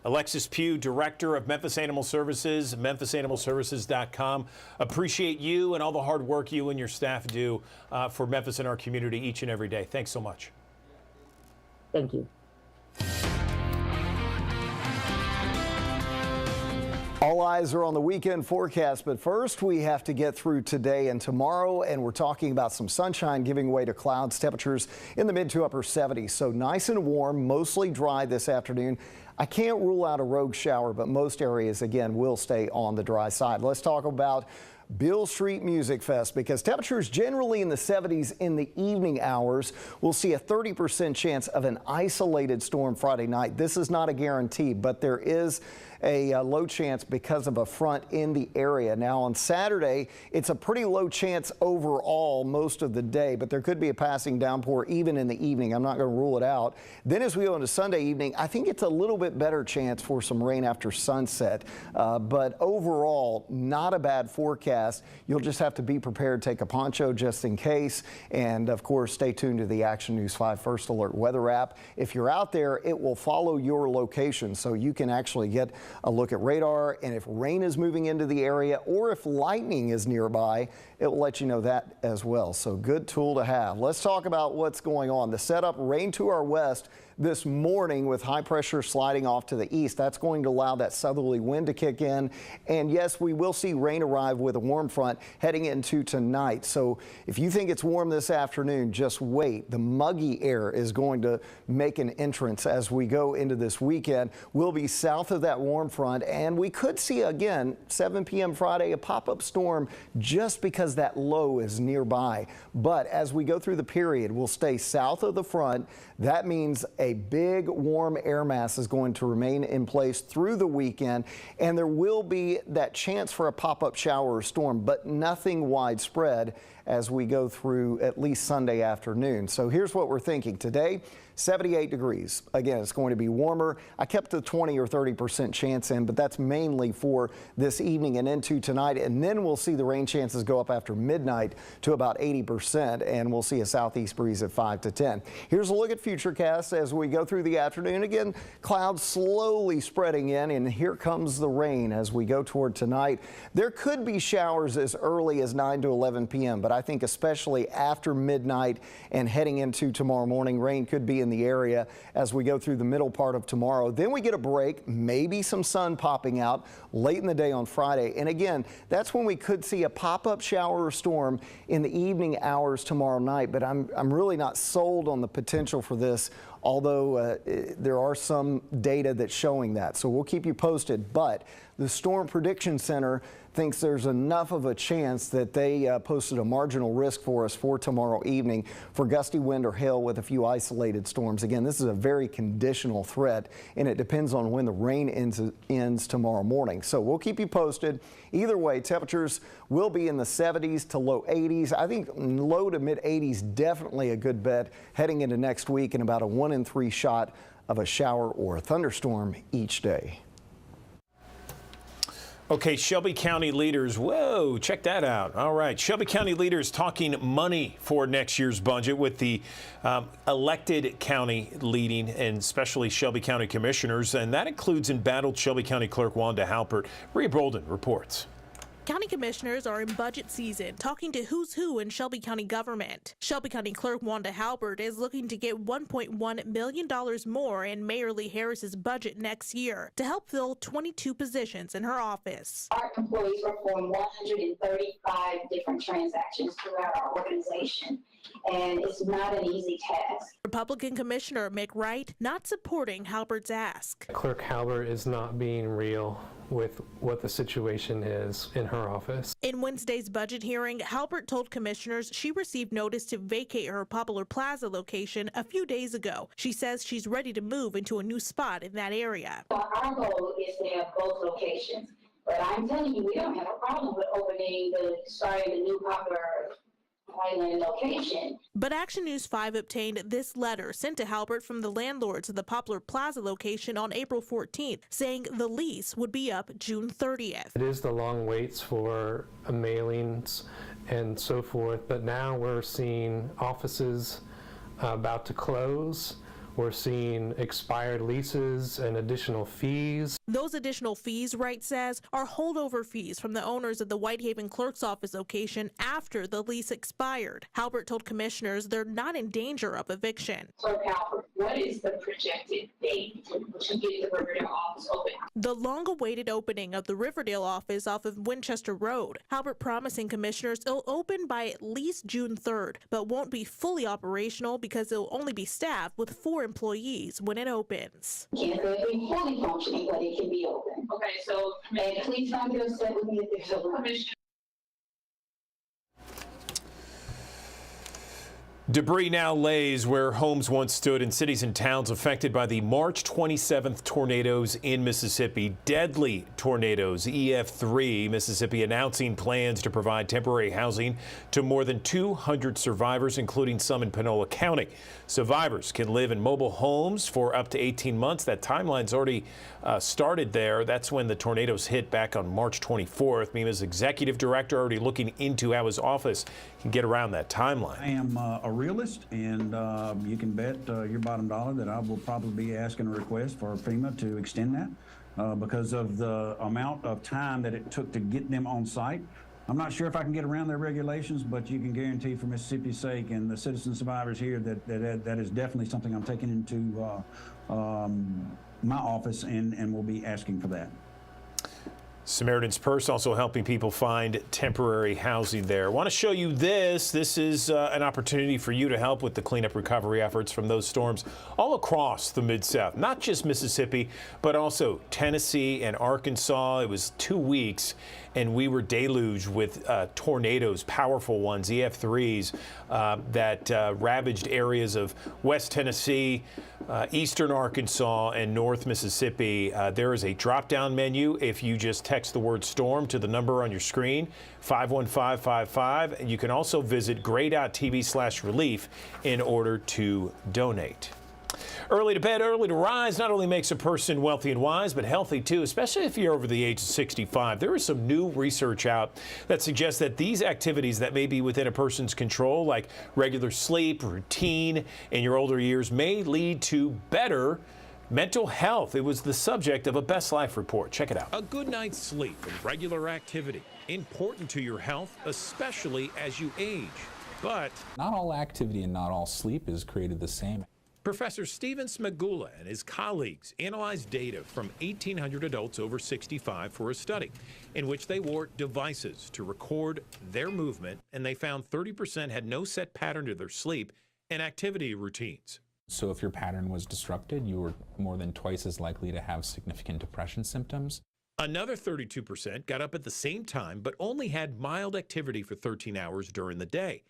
Alexis Pugh, Director of Memphis Animal Services, memphisanimalservices.com. Appreciate you and all the hard work you and your staff do for Memphis and our community each and every day. Thanks so much. Thank you. All eyes are on the weekend forecast, but first we have to get through today and tomorrow, and we're talking about some sunshine giving way to clouds, temperatures in the mid to upper 70s. So nice and warm, mostly dry this afternoon. I can't rule out a rogue shower, but most areas, again, will stay on the dry side. Let's talk about Beale Street Music Fest, because temperatures generally in the 70s in the evening hours. We'll see a 30% chance of an isolated storm Friday night. This is not a guarantee, but there is a low chance because of a front in the area. Now on Saturday, it's a pretty low chance overall most of the day, but there could be a passing downpour even in the evening. I'm not going to rule it out. Then as we go into Sunday evening, I think it's a little bit better chance for some rain after sunset, but overall, not a bad forecast. You'll just have to be prepared, take a poncho just in case, and of course, stay tuned to the Action News 5 First Alert weather app. If you're out there, it will follow your location, so you can actually get a look at radar, and if rain is moving into the area or if lightning is nearby, it will let you know that as well. So good tool to have. Let's talk about what's going on. The setup, rain to our west, this morning with high pressure sliding off to the east. That's going to allow that southerly wind to kick in. And yes, we will see rain arrive with a warm front heading into tonight. So if you think it's warm this afternoon, just wait. The muggy air is going to make an entrance as we go into this weekend. We'll be south of that warm front, and we could see again 7 p.m. Friday a pop-up storm just because that low is nearby. But as we go through the period, we'll stay south of the front. That means a big warm air mass is going to remain in place through the weekend, and there will be that chance for a pop-up shower or storm, but nothing widespread as we go through at least Sunday afternoon. So here's what we're thinking today. 78 degrees. Again, it's going to be warmer. I kept the 20 or 30% chance in, but that's mainly for this evening and into tonight. And then we'll see the rain chances go up after midnight to about 80%, and we'll see a southeast breeze at 5 to 10. Here's a look at Futurecast as we go through the afternoon. Again, clouds slowly spreading in, and here comes the rain as we go toward tonight. There could be showers as early as 9 to 11 p.m., but I think especially after midnight and heading into tomorrow morning, rain could be in the area as we go through the middle part of tomorrow. Then we get a break, maybe some sun popping out late in the day on Friday. And again, that's when we could see a pop-up shower or storm in the evening hours tomorrow night. But I'm really not sold on the potential for this, although there are some data that's showing that. So we'll keep you posted. But the Storm Prediction Center thinks there's enough of a chance that they posted a marginal risk for us for tomorrow evening for gusty wind or hail with a few isolated storms. Again, this is a very conditional threat, and it depends on when the rain ends tomorrow morning. So we'll keep you posted. Either way, temperatures will be in the 70s to low 80s. I think low to mid 80s definitely a good bet heading into next week, and about a 1 in 3 shot of a shower or a thunderstorm each day. Okay, Shelby County leaders, whoa, check that out. All right, Shelby County leaders talking money for next year's budget with the elected county leading, and especially Shelby County commissioners, and that includes embattled Shelby County Clerk Wanda Halpert. Rhea Bolden reports. County commissioners are in budget season, talking to who's who in Shelby County government. Shelby County Clerk Wanda Halpert is looking to get $1.1 million more in Mayor Lee Harris's budget next year to help fill 22 positions in her office. Our employees perform 135 different transactions throughout our organization, and it's not an easy task. Republican Commissioner Mick Wright not supporting Halpert's ask. Clerk Halpert is not being real with what the situation is in her office. In Wednesday's budget hearing, Halpert told commissioners she received notice to vacate her Poplar Plaza location a few days ago. She says she's ready to move into a new spot in that area. Our goal is to have both locations, but I'm telling you, we don't have a problem with starting the new Poplar Island location. But Action News 5 obtained this letter sent to Halpert from the landlords of the Poplar Plaza location on April 14th, saying the lease would be up June 30th. It is the long waits for mailings and so forth, but now we're seeing offices about to close. We're seeing expired leases and additional fees. Those additional fees, Wright says, are holdover fees from the owners of the Whitehaven Clerk's Office location after the lease expired. Halpert told commissioners they're not in danger of eviction. Clerk Halpert, what is the projected date to get the Riverdale office open? The long-awaited opening of the Riverdale office off of Winchester Road. Halpert promising commissioners it'll open by at least June 3rd, but won't be fully operational because it'll only be staffed with 4 employees when it opens. Can't say it'll be fully functioning, but it can be open. Okay, so and please don't get upset with me if there's a commission. Debris now lays where homes once stood in cities and towns affected by the March 27th tornadoes in Mississippi. Deadly tornadoes. EF3 Mississippi announcing plans to provide temporary housing to more than 200 survivors, including some in Panola County. Survivors can live in mobile homes for up to 18 months. That timeline's already started there. That's when the tornadoes hit back on March 24th. MEMA's executive director already looking into how his office can get around that timeline. I am a realist, and you can bet your bottom dollar that I will probably be asking a request for FEMA to extend that because of the amount of time that it took to get them on site. I'm not sure if I can get around their regulations, but you can guarantee for Mississippi's sake and the citizen survivors here that is definitely something I'm taking into my office and will be asking for that. Samaritan's Purse also helping people find temporary housing there. I want to show you this. This is an opportunity for you to help with the cleanup recovery efforts from those storms all across the Mid-South, not just Mississippi, but also Tennessee and Arkansas. It was 2 weeks, and we were deluged with tornadoes, powerful ones, EF3s, that ravaged areas of West Tennessee, eastern Arkansas, and North Mississippi. There is a drop-down menu if you just text the word storm to the number on your screen, 51555. And you can also visit gray.tv/relief in order to donate. Early to bed, early to rise not only makes a person wealthy and wise, but healthy too, especially if you're over the age of 65. There is some new research out that suggests that these activities that may be within a person's control, like regular sleep, routine in your older years, may lead to better mental health. It was the subject of a Best Life report. Check it out. A good night's sleep and regular activity, important to your health, especially as you age. But not all activity and not all sleep is created the same. Professor Stephen Smagula and his colleagues analyzed data from 1,800 adults over 65 for a study in which they wore devices to record their movement, and they found 30% had no set pattern to their sleep and activity routines. So if your pattern was disrupted, you were more than twice as likely to have significant depression symptoms. Another 32% got up at the same time but only had mild activity for 13 hours during the day.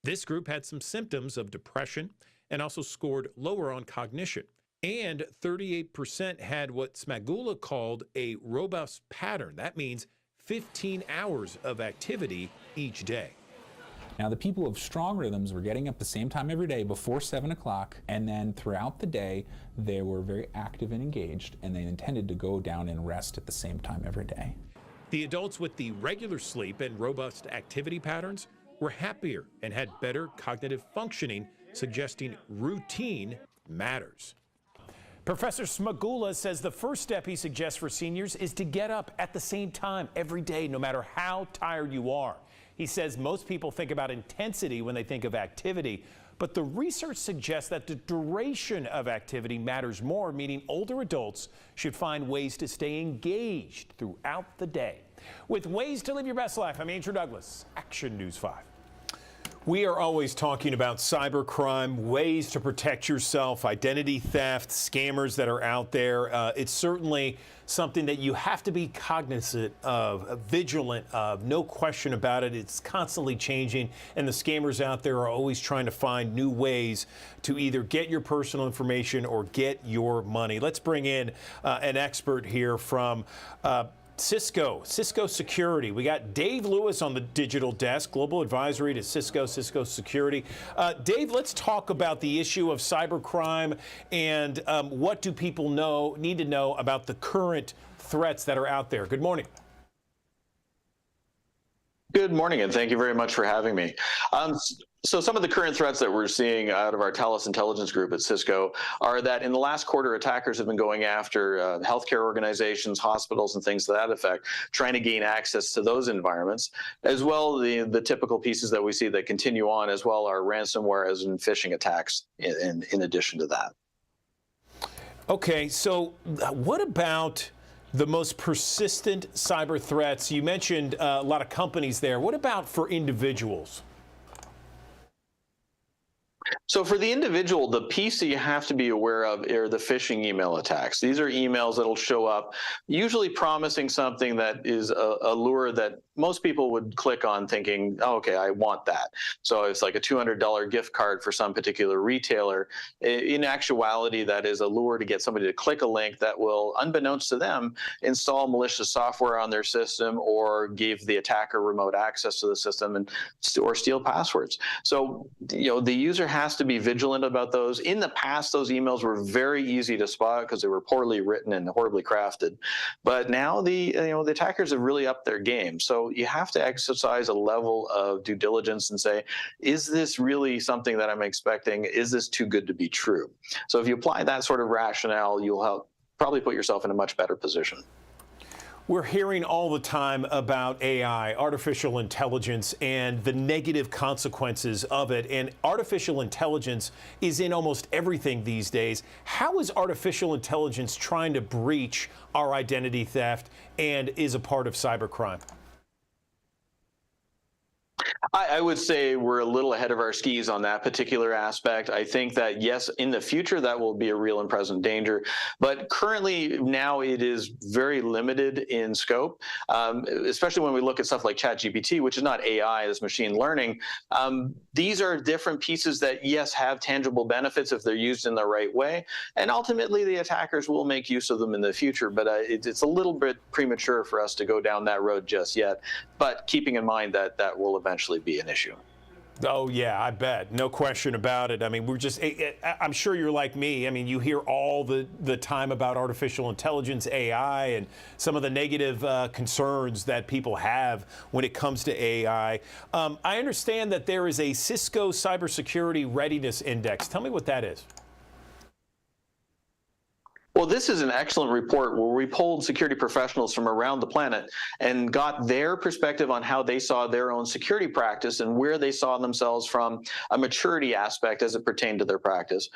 This group had some symptoms of depression and also scored lower on cognition. And 38% had what Smagula called a robust pattern. That means 15 hours of activity each day. Now, the people of strong rhythms were getting up the same time every day before 7 o'clock, and then throughout the day, they were very active and engaged, and they intended to go down and rest at the same time every day. The adults with the regular sleep and robust activity patterns were happier and had better cognitive functioning, suggesting routine matters. Professor Smagula says the first step he suggests for seniors is to get up at the same time every day, no matter how tired you are. He says most people think about intensity when they think of activity, but the research suggests that the duration of activity matters more, meaning older adults should find ways to stay engaged throughout the day. With Ways to Live Your Best Life, I'm Andrew Douglas, Action News 5. We are always talking about cybercrime, ways to protect yourself, identity theft, scammers that are out there. It's certainly something that you have to be cognizant of, vigilant of, no question about it. It's constantly changing, and the scammers out there are always trying to find new ways to either get your personal information or get your money. Let's bring in an expert here from Cisco Security. We got Dave Lewis on the digital desk, global advisory to Cisco Security. Dave, let's talk about the issue of cybercrime and what do people need to know about the current threats that are out there. Good morning. Good morning, and thank you very much for having me. So some of the current threats that we're seeing out of our Talos Intelligence Group at Cisco are that in the last quarter, attackers have been going after healthcare organizations, hospitals, and things to that effect, trying to gain access to those environments, as well the typical pieces that we see that continue on as well are ransomware as in phishing attacks in addition to that. Okay, so what about the most persistent cyber threats? You mentioned a lot of companies there. What about for individuals? So for the individual, the piece that you have to be aware of are the phishing email attacks. These are emails that'll show up, usually promising something that is a lure that most people would click on thinking, oh, okay, I want that. So it's like a $200 gift card for some particular retailer. In actuality, that is a lure to get somebody to click a link that will, unbeknownst to them, install malicious software on their system or give the attacker remote access to the system or steal passwords. So, the user has to be vigilant about those. In the past, those emails were very easy to spot because they were poorly written and horribly crafted. But now the attackers have really upped their game. So you have to exercise a level of due diligence and say, is this really something that I'm expecting? Is this too good to be true? So if you apply that sort of rationale, you'll probably put yourself in a much better position. We're hearing all the time about AI, artificial intelligence, and the negative consequences of it. And artificial intelligence is in almost everything these days. How is artificial intelligence trying to breach our identity theft and is a part of cybercrime? I would say we're a little ahead of our skis on that particular aspect. I think that, yes, in the future, that will be a real and present danger. But currently, now it is very limited in scope, especially when we look at stuff like ChatGPT, which is not AI, it's machine learning. These are different pieces that, yes, have tangible benefits if they're used in the right way. And ultimately, the attackers will make use of them in the future. But it's a little bit premature for us to go down that road just yet. But keeping in mind that that will eventually be an issue. Oh, yeah, I bet. No question about it. I mean, I'm sure you're like me. I mean, you hear all the time about artificial intelligence, AI, and some of the negative concerns that people have when it comes to AI. I understand that there is a Cisco Cybersecurity Readiness Index. Tell me what that is. Well, this is an excellent report where we polled security professionals from around the planet and got their perspective on how they saw their own security practice and where they saw themselves from a maturity aspect as it pertained to their practice.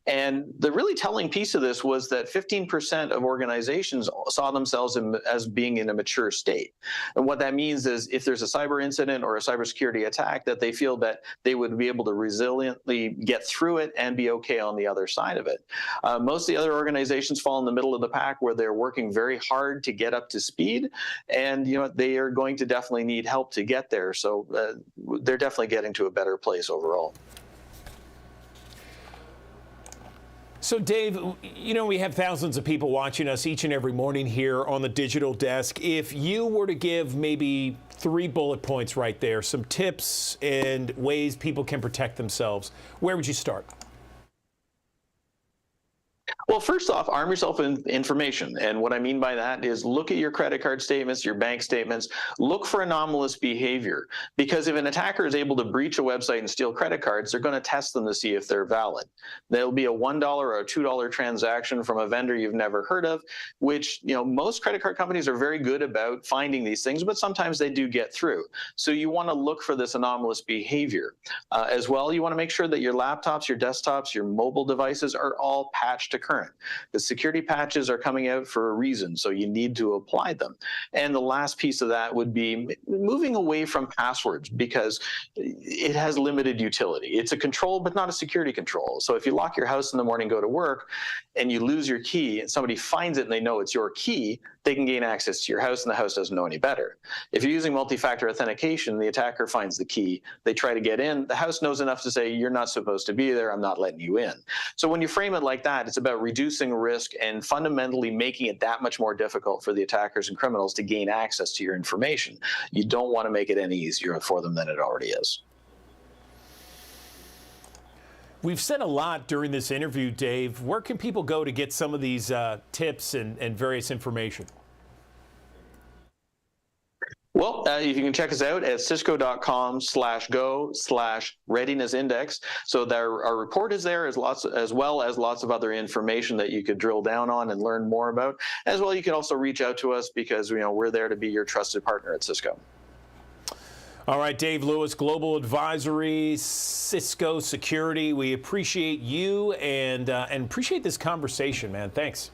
And the really telling piece of this was that 15% of organizations saw themselves as being in a mature state. And what that means is if there's a cyber incident or a cybersecurity attack, that they feel that they would be able to resiliently get through it and be okay on the other side of it. Most of the other organizations fall in the middle of the pack where they're working very hard to get up to speed, and they are going to definitely need help to get there. So they're definitely getting to a better place overall. So, Dave, we have thousands of people watching us each and every morning here on the Digital Desk. If you were to give maybe 3 bullet points right there, some tips and ways people can protect themselves, where would you start? Well, first off, arm yourself with information. And what I mean by that is look at your credit card statements, your bank statements, look for anomalous behavior. Because if an attacker is able to breach a website and steal credit cards, they're going to test them to see if they're valid. There'll be a $1 or a $2 transaction from a vendor you've never heard of, which, most credit card companies are very good about finding these things, but sometimes they do get through. So you want to look for this anomalous behavior. As well, you want to make sure that your laptops, your desktops, your mobile devices are all patched to current. The security patches are coming out for a reason, so you need to apply them. And the last piece of that would be moving away from passwords because it has limited utility. It's a control, but not a security control. So if you lock your house in the morning, go to work, and you lose your key, and somebody finds it and they know it's your key, they can gain access to your house, and the house doesn't know any better. If you're using multi-factor authentication, the attacker finds the key, they try to get in, the house knows enough to say, you're not supposed to be there, I'm not letting you in. So when you frame it like that, it's about reducing risk and fundamentally making it that much more difficult for the attackers and criminals to gain access to your information. You don't want to make it any easier for them than it already is. We've said a lot during this interview, Dave. Where can people go to get some of these tips and various information? Well, you can check us out at cisco.com/go/readiness-index. So our report is there, as well as lots of other information that you could drill down on and learn more about. As well, you can also reach out to us because we're there to be your trusted partner at Cisco. All right, Dave Lewis, Global Advisory, Cisco Security. We appreciate you and appreciate this conversation, man. Thanks.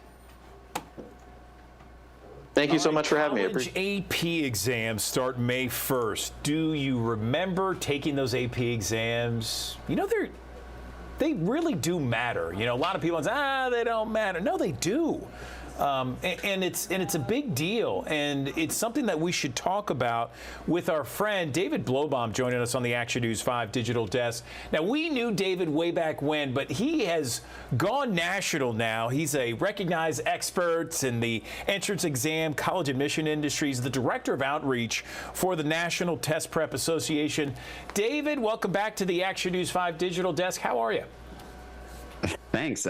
Thank you so much for having me. College AP exams start May 1st. Do you remember taking those AP exams? They really do matter. A lot of people say, they don't matter. No, they do. And it's a big deal, and it's something that we should talk about with our friend David Blobom joining us on the Action News 5 Digital Desk. Now, we knew David way back when, but he has gone national now. He's a recognized expert in the entrance exam, college admission industry. He's the Director of Outreach for the National Test Prep Association. David, welcome back to the Action News 5 Digital Desk. How are you? Thanks.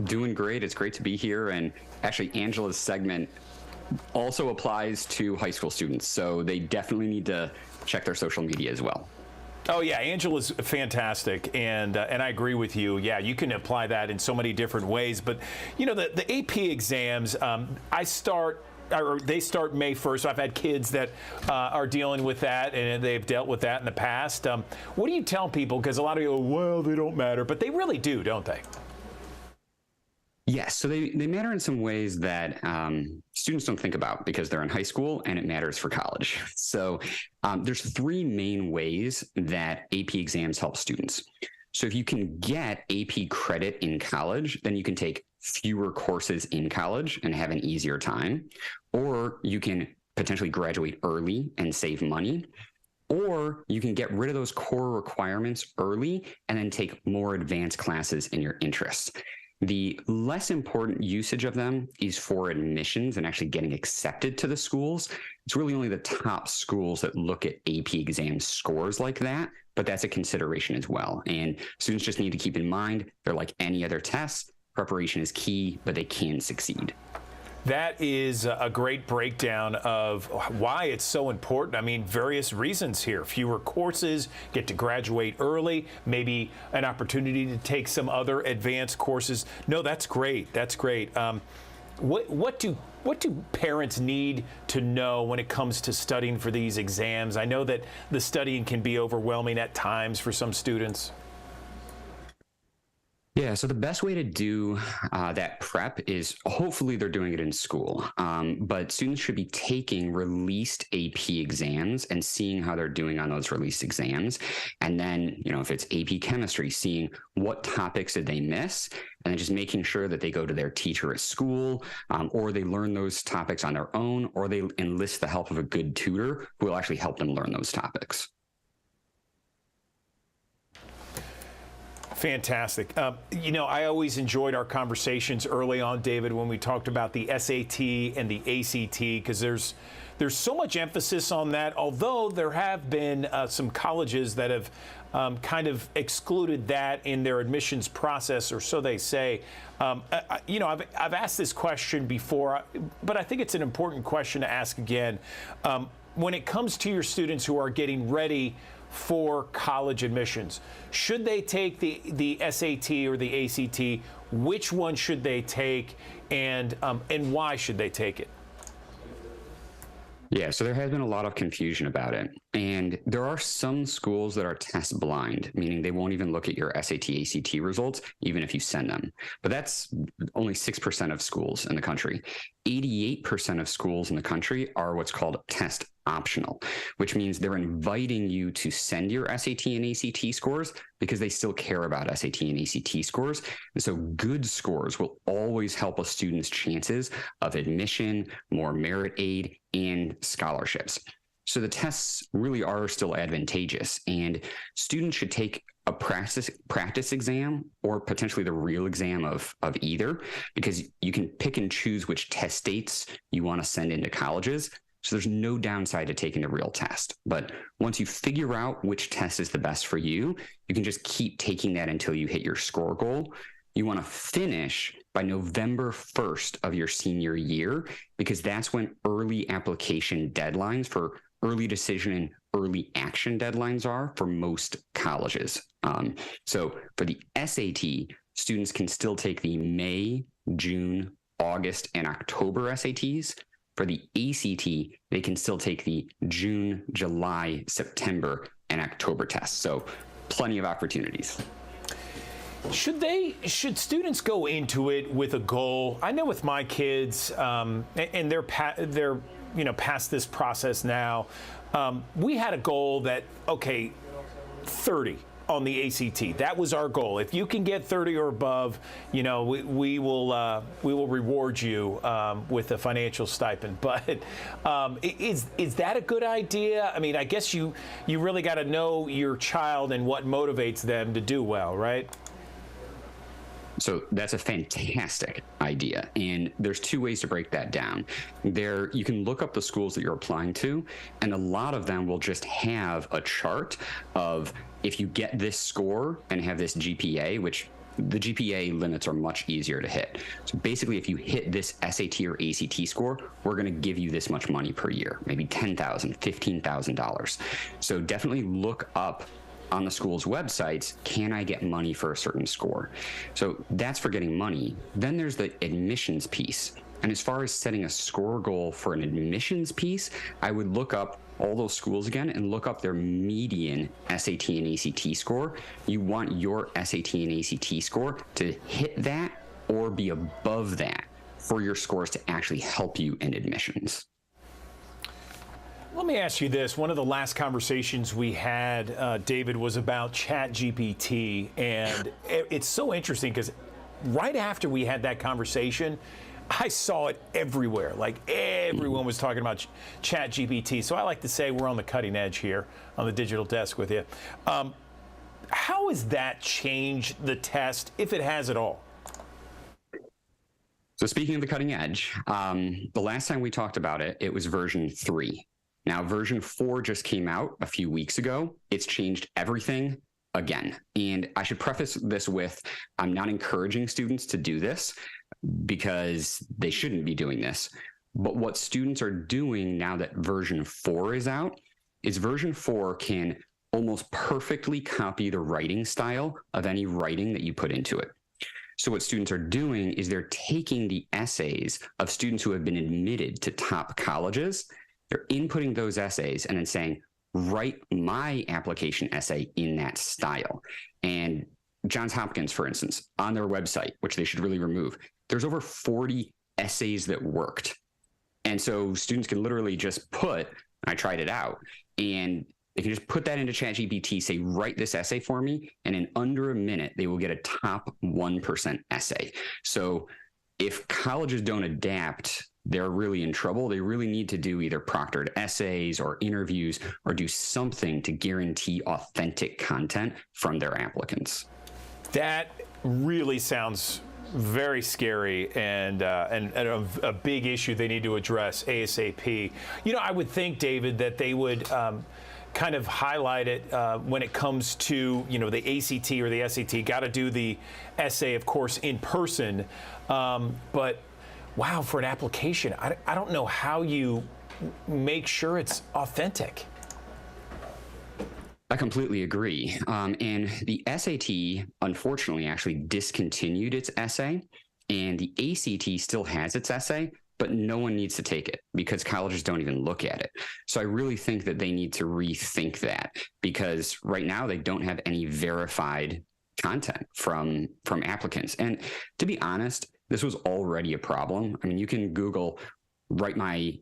Doing great. It's great to be here. And actually, Angela's segment also applies to high school students, so they definitely need to check their social media as well. Oh, yeah, Angela's fantastic, and I agree with you. Yeah, you can apply that in so many different ways. But, the AP exams, I start they start May 1st. So I've had kids that are dealing with that, and they've dealt with that in the past. What do you tell people? Because a lot of people, well, they don't matter, but they really do, don't they? Yes, so they matter in some ways that students don't think about because they're in high school and it matters for college. So there's three main ways that AP exams help students. So if you can get AP credit in college, then you can take fewer courses in college and have an easier time, or you can potentially graduate early and save money, or you can get rid of those core requirements early and then take more advanced classes in your interests. The less important usage of them is for admissions and actually getting accepted to the schools. It's really only the top schools that look at AP exam scores like that, but that's a consideration as well. And students just need to keep in mind, they're like any other tests. Preparation is key, but they can succeed. That is a great breakdown of why it's so important. I mean, various reasons here. Fewer courses, get to graduate early, maybe an opportunity to take some other advanced courses. No, that's great. That's great. What do parents need to know when it comes to studying for these exams? I know that the studying can be overwhelming at times for some students. Yeah, so the best way to do that prep is hopefully they're doing it in school, but students should be taking released AP exams and seeing how they're doing on those released exams. And then, you know, if it's AP chemistry, seeing what topics did they miss, and then just making sure that they go to their teacher at school, or they learn those topics on their own, or they enlist the help of a good tutor who will actually help them learn those topics. Fantastic. You know, I always enjoyed our conversations early on, David, when we talked about the SAT and the ACT, because there's so much emphasis on that, although there have been some colleges that have kind of excluded that in their admissions process, or so they say. You know, I've asked this question before, but I think it's an important question to ask again. When it comes to your students who are getting ready for college admissions, should they take the SAT or the ACT? Which one should they take, and why should they take it? Yeah, so there has been a lot of confusion about it. And there are some schools that are test blind, meaning they won't even look at your SAT, ACT results, even if you send them. But that's only 6% of schools in the country. 88% of schools in the country are what's called test optional, which means they're inviting you to send your SAT and ACT scores because they still care about SAT and ACT scores. And so good scores will always help a student's chances of admission, more merit aid, and scholarships. So the tests really are still advantageous, and students should take a practice exam or potentially the real exam of either, because you can pick and choose which test dates you want to send into colleges. So there's no downside to taking the real test. But once you figure out which test is the best for you, you can just keep taking that until you hit your score goal. You want to finish by November 1st of your senior year, because that's when early application deadlines for early decision and early action deadlines are for most colleges. So for the SAT, students can still take the May, June, August, and October SATs. For the ACT, they can still take the June, July, September, and October tests. So plenty of opportunities. Should students go into it with a goal? I know with my kids, and they're past this process now. We had a goal that, okay, 30 on the ACT. That was our goal. If you can get 30 or above, you know, we will reward you with a financial stipend. But is that a good idea? I mean, I guess you really got to know your child and what motivates them to do well, right? So that's a fantastic idea. And there's two ways to break that down. You can look up the schools that you're applying to, and a lot of them will just have a chart of, if you get this score and have this GPA, which the GPA limits are much easier to hit. So basically, if you hit this SAT or ACT score, we're going to give you this much money per year, maybe $10,000, $15,000. So definitely look up on the school's websites, can I get money for a certain score? So that's for getting money. Then there's the admissions piece. And as far as setting a score goal for an admissions piece, I would look up all those schools again and look up their median SAT and ACT score. You want your SAT and ACT score to hit that or be above that for your scores to actually help you in admissions. Let me ask you this. One of the last conversations we had, David, was about ChatGPT. And it's so interesting because right after we had that conversation, I saw it everywhere. Like everyone was talking about ChatGPT. So I like to say we're on the cutting edge here on the digital desk with you. How has that changed the test, if it has at all? So speaking of the cutting edge, the last time we talked about it, it was version 3. Now, version 4 just came out a few weeks ago. It's changed everything again. And I should preface this with, I'm not encouraging students to do this because they shouldn't be doing this. But what students are doing now that version 4 is out is version 4 can almost perfectly copy the writing style of any writing that you put into it. So what students are doing is they're taking the essays of students who have been admitted to top colleges. They're inputting those essays and then saying, write my application essay in that style. And Johns Hopkins, for instance, on their website, which they should really remove, there's over 40 essays that worked. And so students can literally just put, I tried it out, and they can just put that into ChatGPT, say, write this essay for me, and in under a minute, they will get a top 1% essay. So if colleges don't adapt, they're really in trouble. They really need to do either proctored essays or interviews or do something to guarantee authentic content from their applicants. That really sounds very scary and a big issue they need to address ASAP. You know, I would think, David, that they would kind of highlight it when it comes to, you know, the ACT or the SAT. Got to do the essay, of course, in person. But wow, for an application, I don't know how you make sure it's authentic. I completely agree. And the SAT, unfortunately, actually discontinued its essay, and the ACT still has its essay, but no one needs to take it because colleges don't even look at it. So I really think that they need to rethink that because right now they don't have any verified content from applicants. And to be honest, this was already a problem. I mean, you can Google, write my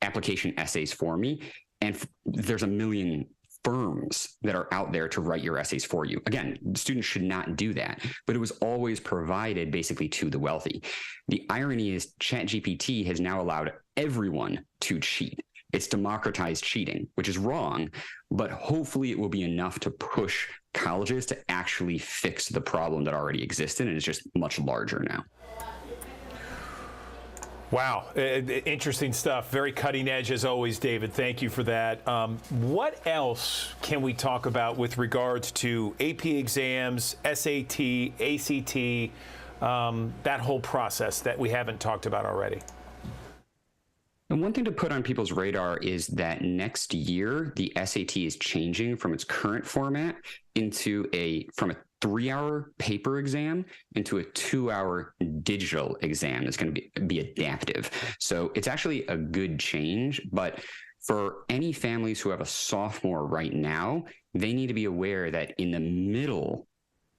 application essays for me, and there's a million firms that are out there to write your essays for you. Again, students should not do that, but it was always provided basically to the wealthy. The irony is ChatGPT has now allowed everyone to cheat. It's democratized cheating, which is wrong, but hopefully it will be enough to push colleges to actually fix the problem that already existed and is just much larger now. Wow, interesting stuff. Very cutting edge as always, David. Thank you for that. What else can we talk about with regards to AP exams, SAT, ACT, that whole process that we haven't talked about already? And one thing to put on people's radar is that next year, the SAT is changing from its current format from a 3-hour paper exam into a 2-hour digital exam that's going to be adaptive. So it's actually a good change, but for any families who have a sophomore right now, they need to be aware that in the middle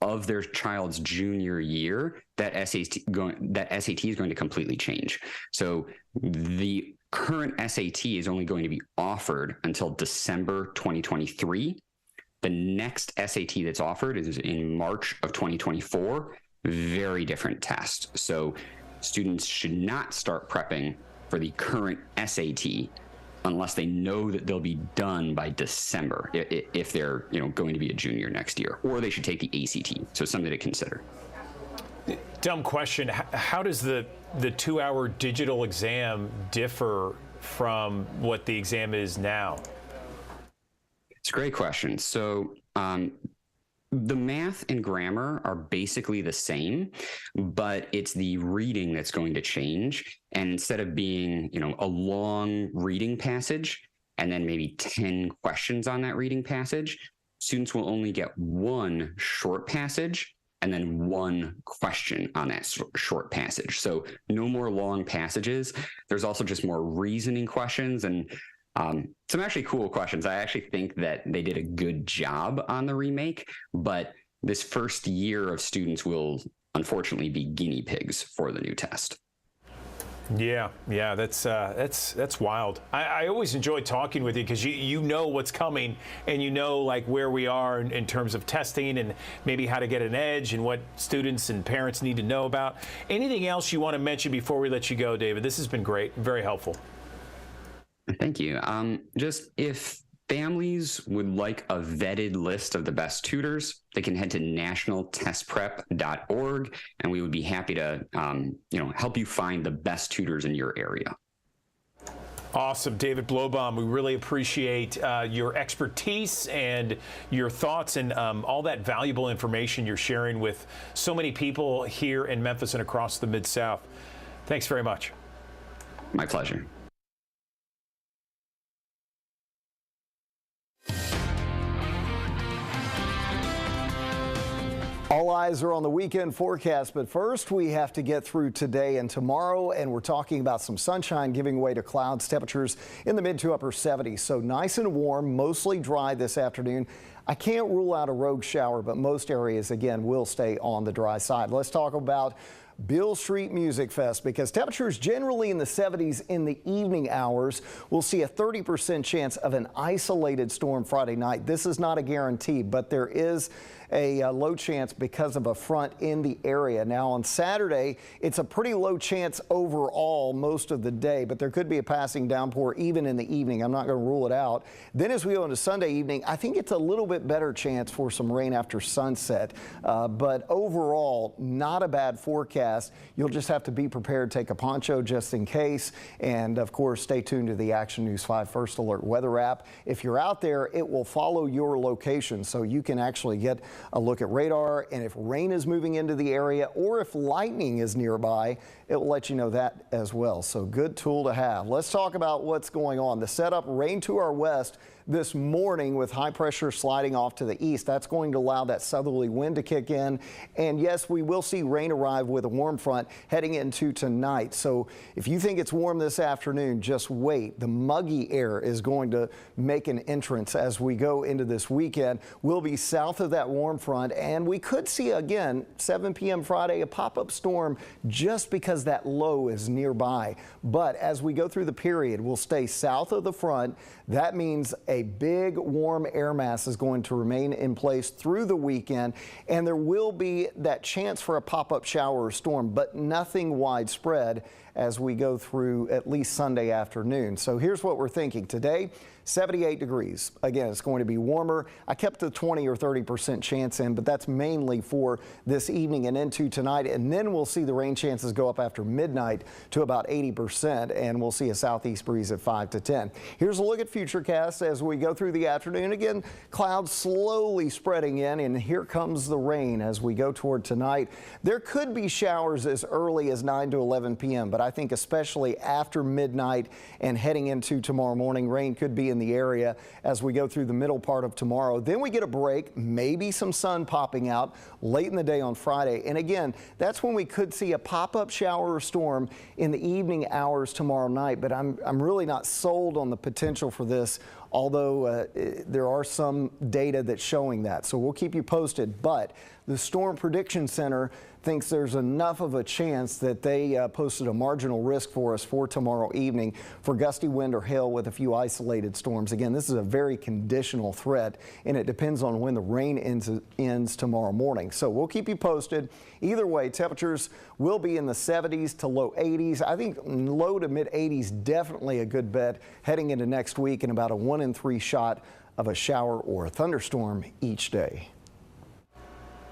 of their child's junior year, that SAT is going to completely change. So the current SAT is only going to be offered until December 2023. The next SAT that's offered is in March of 2024. Very different test. So students should not start prepping for the current SAT unless they know that they'll be done by December if they're going to be a junior next year, or they should take the ACT. So something to consider. Dumb question. How does the 2-hour digital exam differ from what the exam is now? It's a great question. So the math and grammar are basically the same, but it's the reading that's going to change. And instead of being, a long reading passage and then maybe 10 questions on that reading passage, students will only get one short passage and then one question on that short passage. So no more long passages. There's also just more reasoning questions and some actually cool questions. I actually think that they did a good job on the remake, but this first year of students will unfortunately be guinea pigs for the new test. Yeah, that's wild. I always enjoy talking with you because you know what's coming and you know like where we are in terms of testing and maybe how to get an edge and what students and parents need to know about. Anything else you want to mention before we let you go, David? This has been great, very helpful. Thank you. Just if families would like a vetted list of the best tutors, they can head to nationaltestprep.org, and we would be happy to, help you find the best tutors in your area. Awesome, David Blobom. We really appreciate your expertise and your thoughts and all that valuable information you're sharing with so many people here in Memphis and across the Mid-South. Thanks very much. My pleasure. All eyes are on the weekend forecast, but first we have to get through today and tomorrow, and we're talking about some sunshine giving way to clouds, temperatures in the mid to upper 70s. So nice and warm, mostly dry this afternoon. I can't rule out a rogue shower, but most areas, again, will stay on the dry side. Let's talk about Beale Street Music Fest because temperatures generally in the 70s in the evening hours. We'll see a 30% chance of an isolated storm Friday night. This is not a guarantee, but there is a low chance because of a front in the area. Now on Saturday, it's a pretty low chance overall most of the day, but there could be a passing downpour even in the evening. I'm not going to rule it out. Then as we go into Sunday evening, I think it's a little bit better chance for some rain after sunset, but overall, not a bad forecast. You'll just have to be prepared, take a poncho just in case, and of course, stay tuned to the Action News 5 First Alert weather app. If you're out there, it will follow your location, so you can actually get a look at radar, and if rain is moving into the area or if lightning is nearby, it will let you know that as well. So good tool to have. Let's talk about what's going on. The setup, rain to our west this morning with high pressure sliding off to the east. That's going to allow that southerly wind to kick in. And yes, we will see rain arrive with a warm front heading into tonight. So if you think it's warm this afternoon, just wait. The muggy air is going to make an entrance as we go into this weekend. We'll be south of that warm front, and we could see again 7 p.m. Friday a pop-up storm just because that low is nearby. But as we go through the period, we'll stay south of the front. That means a big warm air mass is going to remain in place through the weekend, and there will be that chance for a pop-up shower or storm, but nothing widespread as we go through at least Sunday afternoon. So here's what we're thinking today. 78 degrees. Again, it's going to be warmer. I kept the 20 or 30% chance in, but that's mainly for this evening and into tonight. And then we'll see the rain chances go up after midnight to about 80%, and we'll see a southeast breeze at 5 to 10. Here's a look at Futurecast as we go through the afternoon. Again, clouds slowly spreading in, and here comes the rain as we go toward tonight. There could be showers as early as 9 to 11 p.m., but I think especially after midnight and heading into tomorrow morning, rain could be in the area as we go through the middle part of tomorrow. Then we get a break, maybe some sun popping out late in the day on Friday. And again, that's when we could see a pop-up shower or storm in the evening hours tomorrow night. But I'm really not sold on the potential for this, although there are some data that's showing that. So we'll keep you posted. But the Storm Prediction Center thinks there's enough of a chance that they posted a marginal risk for us for tomorrow evening for gusty wind or hail with a few isolated storms. Again, this is a very conditional threat, and it depends on when the rain ends tomorrow morning. So we'll keep you posted. Either way, temperatures will be in the 70s to low 80s. I think low to mid 80s definitely a good bet heading into next week, and about a 1 in 3 shot of a shower or a thunderstorm each day.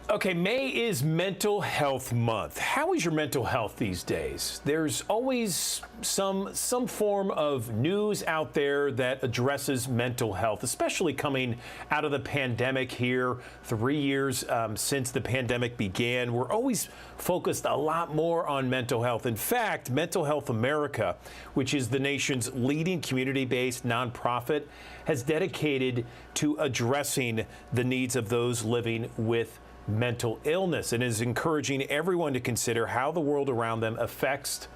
Okay, May is Mental Health Month. How is your mental health these days? There's always some form of news out there that addresses mental health, especially coming out of the pandemic here, 3 years since the pandemic began. We're always focused a lot more on mental health. In fact, Mental Health America, which is the nation's leading community-based nonprofit, has dedicated to addressing the needs of those living with mental illness and is encouraging everyone to consider how the world around them affects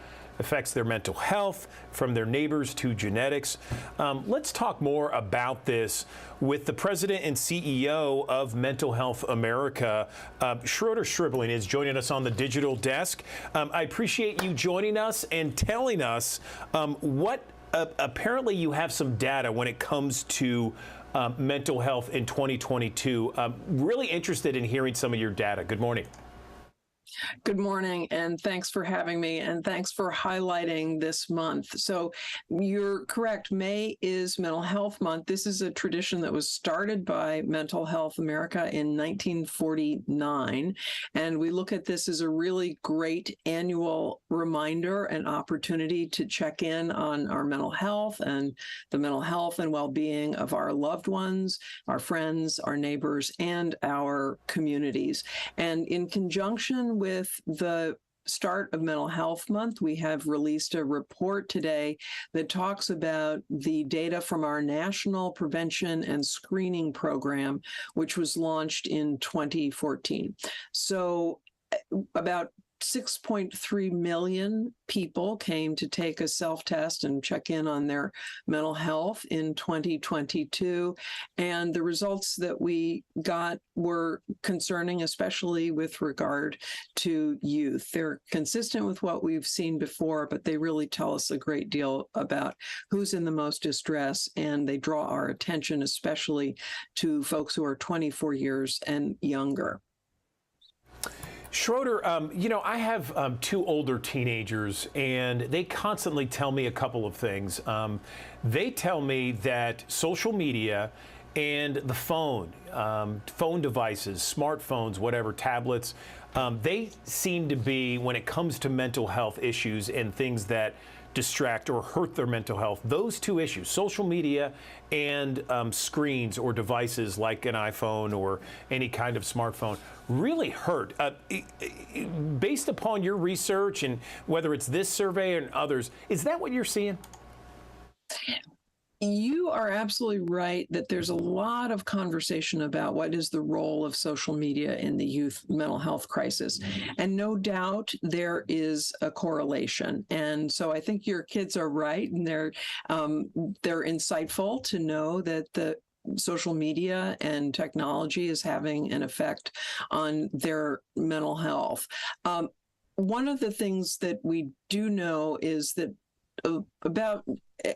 their mental health, from their neighbors to genetics. Let's talk more about this with the president and CEO of Mental Health America. Schroeder Stribling is joining us on the digital desk. I appreciate you joining us and telling us what apparently you have some data when it comes to mental health in 2022. Really interested in hearing some of your data. Good morning. Good morning, and thanks for having me, and thanks for highlighting this month. So you're correct, May is Mental Health Month. This is a tradition that was started by Mental Health America in 1949, and we look at this as a really great annual reminder and opportunity to check in on our mental health and the mental health and well-being of our loved ones, our friends, our neighbors, and our communities. And in conjunction with the start of Mental Health Month, we have released a report today that talks about the data from our National Prevention and Screening Program, which was launched in 2014. So about 6.3 million people came to take a self-test and check in on their mental health in 2022. And the results that we got were concerning, especially with regard to youth. They're consistent with what we've seen before, but they really tell us a great deal about who's in the most distress, and they draw our attention especially to folks who are 24 years and younger. Schroeder, I have two older teenagers, and they constantly tell me a couple of things. They tell me that social media and the phone devices, smartphones, whatever, tablets, they seem to be, when it comes to mental health issues and things that distract or hurt their mental health, those two issues, social media and screens or devices like an iPhone or any kind of smartphone, really hurt. Based upon your research and whether it's this survey and others, is that what you're seeing? You are absolutely right that there's a lot of conversation about what is the role of social media in the youth mental health crisis. And no doubt there is a correlation. And so I think your kids are right, and they're insightful to know that the social media and technology is having an effect on their mental health. One of the things that we do know is that about,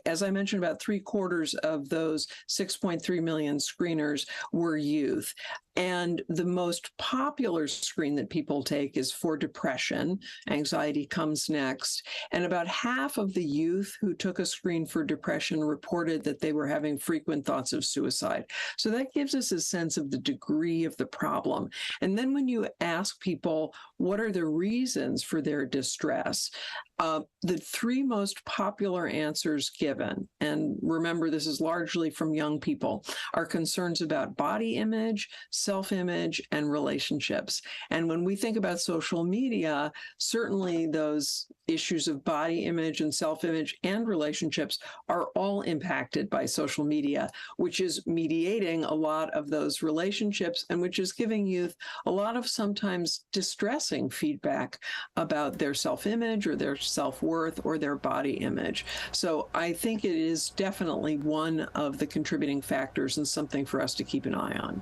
as I mentioned, about 3/4 of those 6.3 million screeners were youth. And the most popular screen that people take is for depression. Anxiety comes next. And about half of the youth who took a screen for depression reported that they were having frequent thoughts of suicide. So that gives us a sense of the degree of the problem. And then when you ask people, what are the reasons for their distress? The three most popular answers given, and remember this is largely from young people, are concerns about body image, self-image, and relationships. And when we think about social media, certainly those issues of body image and self-image and relationships are all impacted by social media, which is mediating a lot of those relationships and which is giving youth a lot of sometimes distressing feedback about their self-image or their self-worth or their body image. So I think it is definitely one of the contributing factors and something for us to keep an eye on.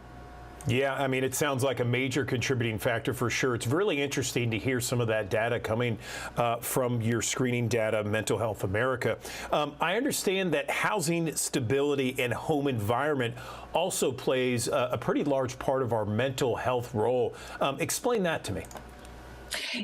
Yeah, I mean, it sounds like a major contributing factor for sure. It's really interesting to hear some of that data coming from your screening data, Mental Health America. I understand that housing stability and home environment also plays a pretty large part of our mental health role. Explain that to me.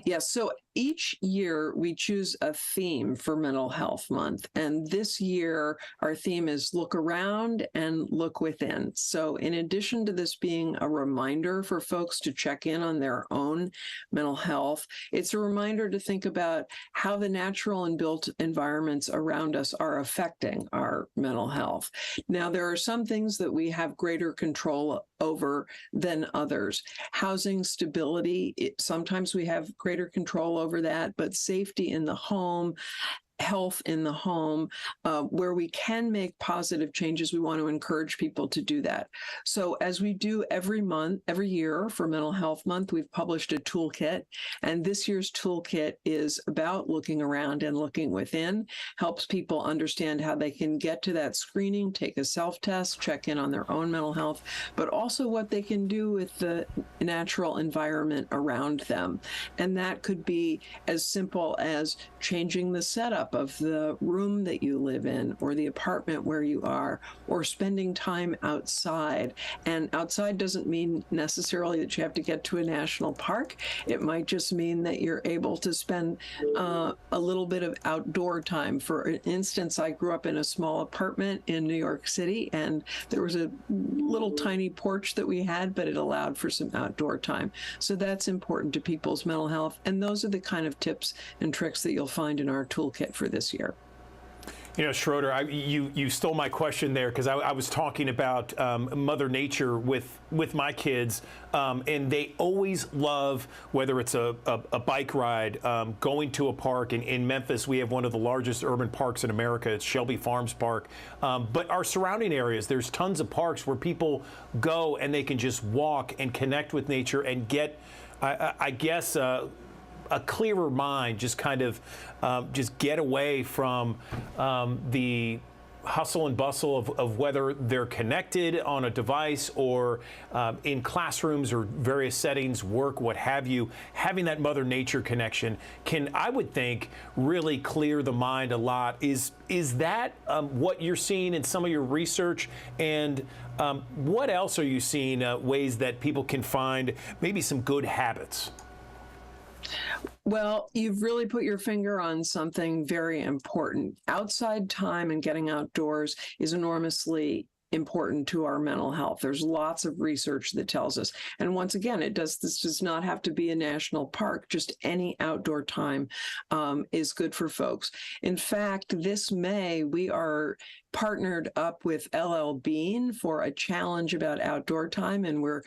Yes, so each year we choose a theme for Mental Health Month, and this year our theme is Look Around and Look Within. So in addition to this being a reminder for folks to check in on their own mental health, it's a reminder to think about how the natural and built environments around us are affecting our mental health. Now, there are some things that we have greater control over than others. Housing stability, sometimes we have greater control over that, but safety in the home health in the home, where we can make positive changes, we want to encourage people to do that. So as we do every year for Mental Health Month, we've published a toolkit, and this year's toolkit is about looking around and looking within, helps people understand how they can get to that screening, take a self-test, check in on their own mental health, but also what they can do with the natural environment around them. And that could be as simple as changing the setup of the room that you live in or the apartment where you are, or spending time outside. And outside doesn't mean necessarily that you have to get to a national park. It might just mean that you're able to spend a little bit of outdoor time. For instance, I grew up in a small apartment in New York City, and there was a little tiny porch that we had, but it allowed for some outdoor time. So that's important to people's mental health. And those are the kind of tips and tricks that you'll find in our toolkit for this year. You know, Schroeder, you stole my question there, because I was talking about Mother Nature with my kids, and they always love, whether it's a bike ride, going to a park. In Memphis, we have one of the largest urban parks in America. It's Shelby Farms Park. But our surrounding areas, there's tons of parks where people go and they can just walk and connect with nature and get, I guess, a clearer mind, just kind of just get away from the hustle and bustle of whether they're connected on a device or in classrooms or various settings, work, what have you. Having that Mother Nature connection can, I would think, really clear the mind a lot. Is that what you're seeing in some of your research? And what else are you seeing, ways that people can find maybe some good habits? Well, you've really put your finger on something very important. Outside time and getting outdoors is enormously important to our mental health. There's lots of research that tells us. And once again, this does not have to be a national park. Just any outdoor time is good for folks. In fact, this May, we are partnered up with LL Bean for a challenge about outdoor time, and we're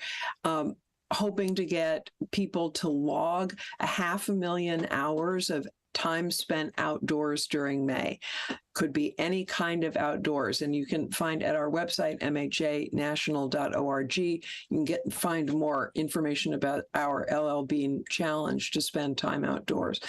hoping to get people to log 500,000 hours of time spent outdoors during May. Could be any kind of outdoors, and you can find at our website, mhanational.org, you can find more information about our LL Bean challenge to spend time outdoors.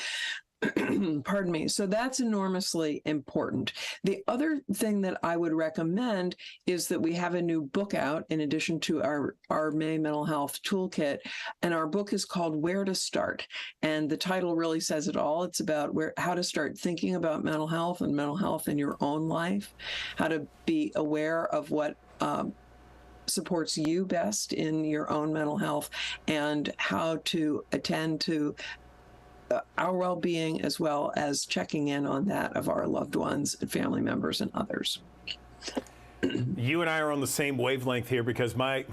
Pardon me. So that's enormously important. The other thing that I would recommend is that we have a new book out in addition to our May Mental Health Toolkit. And our book is called Where to Start. And the title really says it all. It's about how to start thinking about mental health and mental health in your own life, how to be aware of what supports you best in your own mental health, and how to attend to our well-being, as well as checking in on that of our loved ones and family members and others. You and I are on the same wavelength here, because my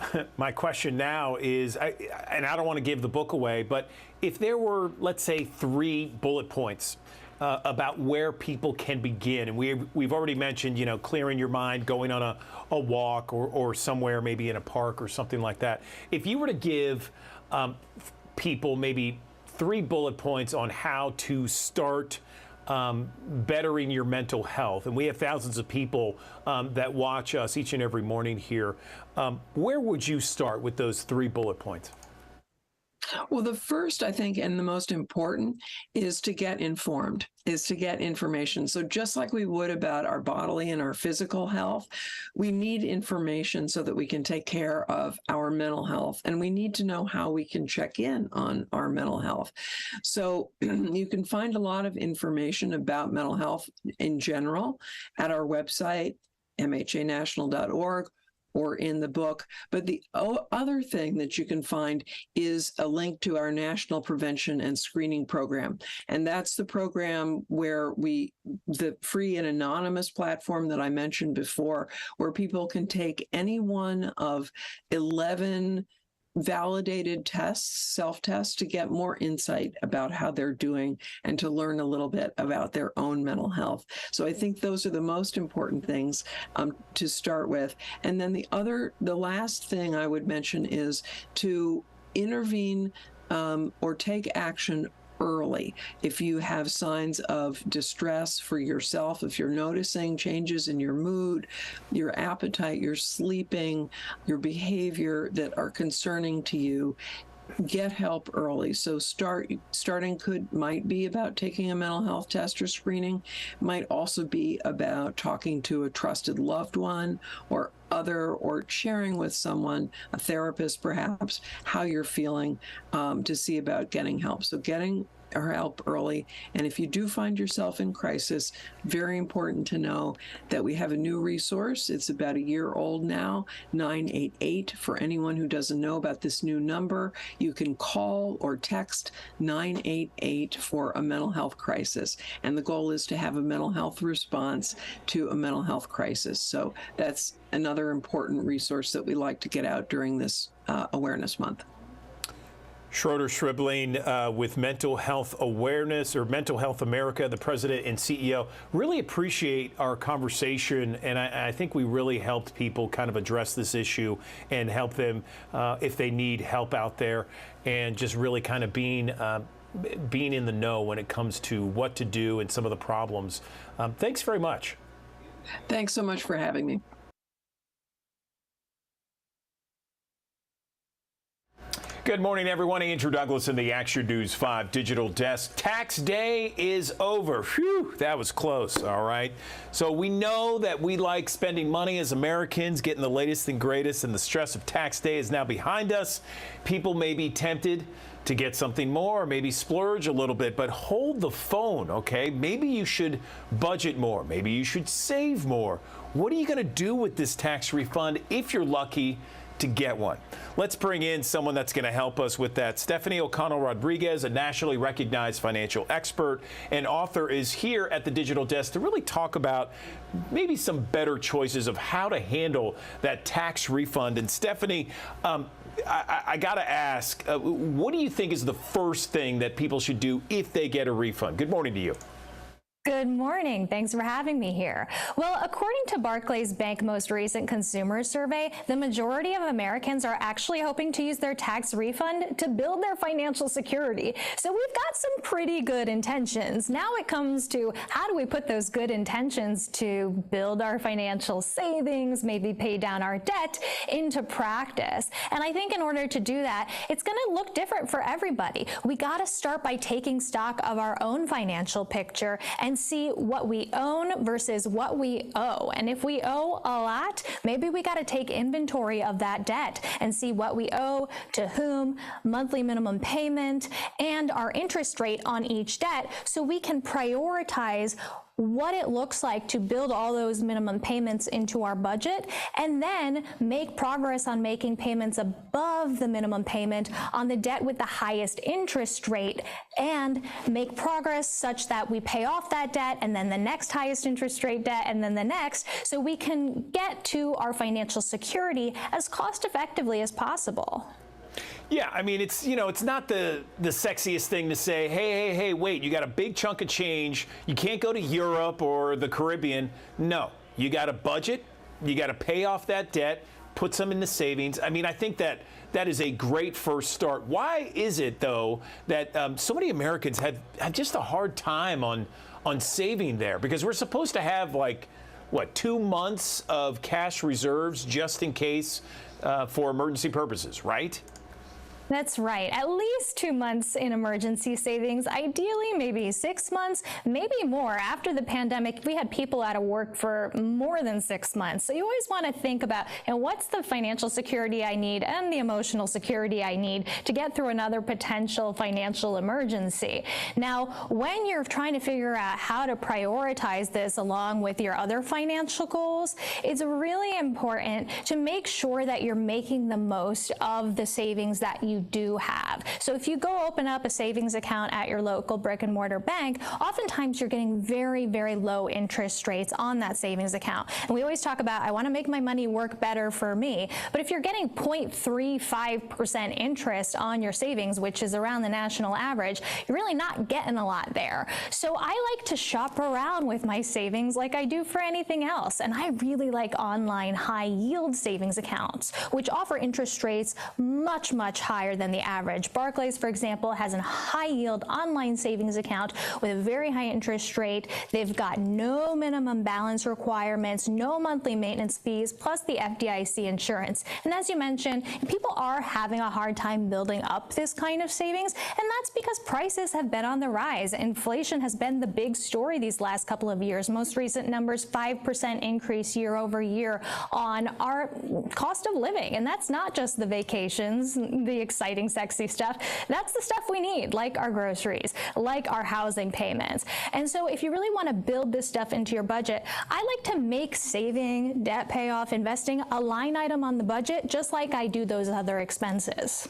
question now is, and I don't want to give the book away, but if there were, let's say, 3 bullet points about where people can begin, and we've already mentioned, you know, clearing your mind, going on a walk or somewhere, maybe in a park or something like that. If you were to give people maybe 3 bullet points on how to start bettering your mental health, and we have thousands of people that watch us each and every morning here, where would you start with those 3 bullet points? Well, the first, I think, and the most important is to get informed, is to get information. So just like we would about our bodily and our physical health, we need information so that we can take care of our mental health. And we need to know how we can check in on our mental health. So you can find a lot of information about mental health in general at our website, mhanational.org, or in the book. But the other thing that you can find is a link to our National Prevention and Screening Program. And that's the program where the free and anonymous platform that I mentioned before, where people can take any one of 11 validated tests, self-tests, to get more insight about how they're doing and to learn a little bit about their own mental health. So I think those are the most important things to start with. And then the last thing I would mention is to intervene or take action early. If you have signs of distress for yourself, if you're noticing changes in your mood, your appetite, your sleeping, your behavior that are concerning to you, get help early. So starting might be about taking a mental health test or screening, might also be about talking to a trusted loved one or sharing with someone, a therapist perhaps, how you're feeling, to see about getting help. So getting our help early. And if you do find yourself in crisis, very important to know that we have a new resource. It's about a year old now, 988. For anyone who doesn't know about this new number, you can call or text 988 for a mental health crisis. And the goal is to have a mental health response to a mental health crisis. So that's another important resource that we like to get out during this Awareness Month. Schroeder Stribling with Mental Health Awareness, or Mental Health America, the president and CEO. Really appreciate our conversation, and I think we really helped people kind of address this issue and help them if they need help out there, and just really kind of being in the know when it comes to what to do and some of the problems. Thanks very much. Thanks so much for having me. Good morning, everyone. Andrew Douglas in the Action News 5 Digital Desk. Tax day is over. Phew, that was close, all right? So we know that we like spending money as Americans, getting the latest and greatest, and the stress of tax day is now behind us. People may be tempted to get something more, maybe splurge a little bit, but hold the phone, okay? Maybe you should budget more. Maybe you should save more. What are you going to do with this tax refund if you're lucky to get one? Let's bring in someone that's going to help us with that. Stephanie O'Connell Rodriguez, a nationally recognized financial expert and author, is here at the Digital Desk to really talk about maybe some better choices of how to handle that tax refund. And Stephanie, I got to ask, what do you think is the first thing that people should do if they get a refund? Good morning to you. Good morning. Thanks for having me here. Well, according to Barclays Bank most recent consumer survey, the majority of Americans are actually hoping to use their tax refund to build their financial security. So we've got some pretty good intentions. Now it comes to how do we put those good intentions to build our financial savings, maybe pay down our debt, into practice. And I think in order to do that, it's going to look different for everybody. We got to start by taking stock of our own financial picture and see what we own versus what we owe. And if we owe a lot, maybe we got to take inventory of that debt and see what we owe, to whom, monthly minimum payment, and our interest rate on each debt, so we can prioritize what it looks like to build all those minimum payments into our budget, and then make progress on making payments above the minimum payment on the debt with the highest interest rate, and make progress such that we pay off that debt and then the next highest interest rate debt and then the next, so we can get to our financial security as cost effectively as possible. Yeah, I mean, it's not the sexiest thing to say, hey, wait, you got a big chunk of change. You can't go to Europe or the Caribbean. No, you got a budget. You got to pay off that debt, put some into savings. I mean, I think that is a great first start. Why is it, though, that so many Americans have just a hard time on saving there? Because we're supposed to have, like, what, 2 months of cash reserves just in case for emergency purposes, right? That's right. At least 2 months in emergency savings, ideally maybe 6 months, maybe more. After the pandemic, we had people out of work for more than 6 months. So you always want to think about, what's the financial security I need and the emotional security I need to get through another potential financial emergency. Now, when you're trying to figure out how to prioritize this along with your other financial goals, it's really important to make sure that you're making the most of the savings that you do have. So if you go open up a savings account at your local brick and mortar bank, oftentimes you're getting very, very low interest rates on that savings account. And we always talk about, I want to make my money work better for me. But if you're getting 0.35% interest on your savings, which is around the national average, you're really not getting a lot there. So I like to shop around with my savings like I do for anything else. And I really like online high yield savings accounts, which offer interest rates much, much higher higher than the average. Barclays, for example, has a high-yield online savings account with a very high interest rate. They've got no minimum balance requirements, no monthly maintenance fees, plus the FDIC insurance. And as you mentioned, people are having a hard time building up this kind of savings, and that's because prices have been on the rise. Inflation has been the big story these last couple of years. Most recent numbers, 5% increase year over year on our cost of living. And that's not just the vacations, the exciting, sexy stuff. That's the stuff we need, like our groceries, like our housing payments. And so if you really want to build this stuff into your budget, I like to make saving, debt payoff, investing a line item on the budget, just like I do those other expenses.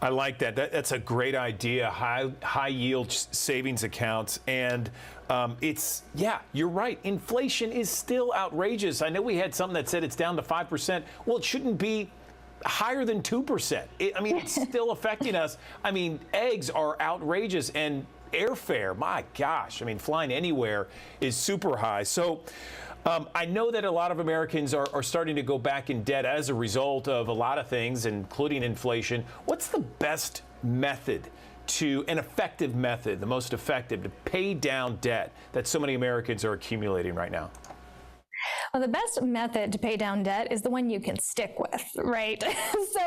I like that. That's a great idea. High yield savings accounts. And you're right. Inflation is still outrageous. I know we had something that said it's down to 5%. Well, it shouldn't be higher than 2%. It's still affecting us. Eggs are outrageous, and airfare, my gosh, flying anywhere is super high. So I know that a lot of Americans are starting to go back in debt as a result of a lot of things, including inflation. What's the best method an effective method, the most effective, to pay down debt that so many Americans are accumulating right now? Well, the best method to pay down debt is the one you can stick with, right? So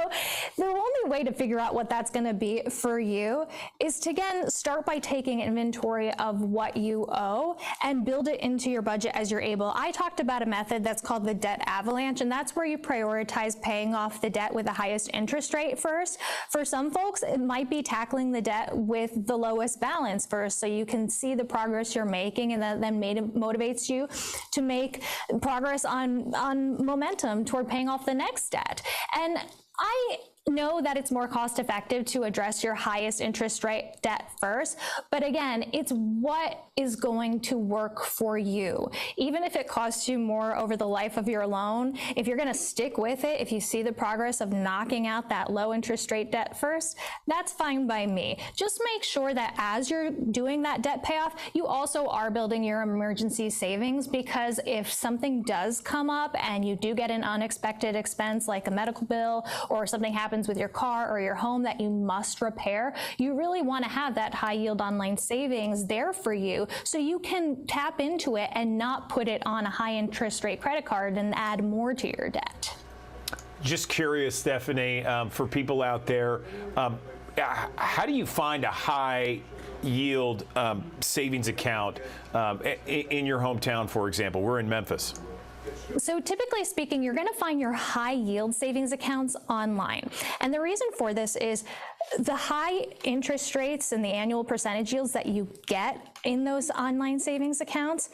the only way to figure out what that's going to be for you is to, again, start by taking inventory of what you owe and build it into your budget as you're able. I talked about a method that's called the debt avalanche, and that's where you prioritize paying off the debt with the highest interest rate first. For some folks, it might be tackling the debt with the lowest balance first, so you can see the progress you're making, and that then motivates you to make progress on momentum toward paying off the next debt. And I know that it's more cost effective to address your highest interest rate debt first, but again, it's what is going to work for you. Even if it costs you more over the life of your loan, if you're going to stick with it, if you see the progress of knocking out that low interest rate debt first, that's fine by me. Just make sure that as you're doing that debt payoff, you also are building your emergency savings, because if something does come up and you do get an unexpected expense like a medical bill or something happens with your car or your home that you must repair, you really want to have that high yield online savings there for you so you can tap into it and not put it on a high interest rate credit card and add more to your debt. Just curious, Stephanie, for people out there, how do you find a high yield savings account in your hometown, for example? We're in Memphis. So typically speaking, you're going to find your high yield savings accounts online. And the reason for this is the high interest rates and the annual percentage yields that you get in those online savings accounts,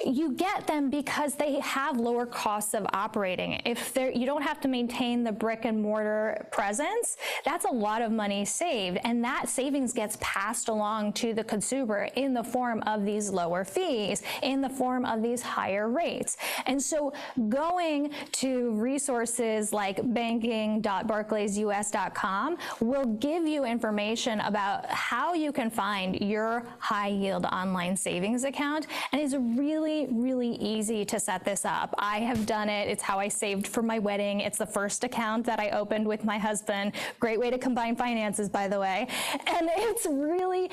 you get them because they have lower costs of operating. If you don't have to maintain the brick and mortar presence, that's a lot of money saved, and that savings gets passed along to the consumer in the form of these lower fees, in the form of these higher rates. And so going to resources like banking.barclaysus.com will give you information about how you can find your high yield online savings account, and it's really easy to set this up. I have done it. It's how I saved for my wedding. It's the first account that I opened with my husband. Great way to combine finances, by the way. And it's really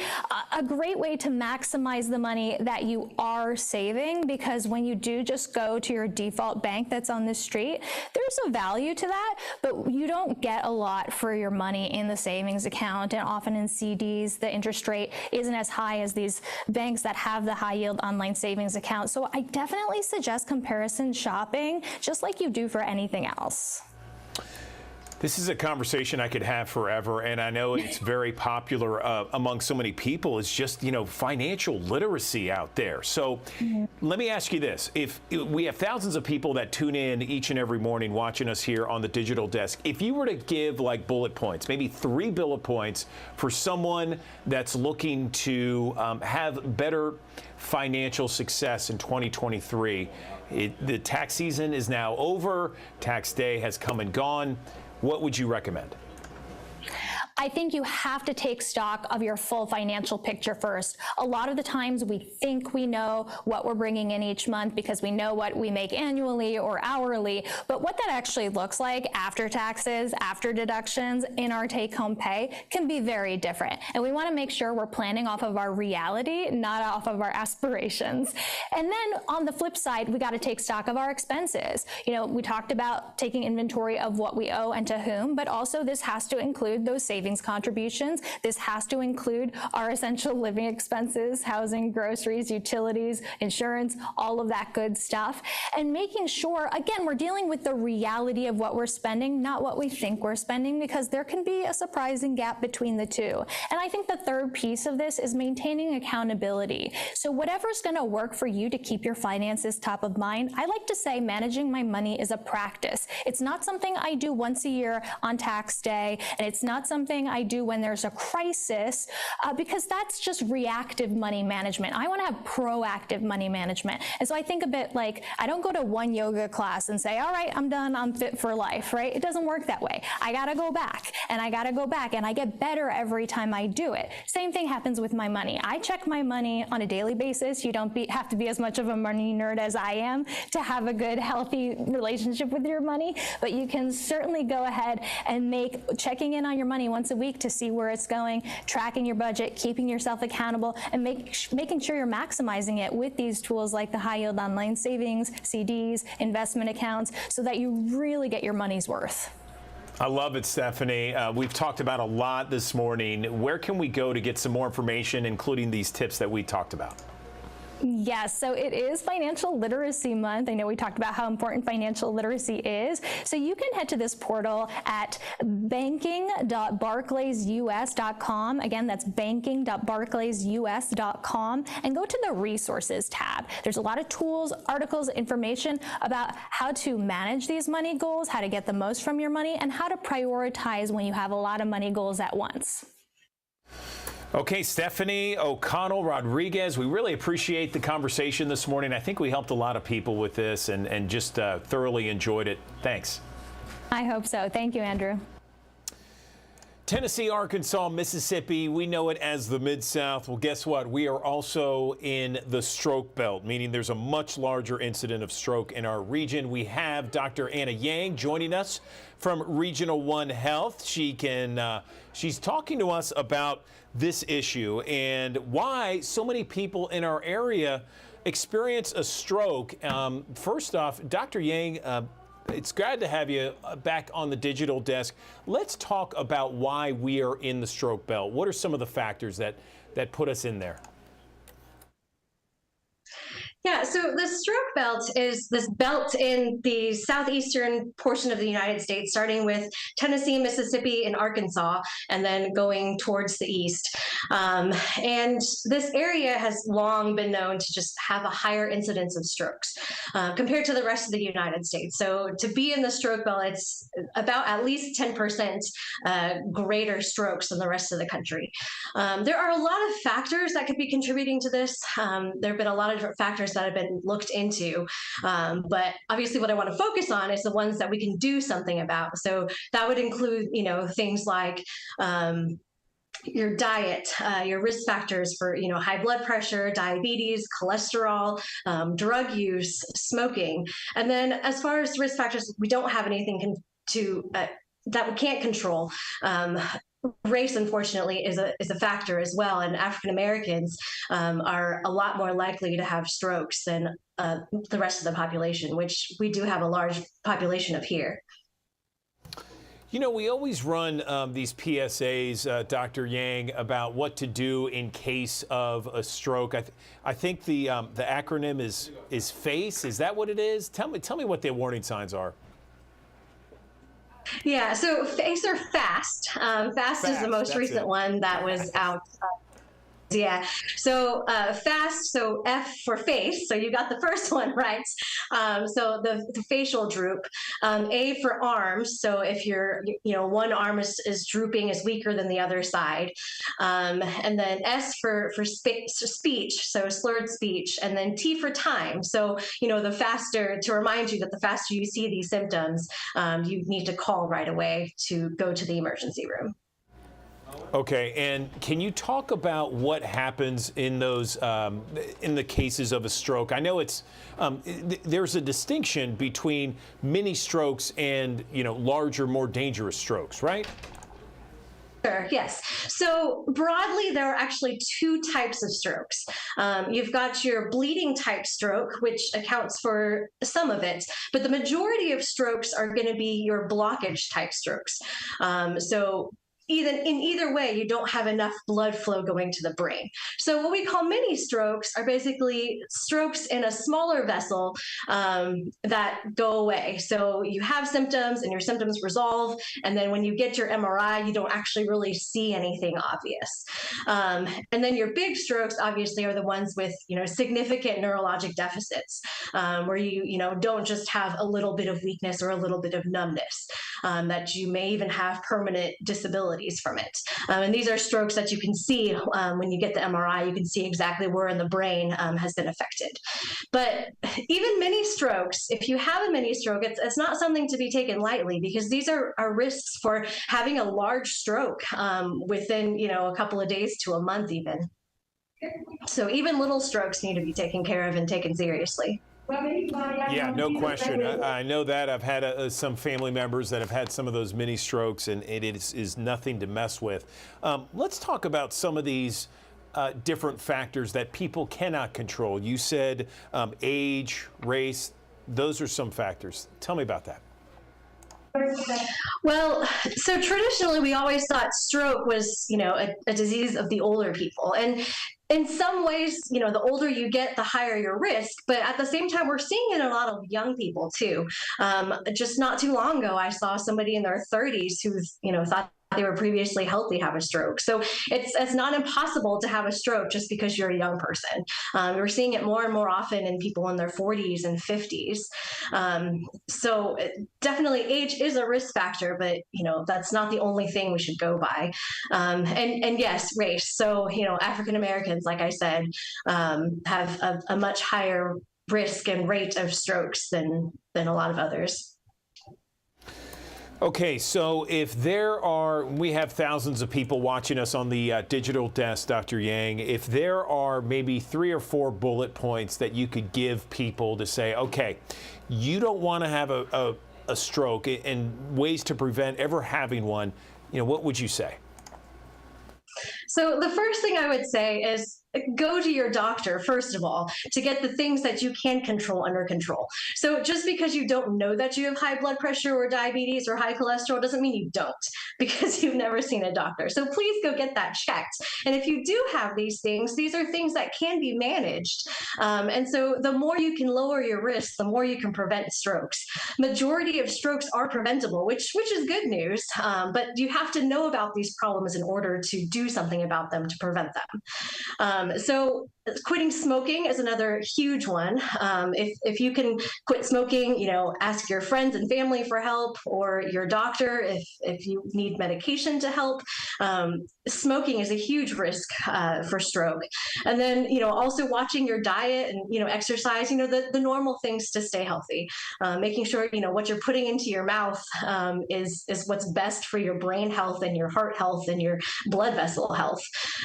a great way to maximize the money that you are saving, because when you do just go to your default bank that's on the street, there's a value to that, but you don't get a lot for your money in the savings account, and often in CDs, the interest rate isn't as high as these banks that have the high yield online savings account. So I definitely suggest comparison shopping, just like you do for anything else. This is a conversation I could have forever, and I know it's very popular among so many people. It's just, financial literacy out there. So let me ask you this. If we have thousands of people that tune in each and every morning watching us here on the Digital Desk, if you were to give like bullet points, maybe 3 bullet points for someone that's looking to have better financial success in 2023, the tax season is now over, tax day has come and gone. What would you recommend? I think you have to take stock of your full financial picture first. A lot of the times we think we know what we're bringing in each month because we know what we make annually or hourly, but what that actually looks like after taxes, after deductions, in our take-home pay can be very different. And we want to make sure we're planning off of our reality, not off of our aspirations. And then on the flip side, we got to take stock of our expenses. You know, we talked about taking inventory of what we owe and to whom, but also this has to include those savings contributions. This has to include our essential living expenses, housing, groceries, utilities, insurance, all of that good stuff. And making sure, again, we're dealing with the reality of what we're spending, not what we think we're spending, because there can be a surprising gap between the two. And I think the third piece of this is maintaining accountability. So whatever's going to work for you to keep your finances top of mind, I like to say managing my money is a practice. It's not something I do once a year on tax day, and it's not something I do when there's a crisis, because that's just reactive money management. I want to have proactive money management. And so I think a bit like, I don't go to one yoga class and say, all right, I'm done, I'm fit for life, right? It doesn't work that way. I got to go back and I got to go back, and I get better every time I do it. Same thing happens with my money. I check my money on a daily basis. You don't have to be as much of a money nerd as I am to have a good, healthy relationship with your money, but you can certainly go ahead and checking in on your money once a week to see where it's going, tracking your budget, keeping yourself accountable, and making sure you're maximizing it with these tools like the high yield online savings, CDs, investment accounts, so that you really get your money's worth. I love it, Stephanie. We've talked about a lot this morning. Where can we go to get some more information, including these tips that we talked about? Yes, so it is Financial Literacy Month. I know we talked about how important financial literacy is. So you can head to this portal at banking.barclaysus.com. Again, that's banking.barclaysus.com, and go to the resources tab. There's a lot of tools, articles, information about how to manage these money goals, how to get the most from your money, and how to prioritize when you have a lot of money goals at once. Okay, Stephanie O'Connell Rodriguez, we really appreciate the conversation this morning. I think we helped a lot of people with this and just thoroughly enjoyed it. Thanks. I hope so. Thank you, Andrew. Tennessee, Arkansas, Mississippi, we know it as the Mid-South. Well, guess what? We are also in the stroke belt, meaning there's a much larger incident of stroke in our region. We have Dr. Anna Yang joining us from Regional One Health. She's talking to us about this issue and why so many people in our area experience a stroke. First off, Dr. Yang, it's glad to have you back on the digital desk. Let's talk about why we are in the stroke belt. What are some of the factors that put us in there? Yeah, so the stroke belt is this belt in the southeastern portion of the United States, starting with Tennessee, Mississippi, and Arkansas, and then going towards the east. And this area has long been known to just have a higher incidence of strokes compared to the rest of the United States. So to be in the stroke belt, it's about at least 10% greater strokes than the rest of the country. There are a lot of factors that could be contributing to this. There have been a lot of different factors that have been looked into. But obviously what I want to focus on is the ones that we can do something about. So that would include, things like your diet, your risk factors for, high blood pressure, diabetes, cholesterol, drug use, smoking. And then as far as risk factors, we don't have anything that we can't control. Race, unfortunately, is a factor as well, and African Americans are a lot more likely to have strokes than the rest of the population, which we do have a large population of here. We always run these PSAs, Dr. Yang, about what to do in case of a stroke. I think the acronym is FACE. Is that what it is? Tell me what the warning signs are. Yeah, so FACE or FAST. FAST is the most recent one that was out. Yeah, so FAST, so F for face, so you got the first one right. So the facial droop. A for arms, so if one arm is drooping, is weaker than the other side. And then S for speech, so slurred speech. And then T for time, so the faster, to remind you that the faster you see these symptoms, you need to call right away to go to the emergency room. Okay, and can you talk about what happens in those in the cases of a stroke? I know it's there's a distinction between mini strokes and larger, more dangerous strokes, right? Sure, yes. So broadly, there are actually two types of strokes. You've got your bleeding type stroke, which accounts for some of it, but the majority of strokes are going to be your blockage type strokes. So in either way, you don't have enough blood flow going to the brain. So what we call mini strokes are basically strokes in a smaller vessel that go away. So you have symptoms and your symptoms resolve. And then when you get your MRI, you don't actually really see anything obvious. And then your big strokes obviously are the ones with, significant neurologic deficits where you don't just have a little bit of weakness or a little bit of numbness, that you may even have permanent disability from it. And these are strokes that you can see when you get the MRI. You can see exactly where in the brain has been affected. But even mini strokes, if you have a mini stroke, it's not something to be taken lightly, because these are risks for having a large stroke within a couple of days to a month even. So even little strokes need to be taken care of and taken seriously. Yeah, no question. I know that. I've had some family members that have had some of those mini strokes, and it is nothing to mess with. Let's talk about some of these different factors that people cannot control. You said age, race, those are some factors. Tell me about that. Well, so traditionally we always thought stroke was, a disease of the older people. And in some ways, the older you get, the higher your risk. But at the same time, we're seeing it in a lot of young people too. Just not too long ago, I saw somebody in their 30s who, thought they were previously healthy have a stroke. So it's not impossible to have a stroke just because you're a young person. We're seeing it more and more often in people in their 40s and 50s. So definitely age is a risk factor, but that's not the only thing we should go by. And yes, race. So African Americans, like I said, have a much higher risk and rate of strokes than a lot of others. Okay, so if we have thousands of people watching us on the digital desk, Dr. Yang, if there are maybe 3 or 4 bullet points that you could give people to say, okay, you don't want to have a stroke, and ways to prevent ever having one, what would you say? So the first thing I would say is go to your doctor, first of all, to get the things that you can control under control. So just because you don't know that you have high blood pressure or diabetes or high cholesterol doesn't mean you don't, because you've never seen a doctor. So please go get that checked. And if you do have these are things that can be managed. And so the more you can lower your risk, the more you can prevent strokes. Majority of strokes are preventable, which is good news. But you have to know about these problems in order to do something about them to prevent them. So quitting smoking is another huge one. If you can quit smoking, ask your friends and family for help, or your doctor if you need medication to help. Smoking is a huge risk for stroke. And then, also watching your diet and, exercise, the normal things to stay healthy. Making sure, what you're putting into your mouth is what's best for your brain health and your heart health and your blood vessel health.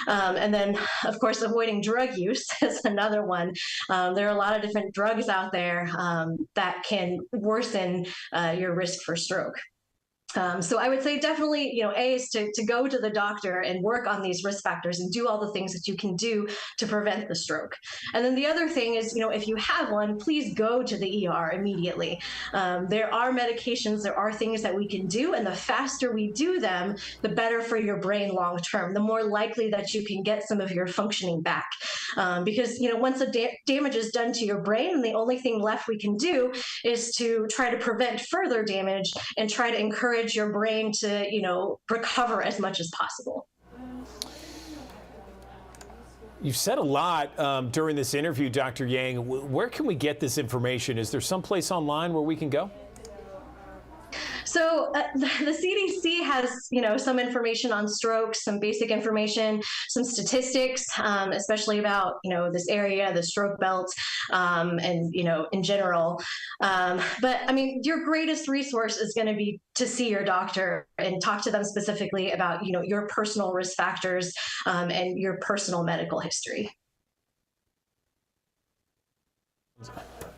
And then, of course, avoiding drug use is another one. There are a lot of different drugs out there that can worsen your risk for stroke. So I would say definitely, A is to go to the doctor and work on these risk factors and do all the things that you can do to prevent the stroke. And then the other thing is, if you have one, please go to the ER immediately. There are medications, there are things that we can do, and the faster we do them, the better for your brain long term, the more likely that you can get some of your functioning back. Because, once the damage is done to your brain, the only thing left we can do is to try to prevent further damage and try to encourage your brain to, recover as much as possible. You've said a lot during this interview, Dr. Yang. Where can we get this information? Is there someplace online where we can go? So the CDC has, some information on strokes, some basic information, some statistics, especially about, this area, the stroke belt, and, in general. But I mean, your greatest resource is going to be to see your doctor and talk to them specifically about, your personal risk factors and your personal medical history.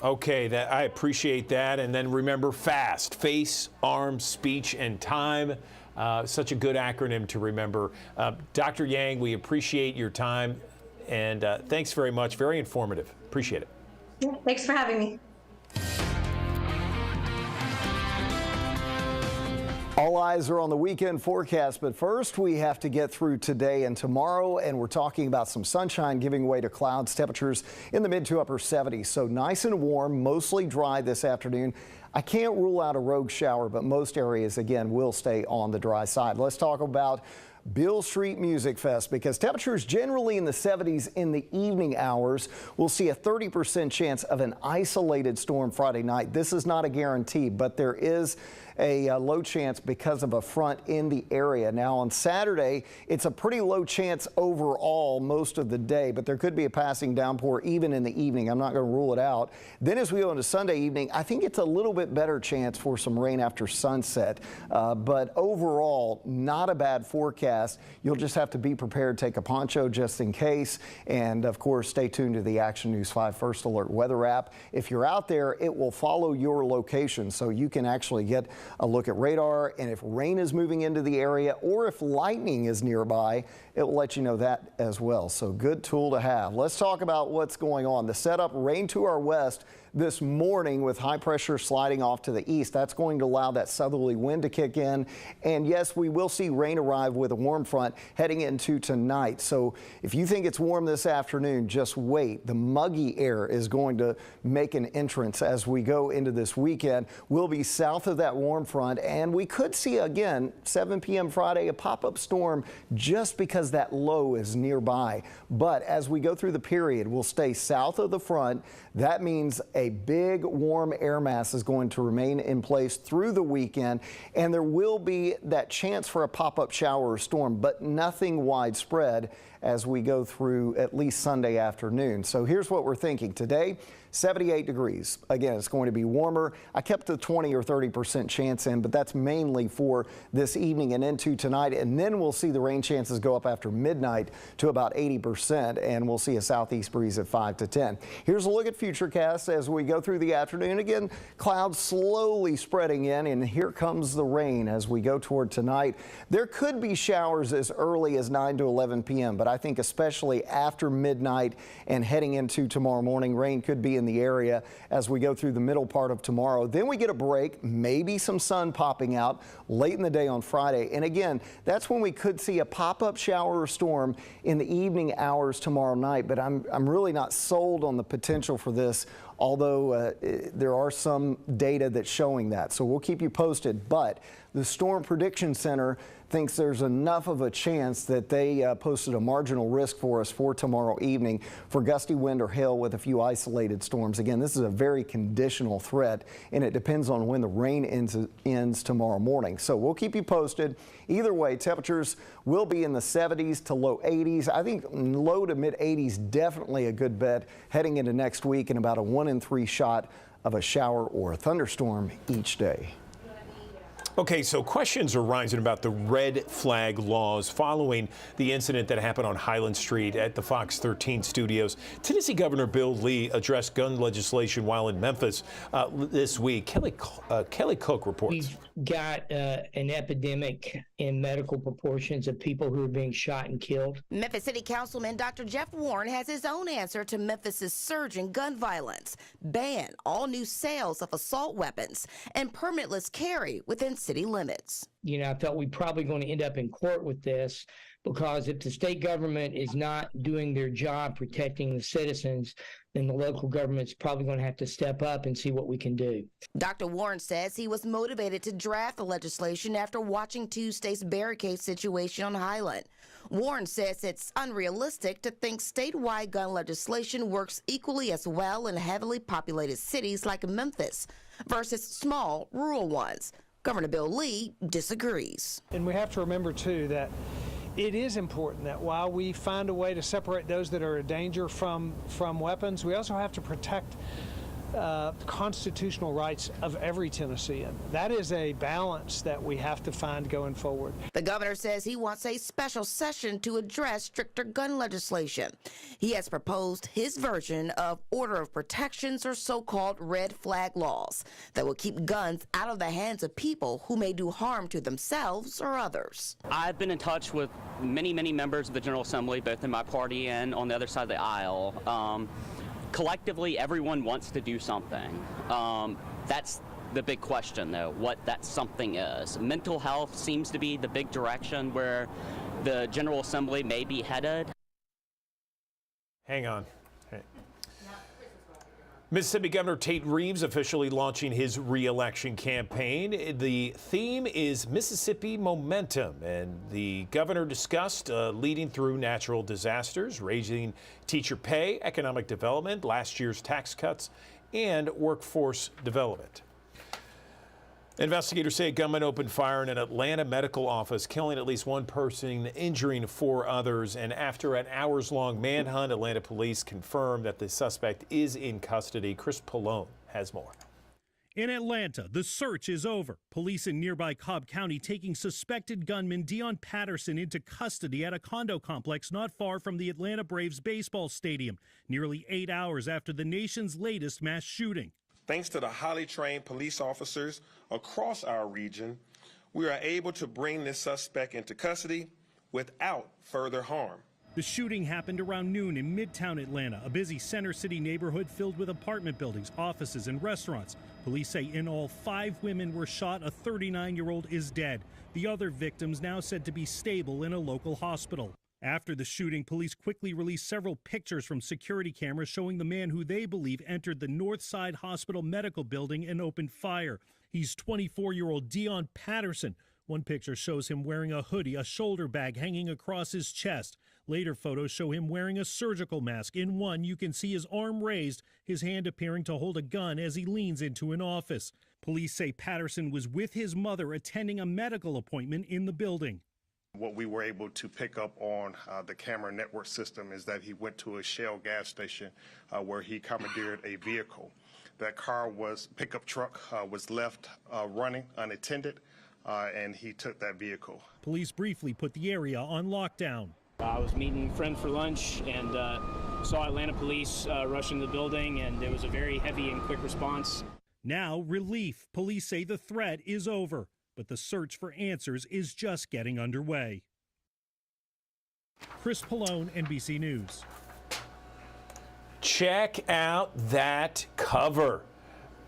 Okay, I appreciate that. And then remember FAST, face, arm, speech, and time. Such a good acronym to remember. Dr. Yang, we appreciate your time. And thanks very much. Very informative. Appreciate it. Thanks for having me. All eyes are on the weekend forecast, but first we have to get through today and tomorrow, and we're talking about some sunshine giving way to clouds, temperatures in the mid to upper 70s. So nice and warm, mostly dry this afternoon. I can't rule out a rogue shower, but most areas, again, will stay on the dry side. Let's talk about Beale Street Music Fest, because temperatures generally in the 70s in the evening hours. We'll see a 30% chance of an isolated storm Friday night. This is not a guarantee, but there is a low chance because of a front in the area. Now on Saturday, it's a pretty low chance overall most of the day, but there could be a passing downpour even in the evening. I'm not going to rule it out. Then as we go into Sunday evening, I think it's a little bit better chance for some rain after sunset, but overall, not a bad forecast. You'll just have to be prepared, take a poncho just in case, and of course, stay tuned to the Action News 5 First Alert weather app. If you're out there, it will follow your location, so you can actually get a look at radar, and if rain is moving into the area or if lightning is nearby, it will let you know that as well. So good tool to have. Let's talk about what's going on. The setup, rain to our west this morning with high pressure sliding off to the east. That's going to allow that southerly wind to kick in. And yes, we will see rain arrive with a warm front heading into tonight. So if you think it's warm this afternoon, just wait. The muggy air is going to make an entrance as we go into this weekend. We'll be south of that warm front, and we could see again 7 p.m. Friday a pop-up storm just because that low is nearby. But as we go through the period, we'll stay south of the front. That means a big warm air mass is going to remain in place through the weekend, and there will be that chance for a pop-up shower or storm, but nothing widespread as we go through at least Sunday afternoon. So here's what we're thinking today. 78 degrees. Again, it's going to be warmer. I kept the 20 or 30% chance in, but that's mainly for this evening and into tonight. And then we'll see the rain chances go up after midnight to about 80%, and we'll see a southeast breeze at 5 to 10. Here's a look at futurecasts as we go through the afternoon. Again, clouds slowly spreading in, and here comes the rain as we go toward tonight. There could be showers as early as 9 to 11 p.m., but I think especially after midnight and heading into tomorrow morning, rain could be in the area as we go through the middle part of tomorrow. Then we get a break, maybe some sun popping out late in the day on Friday. And again, that's when we could see a pop-up shower or storm in the evening hours tomorrow night. But I'm really not sold on the potential for this, although there are some data that's showing that. So we'll keep you posted. But the Storm Prediction Center thinks there's enough of a chance that they posted a marginal risk for us for tomorrow evening for gusty wind or hail with a few isolated storms. Again, this is a very conditional threat, and it depends on when the rain ends tomorrow morning. So we'll keep you posted. Either way, temperatures will be in the 70s to low 80s. I think low to mid 80s definitely a good bet heading into next week, and about a 1 in 3 shot of a shower or a thunderstorm each day. Okay, so questions are rising about the red flag laws following the incident that happened on Highland Street at the Fox 13 studios. Tennessee Governor Bill Lee addressed gun legislation while in Memphis this week. Kelly Cook reports. We've got an epidemic in medical proportions of people who are being shot and killed. Memphis City Councilman Dr. Jeff Warren has his own answer to Memphis's surging gun violence. Ban all new sales of assault weapons and permitless carry within city limits. You know, I felt we're probably going to end up in court with this, because if the state government is not doing their job protecting the citizens, then the local government's probably going to have to step up and see what we can do. Dr. Warren says he was motivated to draft the legislation after watching Tuesday's barricade situation on Highland. Warren says it's unrealistic to think statewide gun legislation works equally as well in heavily populated cities like Memphis versus small, rural ones. Governor Bill Lee disagrees. And we have to remember, too, that it is important that while we find a way to separate those that are a danger from weapons, we also have to protect constitutional rights of every Tennessean. That is a balance that we have to find going forward. The governor says he wants a special session to address stricter gun legislation. He has proposed his version of order of protections, or so-called red flag laws, that will keep guns out of the hands of people who may do harm to themselves or others. I've been in touch with many members of the General Assembly, both in my party and on the other side of the aisle. Collectively, everyone wants to do something. That's the big question, though, what that something is. Mental health seems to be the big direction where the General Assembly may be headed. Hang on. Hey. Mississippi Governor Tate Reeves officially launching his re-election campaign. The theme is Mississippi Momentum, and the governor discussed leading through natural disasters, raising teacher pay, economic development, last year's tax cuts, and workforce development. Investigators say a gunman opened fire in an Atlanta medical office, killing at least one person, injuring 4 others. And after an hours-long manhunt, Atlanta police confirmed that the suspect is in custody. Chris Pallone has more. In Atlanta, the search is over. Police in nearby Cobb County taking suspected gunman Dion Patterson into custody at a condo complex not far from the Atlanta Braves baseball stadium, nearly 8 hours after the nation's latest mass shooting. Thanks to the highly trained police officers across our region, we are able to bring this suspect into custody without further harm. The shooting happened around noon in Midtown Atlanta, a busy Center City neighborhood filled with apartment buildings, offices, and restaurants. Police say in all 5 women were shot. A 39-year-old is dead. The other victims now said to be stable in a local hospital. After the shooting, police quickly released several pictures from security cameras showing the man who they believe entered the Northside Hospital Medical Building and opened fire. He's 24-year-old Dion Patterson. One picture shows him wearing a hoodie, a shoulder bag hanging across his chest. Later photos show him wearing a surgical mask. In one, you can see his arm raised, his hand appearing to hold a gun as he leans into an office. Police say Patterson was with his mother attending a medical appointment in the building. What we were able to pick up on the camera network system is that he went to a Shell gas station where he commandeered a vehicle. That pickup truck was left running unattended, and he took that vehicle. Police briefly put the area on lockdown. I was meeting a friend for lunch and saw Atlanta police rush into the building, and there was a very heavy and quick response. Now, relief. Police say the threat is over, but the search for answers is just getting underway. Chris Pallone, NBC News. Check out that cover.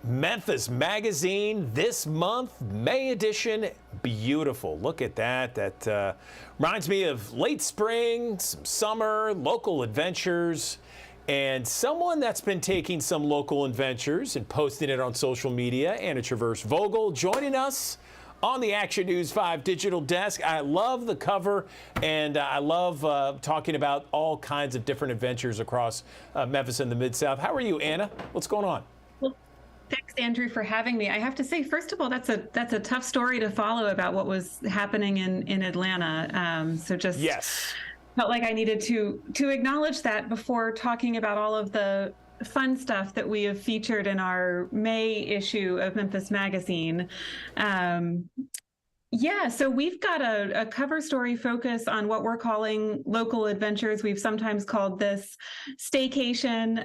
Memphis Magazine this month, May edition, beautiful. Look at that. That reminds me of late spring, some summer, local adventures, and someone that's been taking some local adventures and posting it on social media, Anna Traverse Vogel, joining us on the Action News 5 digital desk. I love the cover, and I love talking about all kinds of different adventures across Memphis and the Mid-South. How are you, Anna? What's going on? Thanks, Andrew, for having me. I have to say, first of all, that's a tough story to follow about what was happening in Atlanta. So just felt like I needed to acknowledge that before talking about all of the fun stuff that we have featured in our May issue of Memphis Magazine. So we've got a cover story focus on what we're calling local adventures. We've sometimes called this staycation,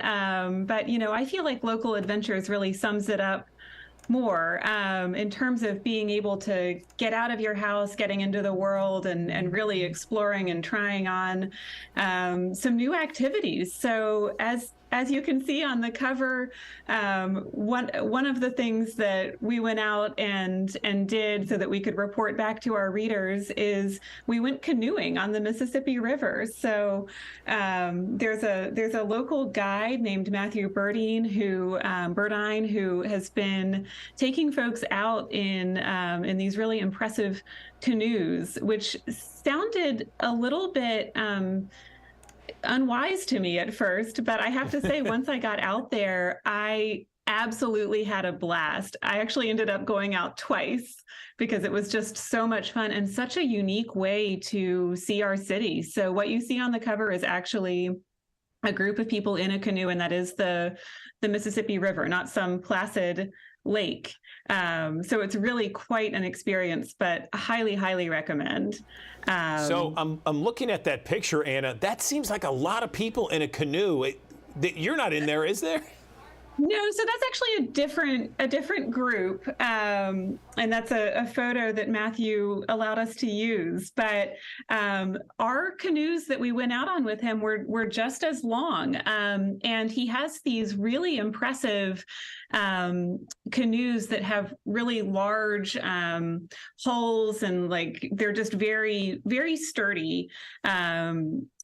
but I feel like local adventures really sums it up more in terms of being able to get out of your house, getting into the world, and really exploring and trying on some new activities. So as you can see on the cover, one of the things that we went out and did so that we could report back to our readers is we went canoeing on the Mississippi River. So there's a local guide named Matthew Burdine who has been taking folks out in these really impressive canoes, which sounded a little bit unwise to me at first, but I have to say, once I got out there, I absolutely had a blast. I actually ended up going out twice because it was just so much fun and such a unique way to see our city. So what you see on the cover is actually a group of people in a canoe, and that is the Mississippi River, not some placid lake. So it's really quite an experience, but highly, highly recommend. So I'm looking at that picture, Anna. That seems like a lot of people in a canoe. You're not in there, is there? No, so that's actually a different group, and that's a photo that Matthew allowed us to use. But our canoes that we went out on with him were just as long, and he has these really impressive canoes that have really large hulls, and like they're just very, very sturdy.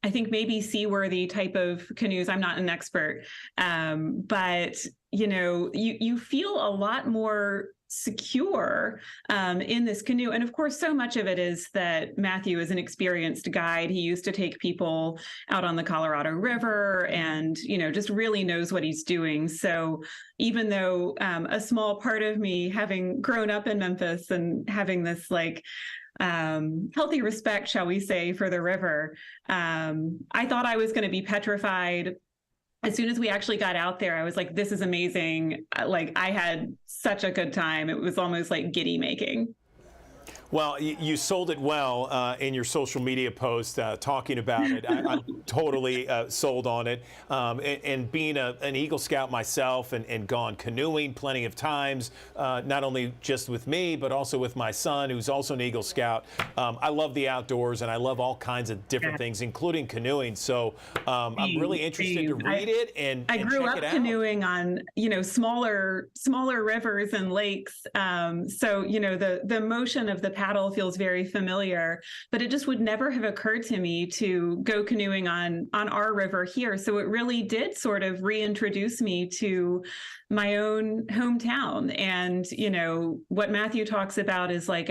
I think maybe seaworthy type of canoes. I'm not an expert, but you feel a lot more secure in this canoe. And of course, so much of it is that Matthew is an experienced guide. He used to take people out on the Colorado River and, just really knows what he's doing. So even though a small part of me, having grown up in Memphis and having this healthy respect, shall we say, for the river, I thought I was going to be petrified. As soon as we actually got out there, I was like, this is amazing. Like, I had such a good time. It was almost like giddy making. Well, you sold it well in your social media post talking about it. I'm totally sold on it. And being an Eagle Scout myself and gone canoeing plenty of times, not only just with me, but also with my son, who's also an Eagle Scout. I love the outdoors, and I love all kinds of different things, including canoeing. So I'm really interested to read it and I grew check up it out. canoeing on, smaller rivers and lakes. So, the motion of the paddle feels very familiar, but it just would never have occurred to me to go canoeing on our river here. So it really did sort of reintroduce me to my own hometown. And, what Matthew talks about is like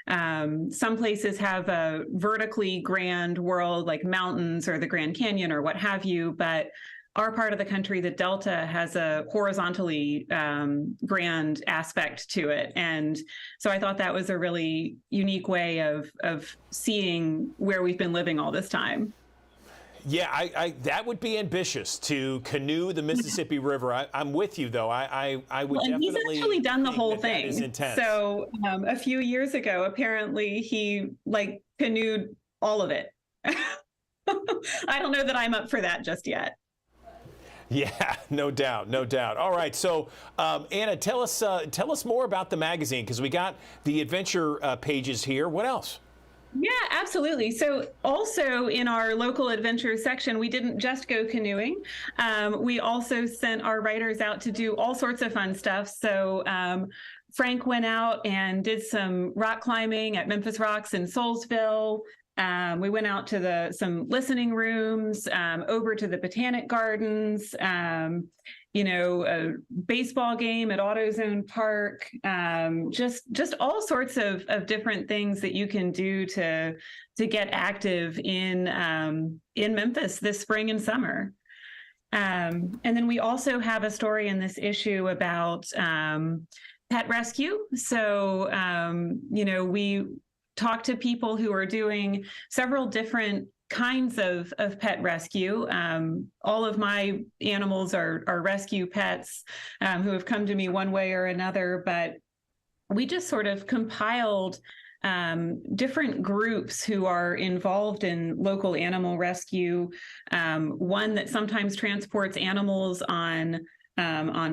some places have a vertically grand world, like mountains or the Grand Canyon or what have you, but our part of the country, the Delta, has a horizontally grand aspect to it. And so I thought that was a really unique way of seeing where we've been living all this time. Yeah, I that would be ambitious to canoe the Mississippi River. I'm with you, though. I would definitely. He's actually done the whole thing. That is intense. So a few years ago, apparently he canoed all of it. I don't know that I'm up for that just yet. Yeah, no doubt, no doubt. All right, so Anna, tell us more about the magazine, because we got the adventure pages here. What else? Yeah, absolutely. So also in our local adventure section, we didn't just go canoeing. We also sent our writers out to do all sorts of fun stuff. So Frank went out and did some rock climbing at Memphis Rocks in Soulsville. We went out to some listening rooms, over to the Botanic Gardens, a baseball game at AutoZone Park, just all sorts of different things that you can do to get active in Memphis this spring and summer. And then we also have a story in this issue about pet rescue. So, we talk to people who are doing several different kinds of pet rescue. All of my animals are rescue pets who have come to me one way or another, but we just sort of compiled different groups who are involved in local animal rescue. One that sometimes transports animals on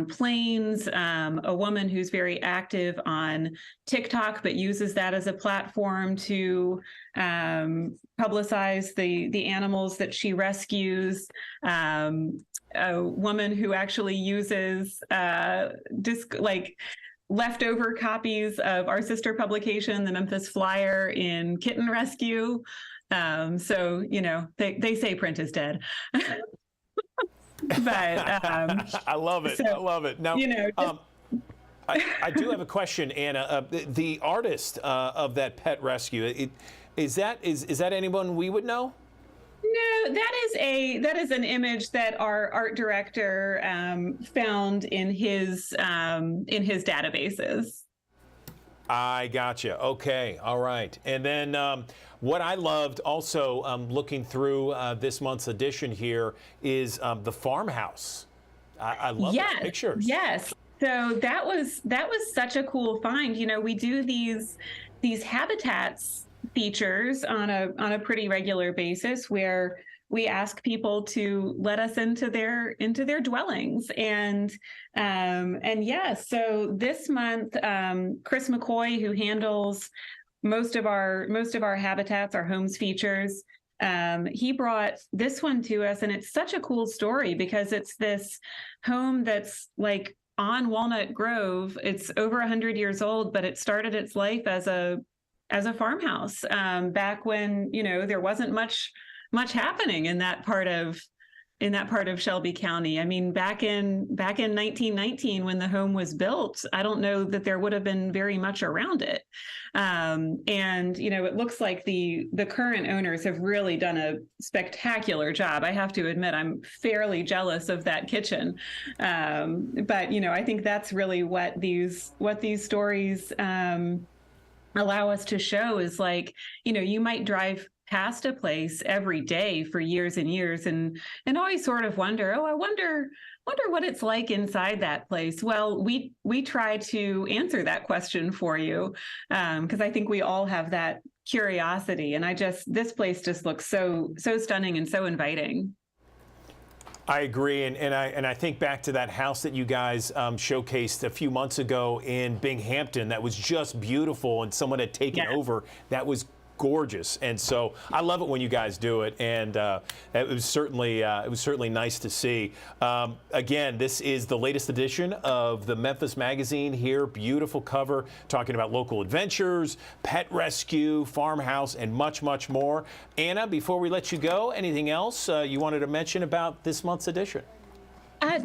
planes, a woman who's very active on TikTok, but uses that as a platform to publicize the animals that she rescues. A woman who actually uses leftover copies of our sister publication, the Memphis Flyer, in kitten rescue. So, they say print is dead. But I love it. I love it. Now, I do have a question, Anna. The artist of that pet rescue, is that anyone we would know? No, that is an image that our art director found in his databases. I gotcha. Okay. All right. And then what I loved also looking through this month's edition here is the farmhouse. I love those pictures. Yes. So that was such a cool find. You know, we do these habitats features on a pretty regular basis where we ask people to let us into their dwellings. And so this month, Chris McCoy, who handles most of our habitats, our homes features, he brought this one to us, and it's such a cool story because it's this home that's like on Walnut Grove. It's over 100 years old, but it started its life as a farmhouse back when, you know, there wasn't much happening in that part of Shelby County. I mean, back in 1919, when the home was built, I don't know that there would have been very much around it. And, you know, it looks like the current owners have really done a spectacular job. I have to admit, I'm fairly jealous of that kitchen. But, you know, I think that's really what these stories allow us to show is, like, you know, you might drive past a place every day for years and years and always sort of wonder, I wonder what it's like inside that place. Well, we try to answer that question for you because I think we all have that curiosity. And this place just looks so stunning and so inviting. I agree, and I think back to that house that you guys showcased a few months ago in Binghamton that was just beautiful, and someone had taken over. That was gorgeous, and so I love it when you guys do it, and it was certainly nice to see. Again, this is the latest edition of the Memphis Magazine here. Beautiful cover, talking about local adventures, pet rescue, farmhouse, and much, much more. Anna, before we let you go, anything else you wanted to mention about this month's edition?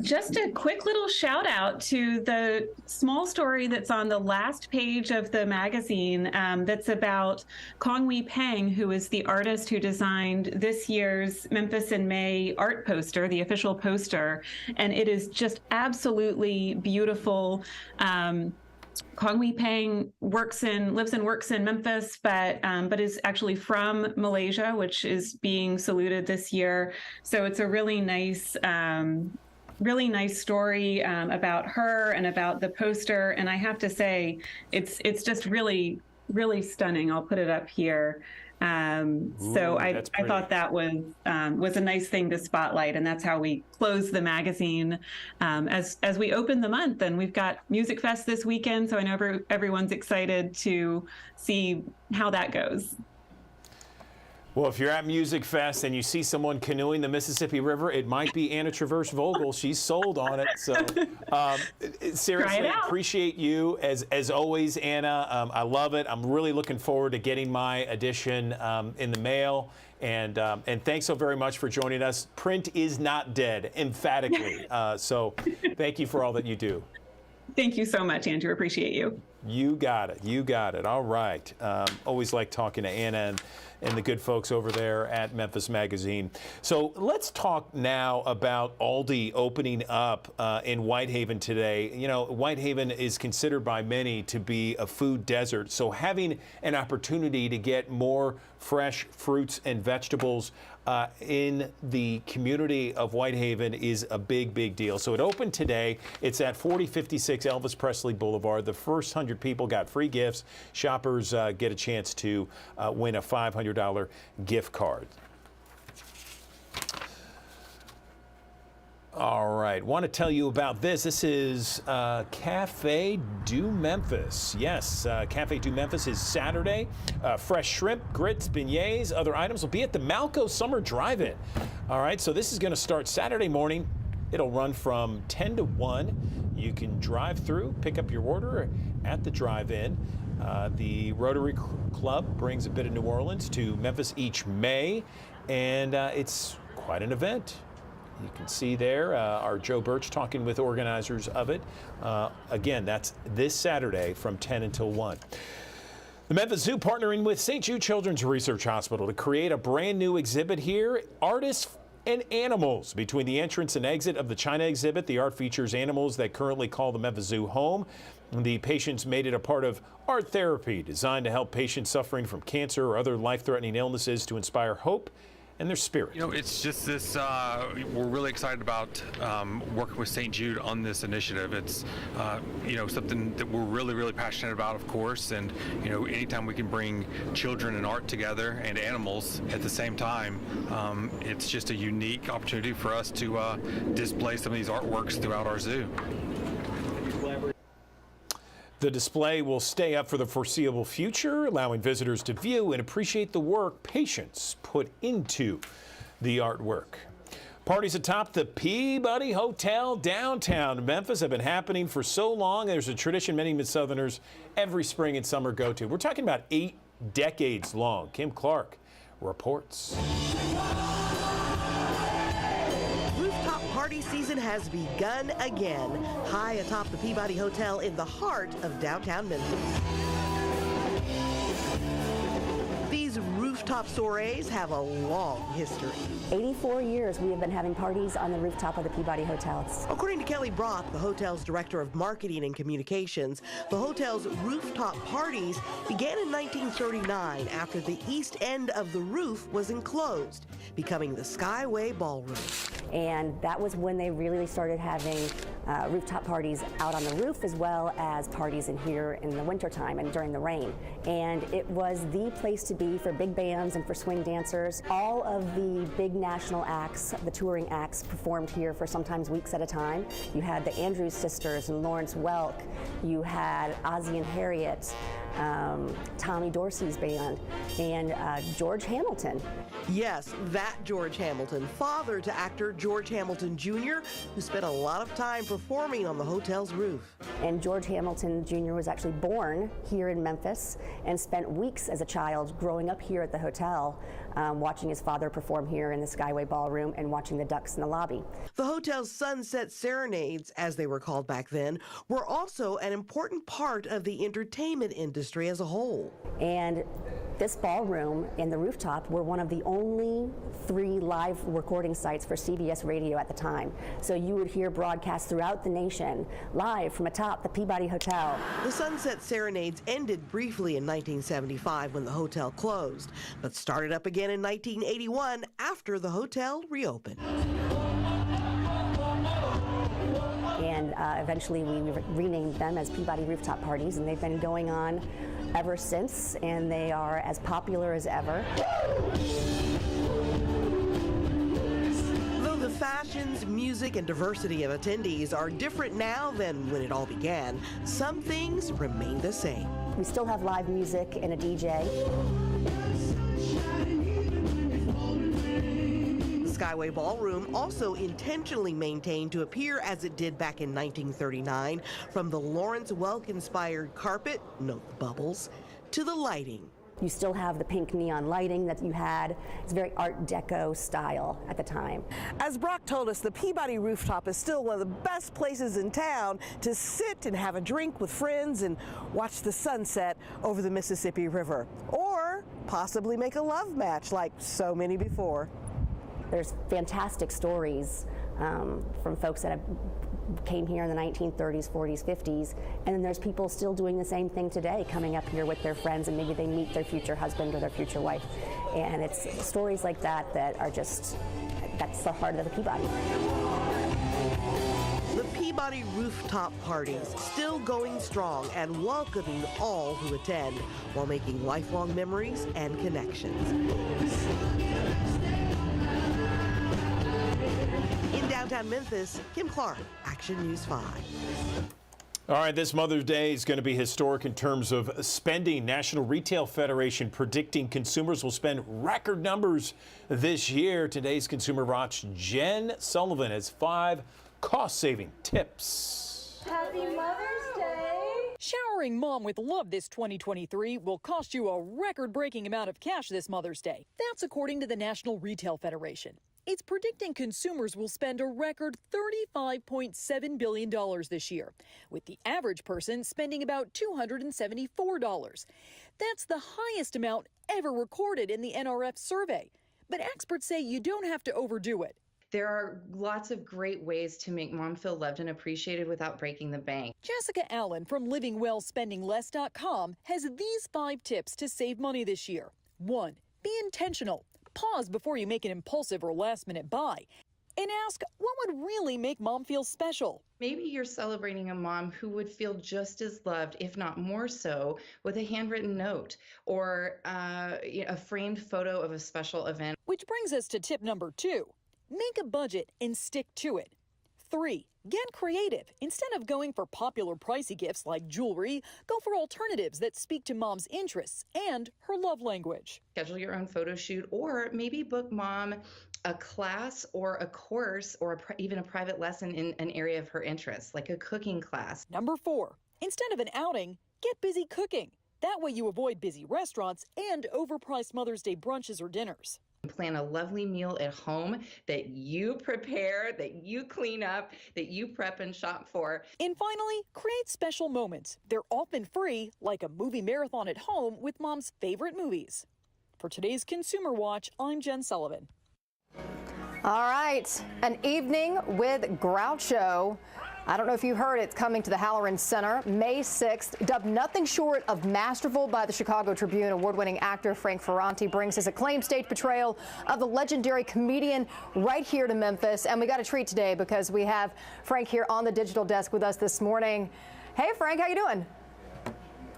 Just a quick little shout out to the small story that's on the last page of the magazine that's about Kong Wee Peng, who is the artist who designed this year's Memphis in May art poster, the official poster. And it is just absolutely beautiful. Kong Wee Peng lives and works in Memphis, but is actually from Malaysia, which is being saluted this year. So it's a really nice story about her and about the poster. And I have to say, it's just really, really stunning. I'll put it up here. So I thought that was a nice thing to spotlight, and that's how we close the magazine as we open the month. And we've got Music Fest this weekend, so I know everyone's excited to see how that goes. Well, if you're at Music Fest and you see someone canoeing the Mississippi River, it might be Anna Traverse Vogel. She's sold on it. So seriously, appreciate you as always, Anna. I love it. I'm really looking forward to getting my edition in the mail. And thanks so very much for joining us. Print is not dead, emphatically. So thank you for all that you do. Thank you so much, Andrew. Appreciate you. You got it. You got it. All right. Always like talking to Anna and the good folks over there at Memphis Magazine. So let's talk now about Aldi opening up in Whitehaven today. You know, Whitehaven is considered by many to be a food desert. So having an opportunity to get more fresh fruits and vegetables in the community of Whitehaven is a big, big deal. So it opened today. It's at 4056 Elvis Presley Boulevard. The first 100 people got free gifts. Shoppers get a chance to win a $500 gift card. All right, want to tell you about this. This is Cafe du Memphis. Yes, Cafe du Memphis is Saturday. Fresh shrimp, grits, beignets, other items will be at the Malco Summer Drive-In. All right, so this is going to start Saturday morning. It'll run from 10 to 1. You can drive through, pick up your order at the drive-in. The Rotary Club brings a bit of New Orleans to Memphis each May, and it's quite an event. You can see there our Joe Birch talking with organizers of it. Again, that's this Saturday from 10 until 1. The Memphis Zoo partnering with St. Jude Children's Research Hospital to create a brand new exhibit here, Artists and Animals. Between the entrance and exit of the China exhibit, the art features animals that currently call the Memphis Zoo home. The patients made it a part of art therapy designed to help patients suffering from cancer or other life-threatening illnesses to inspire hope and their spirit. You know, it's just this, we're really excited about working with St. Jude on this initiative. It's, you know, something that we're really, really passionate about, of course, and, you know, anytime we can bring children and art together and animals at the same time, it's just a unique opportunity for us to display some of these artworks throughout our zoo. The display will stay up for the foreseeable future, allowing visitors to view and appreciate the work patients put into the artwork. Parties atop the Peabody Hotel downtown Memphis have been happening for so long. There's a tradition many Mid-Southerners every spring and summer go to. We're talking about 8 decades long. Kim Clark reports. Party season has begun again, high atop the Peabody Hotel in the heart of downtown Memphis. These rooftop soirees have a long history. 84 years we have been having parties on the rooftop of the Peabody Hotels. According to Kelly Brock, the hotel's director of marketing and communications, the hotel's rooftop parties began in 1939 after the east end of the roof was enclosed, becoming the Skyway Ballroom. And that was when they really started having rooftop parties out on the roof, as well as parties in here in the wintertime and during the rain. And it was the place to be for big bands and for swing dancers. All of the big national acts, the touring acts, performed here for sometimes weeks at a time. You had the Andrews Sisters and Lawrence Welk. You had Ozzie and Harriet, Tommy Dorsey's band, and George Hamilton. Yes, that George Hamilton, father to actor George Hamilton Jr., who spent a lot of time performing on the hotel's roof. And George Hamilton Jr. was actually born here in Memphis and spent weeks as a child growing up here at the hotel, watching his father perform here in the Skyway Ballroom and watching the ducks in the lobby. The hotel's Sunset Serenades, as they were called back then, were also an important part of the entertainment industry as a whole. And this ballroom and the rooftop were one of the only 3 live recording sites for CBS radio at the time. So you would hear broadcasts throughout the nation, live from atop the Peabody Hotel. The Sunset Serenades ended briefly in 1975 when the hotel closed, but started up again in 1981 after the hotel reopened. And eventually we renamed them as Peabody Rooftop Parties, and they've been going on ever since, and they are as popular as ever. Though the fashions, music, and diversity of attendees are different now than when it all began, some things remain the same. We still have live music and a DJ. Skyway Ballroom also intentionally maintained to appear as it did back in 1939, from the Lawrence Welk-inspired carpet, note the bubbles, to the lighting. You still have the pink neon lighting that you had. It's very Art Deco style at the time. As Brock told us, the Peabody Rooftop is still one of the best places in town to sit and have a drink with friends and watch the sunset over the Mississippi River. Or possibly make a love match like so many before. There's fantastic stories from folks that came here in the 1930s, 40s, 50s, and then there's people still doing the same thing today, coming up here with their friends, and maybe they meet their future husband or their future wife. And it's stories like that that are just, that's the heart of the Peabody. The Peabody Rooftop Parties still going strong and welcoming all who attend while making lifelong memories and connections. In downtown Memphis, Kim Clark, Action News 5. All right, this Mother's Day is going to be historic in terms of spending. National Retail Federation predicting consumers will spend record numbers this year. Today's Consumer Watch Jen Sullivan has 5 cost-saving tips. Happy Mother's Day! Showering mom with love this 2023 will cost you a record-breaking amount of cash this Mother's Day. That's according to the National Retail Federation. It's predicting consumers will spend a record $35.7 billion this year, with the average person spending about $274. That's the highest amount ever recorded in the NRF survey. But experts say you don't have to overdo it. There are lots of great ways to make mom feel loved and appreciated without breaking the bank. Jessica Allen from LivingWellSpendingLess.com has these 5 tips to save money this year. 1. Be intentional. Pause before you make an impulsive or last-minute buy. And ask what would really make mom feel special. Maybe you're celebrating a mom who would feel just as loved, if not more so, with a handwritten note or a framed photo of a special event. Which brings us to tip number 2. Make a budget and stick to it. 3. Get creative. Instead of going for popular pricey gifts like jewelry, go for alternatives that speak to mom's interests and her love language. Schedule your own photo shoot, or maybe book mom a class or a course or even a private lesson in an area of her interest, like a cooking class. Number 4. Instead of an outing, get busy cooking. That way you avoid busy restaurants and overpriced Mother's Day brunches or dinners. Plan a lovely meal at home that you prepare, that you clean up, that you prep and shop for. And finally, create special moments. They're often free, like a movie marathon at home with mom's favorite movies. For today's Consumer Watch, I'm Jen Sullivan. All right, an evening with Groucho. I don't know if you heard, it's coming to the Halloran Center May 6th. Dubbed nothing short of masterful by the Chicago Tribune, award-winning actor Frank Ferrante brings his acclaimed stage portrayal of the legendary comedian right here to Memphis. And we got a treat today because we have Frank here on the digital desk with us this morning. Hey, Frank, how you doing?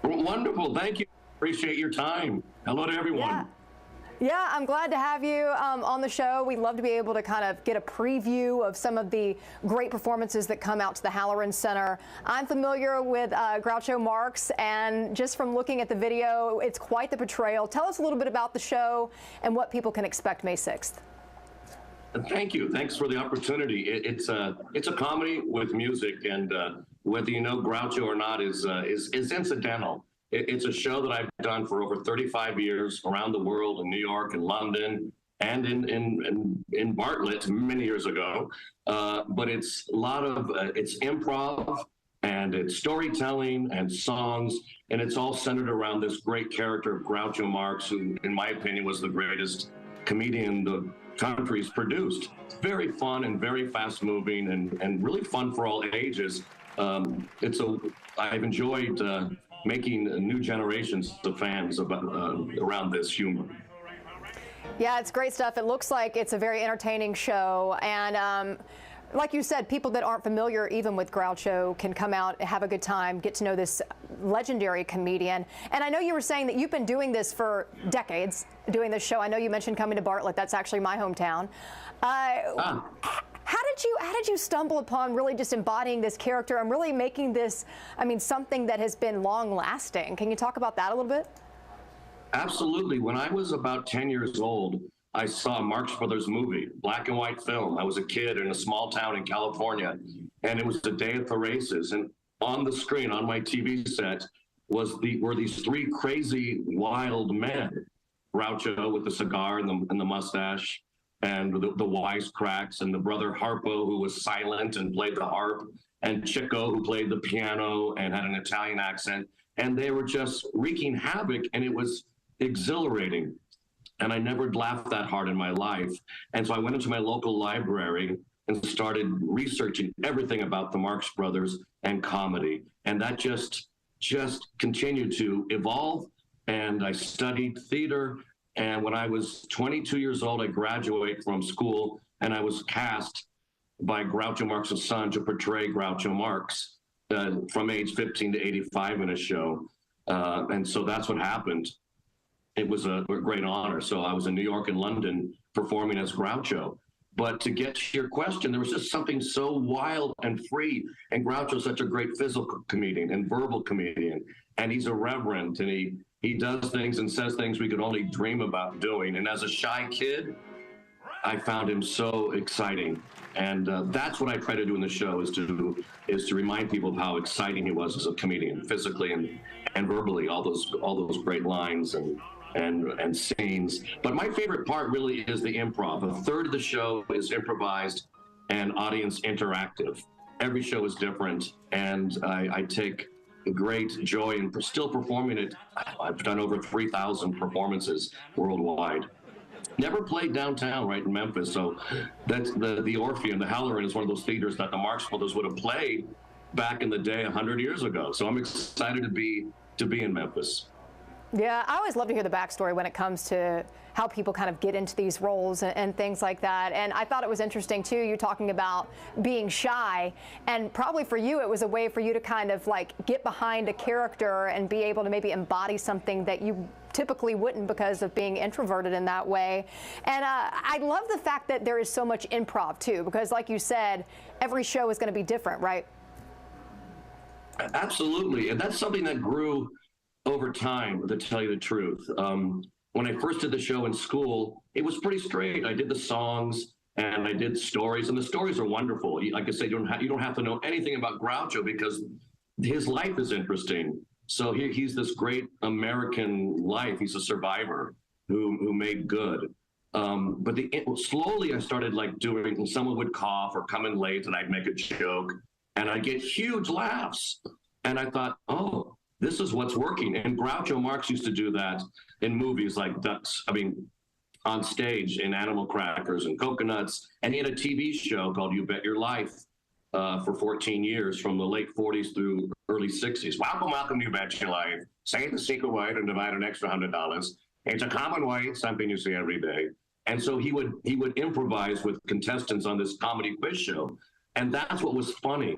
Wonderful. Thank you. Appreciate your time. Hello to everyone. Yeah, I'm glad to have you on the show. We'd love to be able to kind of get a preview of some of the great performances that come out to the Halloran Center. I'm familiar with Groucho Marx, and just from looking at the video, it's quite the portrayal. Tell us a little bit about the show and what people can expect May 6th. Thank you. Thanks for the opportunity. It's a comedy with music, and whether you know Groucho or not is incidental. It's a show that I've done for over 35 years around the world, in New York and London and in Bartlett many years ago. But it's a lot of it's improv and it's storytelling and songs, and it's all centered around this great character of Groucho Marx, who, in my opinion, was the greatest comedian the country's produced. It's very fun and very fast moving and really fun for all ages. I've enjoyed making new generations of fans around this humor. Yeah, it's great stuff. It looks like it's a very entertaining show. And like you said, people that aren't familiar even with Groucho can come out and have a good time, get to know this legendary comedian. And I know you were saying that you've been doing this for decades, doing this show. I know you mentioned coming to Bartlett. That's actually my hometown. How did you stumble upon really just embodying this character and really making this, something that has been long lasting? Can you talk about that a little bit? Absolutely. When I was about 10 years old, I saw a Marx Brothers movie, black and white film. I was a kid in a small town in California, and it was the day at the races. And on the screen, on my TV set, were these 3 crazy, wild men. Groucho with the cigar and the mustache, and the wisecracks, and the brother Harpo, who was silent and played the harp, and Chico, who played the piano and had an Italian accent. And they were just wreaking havoc, and it was exhilarating. And I never laughed that hard in my life. And so I went into my local library and started researching everything about the Marx Brothers and comedy. And that just continued to evolve. And I studied theater. And when I was 22 years old, I graduated from school, and I was cast by Groucho Marx's son to portray Groucho Marx from age 15 to 85 in a show. And so that's what happened. It was a great honor. So I was in New York and London performing as Groucho. But to get to your question, there was just something so wild and free. And Groucho's such a great physical comedian and verbal comedian. And he's irreverent, and he does things and says things we could only dream about doing. And as a shy kid, I found him so exciting. And that's what I try to do in the show, is to remind people of how exciting he was as a comedian, physically and verbally, all those great lines and and scenes. But my favorite part really is the improv. A third of the show is improvised and audience interactive. Every show is different, and I take great joy in still performing it. I've done over 3,000 performances worldwide. Never played downtown, right in Memphis. So that's the Orpheum, the Halloran is one of those theaters that the Marx Brothers would have played back in the day 100 years ago. So I'm excited to be in Memphis. Yeah, I always love to hear the backstory when it comes to how people kind of get into these roles and things like that. And I thought it was interesting, too, you talking about being shy. And probably for you, it was a way for you to kind of like get behind a character and be able to maybe embody something that you typically wouldn't because of being introverted in that way. And I love the fact that there is so much improv, too, because like you said, every show is going to be different, right? Absolutely. And that's something that grew over time, to tell you the truth. When I first did the show in school, it was pretty straight. I did the songs and I did stories, and the stories are wonderful. Like I said, you don't have to know anything about Groucho because his life is interesting. So he's this great American life. He's a survivor who made good. But slowly I started like doing, and someone would cough or come in late and I'd make a joke and I'd get huge laughs. And I thought, oh, this is what's working. And Groucho Marx used to do that in movies like on stage in Animal Crackers and Coconuts. And he had a TV show called You Bet Your Life for 14 years from the late 40s through early 60s. Welcome, You Bet Your Life. Say the secret word and divide an extra $100. It's a common way, something you see every day. And so he would improvise with contestants on this comedy quiz show. And that's what was funny.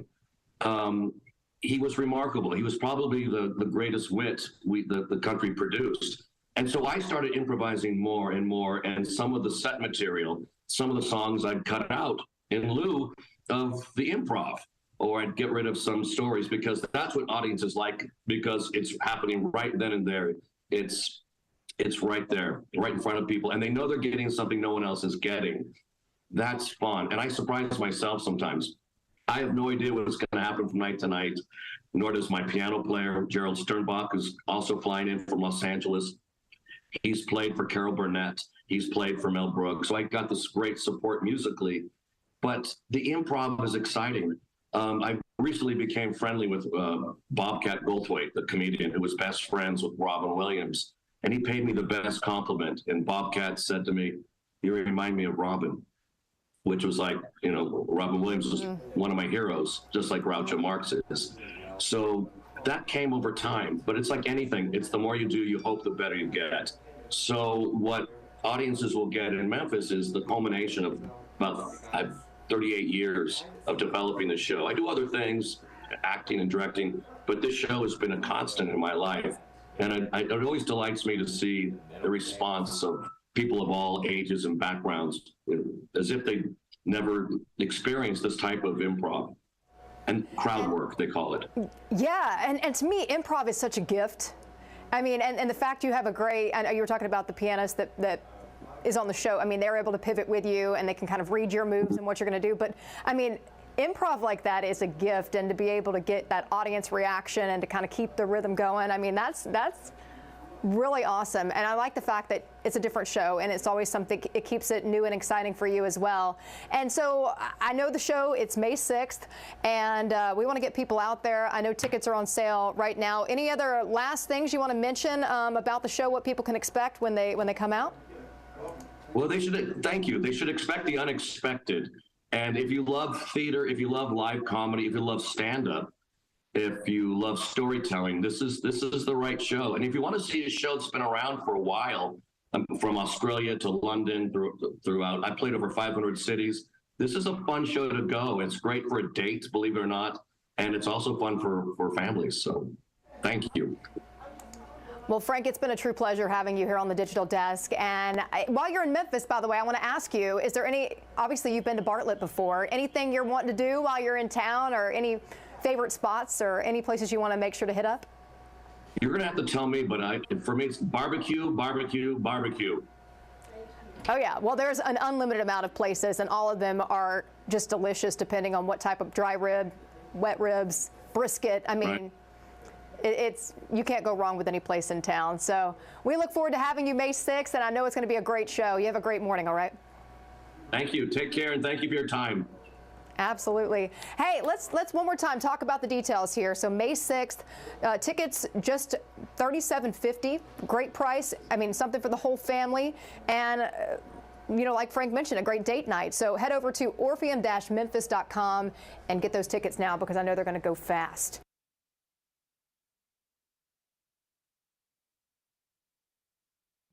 He was remarkable. He was probably the greatest wit the country produced. And so I started improvising more and more, and some of the set material, some of the songs I'd cut out in lieu of the improv, or I'd get rid of some stories because that's what audiences like, because it's happening right then and there. It's right there, right in front of people, and they know they're getting something no one else is getting. That's fun. And I surprise myself sometimes. I have no idea what's going to happen from night to night, nor does my piano player, Gerald Sternbach, who's also flying in from Los Angeles. He's played for Carol Burnett. He's played for Mel Brooks. So I got this great support musically. But the improv is exciting. I recently became friendly with Bobcat Goldthwait, the comedian who was best friends with Robin Williams. And he paid me the best compliment. And Bobcat said to me, "You remind me of Robin," which was like, Robin Williams was one of my heroes, just like Groucho Marx is. So that came over time, but it's like anything. It's the more you do, you hope the better you get. So what audiences will get in Memphis is the culmination of about 38 years of developing the show. I do other things, acting and directing, but this show has been a constant in my life. And it always delights me to see the response of people of all ages and backgrounds, as if they never experienced this type of improv and crowd work, they call it. Yeah, and to me, improv is such a gift. I mean, and the fact you have a great, I know you were talking about the pianist that is on the show. I mean, they're able to pivot with you and they can kind of read your moves and what you're going to do. But I mean, improv like that is a gift, and to be able to get that audience reaction and to kind of keep the rhythm going, I mean, that's really awesome. And I like the fact that it's a different show and it's always something, it keeps it new and exciting for you as well. And so I know the show, it's May 6th, and we want to get people out there. I know tickets are on sale right now. Any other last things you want to mention about the show, what people can expect when they come out? Well, thank you. They should expect the unexpected. And if you love theater, if you love live comedy, if you love stand-up, if you love storytelling, this is the right show. And if you want to see a show that's been around for a while, from Australia to London throughout, I played over 500 cities. This is a fun show to go. It's great for a date, believe it or not, and it's also fun for families. So, thank you. Well, Frank, it's been a true pleasure having you here on the Digital Desk. And while you're in Memphis, by the way, I want to ask you, is there obviously you've been to Bartlett before, anything you're wanting to do while you're in town, or any favorite spots or any places you want to make sure to hit up? You're going to have to tell me, but for me, it's barbecue, barbecue, barbecue. Oh, yeah. Well, there's an unlimited amount of places, and all of them are just delicious depending on what type of dry rib, wet ribs, brisket. I mean, you can't go wrong with any place in town. So we look forward to having you May 6th, and I know it's going to be a great show. You have a great morning, all right? Thank you. Take care, and thank you for your time. Absolutely. Hey, let's one more time talk about the details here. So May 6th, tickets just $37.50. Great price. I mean, something for the whole family. And you know, like Frank mentioned, a great date night. So head over to Orpheum-Memphis.com and get those tickets now, because I know they're going to go fast.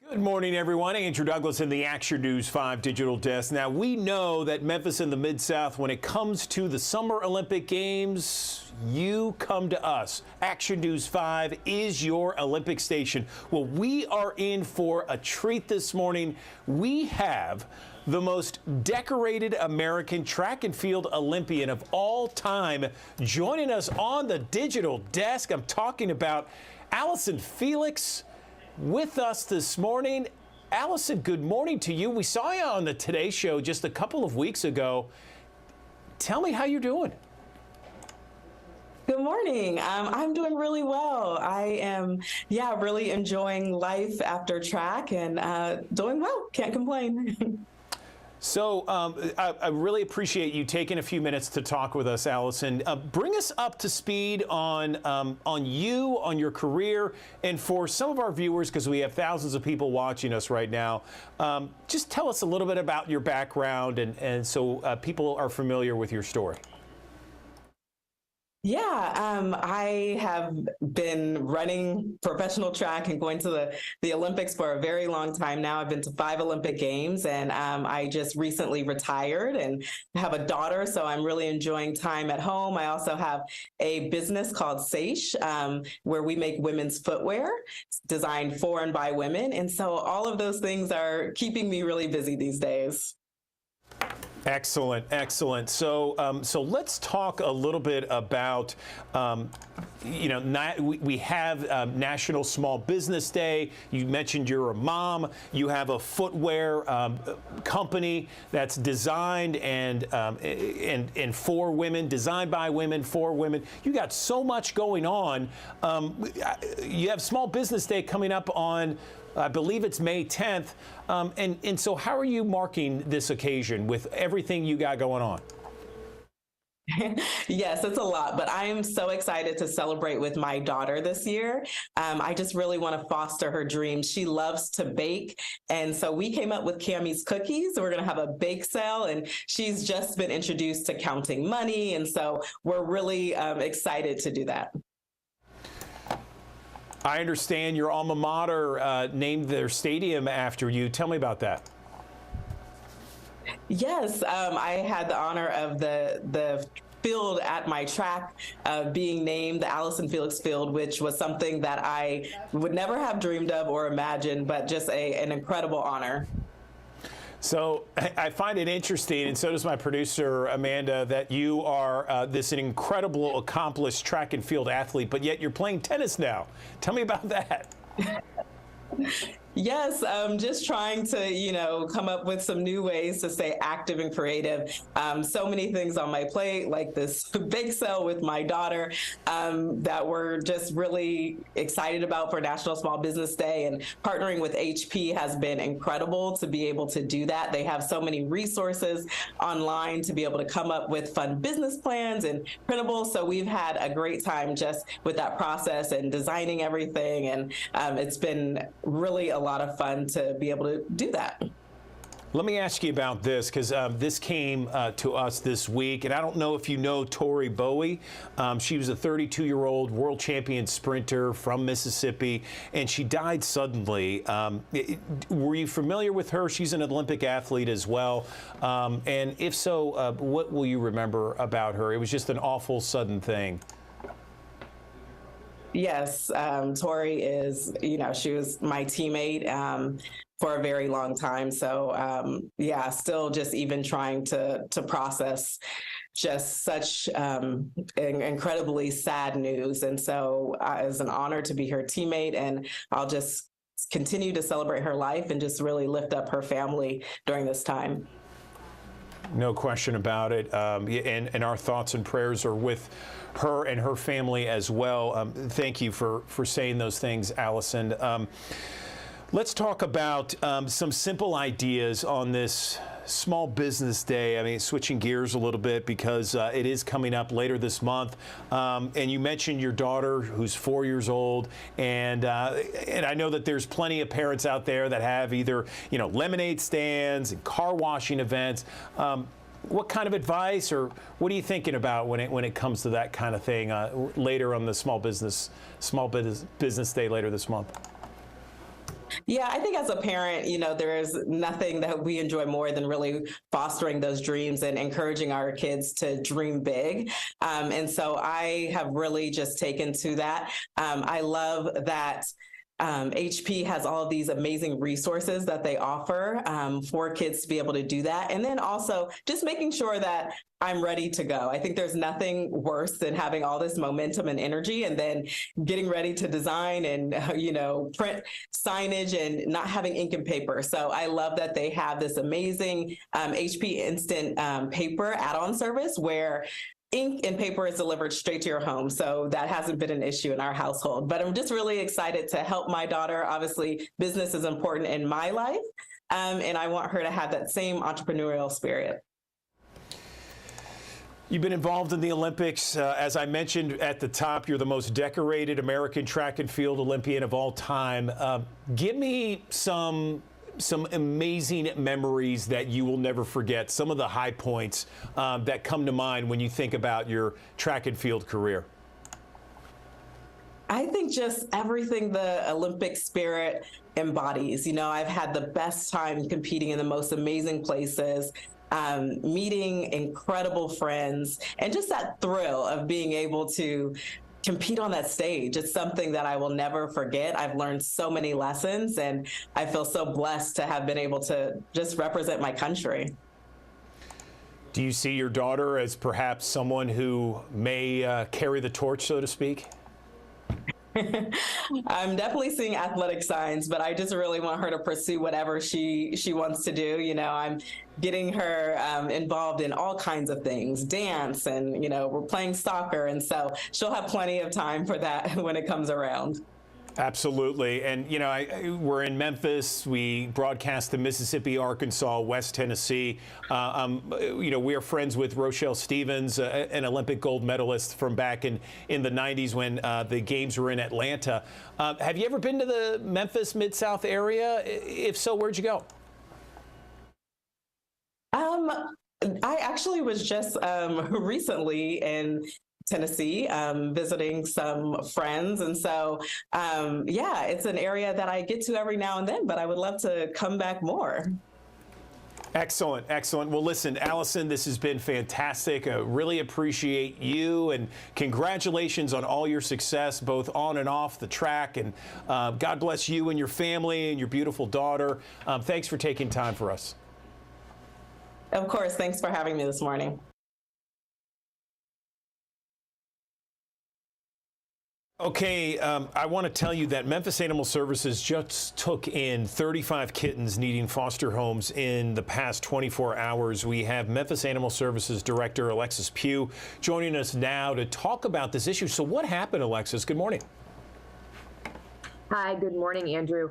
Good morning, everyone. Andrew Douglas in the Action News 5 digital desk. Now, we know that Memphis and the Mid-South, when it comes to the Summer Olympic Games, you come to us. Action News 5 is your Olympic station. Well, we are in for a treat this morning. We have the most decorated American track and field Olympian of all time joining us on the digital desk. I'm talking about Allyson Felix with us this morning. Allyson, good morning to you. We saw you on the Today Show just a couple of weeks ago. Tell me how you're doing. Good morning. I'm doing really well. I am, really enjoying life after track and doing well. Can't complain. So I really appreciate you taking a few minutes to talk with us, Allyson. Bring us up to speed on you, on your career, and for some of our viewers, because we have thousands of people watching us right now, just tell us a little bit about your background and so people are familiar with your story. I have been running professional track and going to the Olympics for a very long time now. I've been to 5 Olympic Games, and I just recently retired and have a daughter, so I'm really enjoying time at home. I also have a business called Seish, where we make women's footwear designed for and by women. And so all of those things are keeping me really busy these days. Excellent, excellent. So, so let's talk a little bit about, we have National Small Business Day. You mentioned you're a mom. You have a footwear company that's designed and for women, designed by women, for women. You got so much going on. You have Small Business Day coming up on, I believe it's May 10th. And so how are you marking this occasion with everything you got going on? Yes, it's a lot, but I am so excited to celebrate with my daughter this year. I just really want to foster her dreams. She loves to bake. And so we came up with Cammie's Cookies. We're going to have a bake sale, and she's just been introduced to counting money. And so we're really excited to do that. I understand your alma mater named their stadium after you. Tell me about that. Yes, I had the honor of the field at my track being named the Allyson Felix Field, which was something that I would never have dreamed of or imagined, but just an incredible honor. So I find it interesting, and so does my producer, Amanda, that you are this incredible, accomplished track and field athlete, but yet you're playing tennis now. Tell me about that. Yes, just trying to, come up with some new ways to stay active and creative. So many things on my plate, like this bake sale with my daughter that we're just really excited about for National Small Business Day. And partnering with HP has been incredible to be able to do that. They have so many resources online to be able to come up with fun business plans and printables. So we've had a great time just with that process and designing everything. And it's been really a lot of fun to be able to do that. Let me ask you about this, because this came to us this week, and I don't know if you know Tori Bowie. She was a 32-year-old world champion sprinter from Mississippi, and she died suddenly. Were you familiar with her? She's an Olympic athlete as well. And if so, what will you remember about her? It was just an awful, sudden thing. Yes, Tori is, she was my teammate for a very long time. So, still just even trying to process just such incredibly sad news. And so it's an honor to be her teammate, and I'll just continue to celebrate her life and just really lift up her family during this time. No question about it. And our thoughts and prayers are with her and her family as well. Thank you for saying those things, Allison. Let's talk about some simple ideas on this Small Business Day. I mean, switching gears a little bit because it is coming up later this month. And you mentioned your daughter who's 4 years old. And I know that there's plenty of parents out there that have either, lemonade stands and car washing events. What kind of advice or what are you thinking about when it comes to that kind of thing later on the Small Business Day later this month? Yeah, I think as a parent, there is nothing that we enjoy more than really fostering those dreams and encouraging our kids to dream big. And so I have really just taken to that. I love that HP has all of these amazing resources that they offer for kids to be able to do that. And then also just making sure that I'm ready to go. I think there's nothing worse than having all this momentum and energy and then getting ready to design and, print signage and not having ink and paper. So I love that they have this amazing HP Instant paper add-on service where ink and paper is delivered straight to your home. So that hasn't been an issue in our household. But I'm just really excited to help my daughter. Obviously, business is important in my life, and I want her to have that same entrepreneurial spirit. You've been involved in the Olympics. As I mentioned at the top, you're the most decorated American track and field Olympian of all time. Give me some amazing memories that you will never forget, some of the high points that come to mind when you think about your track and field career. I think just everything the Olympic spirit embodies. I've had the best time competing in the most amazing places, meeting incredible friends, and just that thrill of being able to compete on that stage. It's something that I will never forget. I've learned so many lessons, and I feel so blessed to have been able to just represent my country. Do you see your daughter as perhaps someone who may carry the torch, so to speak? I'm definitely seeing athletic signs, but I just really want her to pursue whatever she wants to do. I'm getting her involved in all kinds of things, dance, and, we're playing soccer. And so she'll have plenty of time for that when it comes around. Absolutely. And, we're in Memphis. We broadcast to Mississippi, Arkansas, West Tennessee. We are friends with Rochelle Stevens, an Olympic gold medalist from back in the 90s when the games were in Atlanta. Have you ever been to the Memphis Mid-South area? If so, where'd you go? I actually was just recently in Tennessee, visiting some friends. And so, it's an area that I get to every now and then, but I would love to come back more. Excellent. Excellent. Well, listen, Allison, this has been fantastic. I really appreciate you, and congratulations on all your success, both on and off the track. And God bless you and your family and your beautiful daughter. Thanks for taking time for us. Of course. Thanks for having me this morning. Okay, I want to tell you that Memphis Animal Services just took in 35 kittens needing foster homes in the past 24 hours. We have Memphis Animal Services Director Alexis Pugh joining us now to talk about this issue. So what happened, Alexis? Good morning. Hi, good morning, Andrew.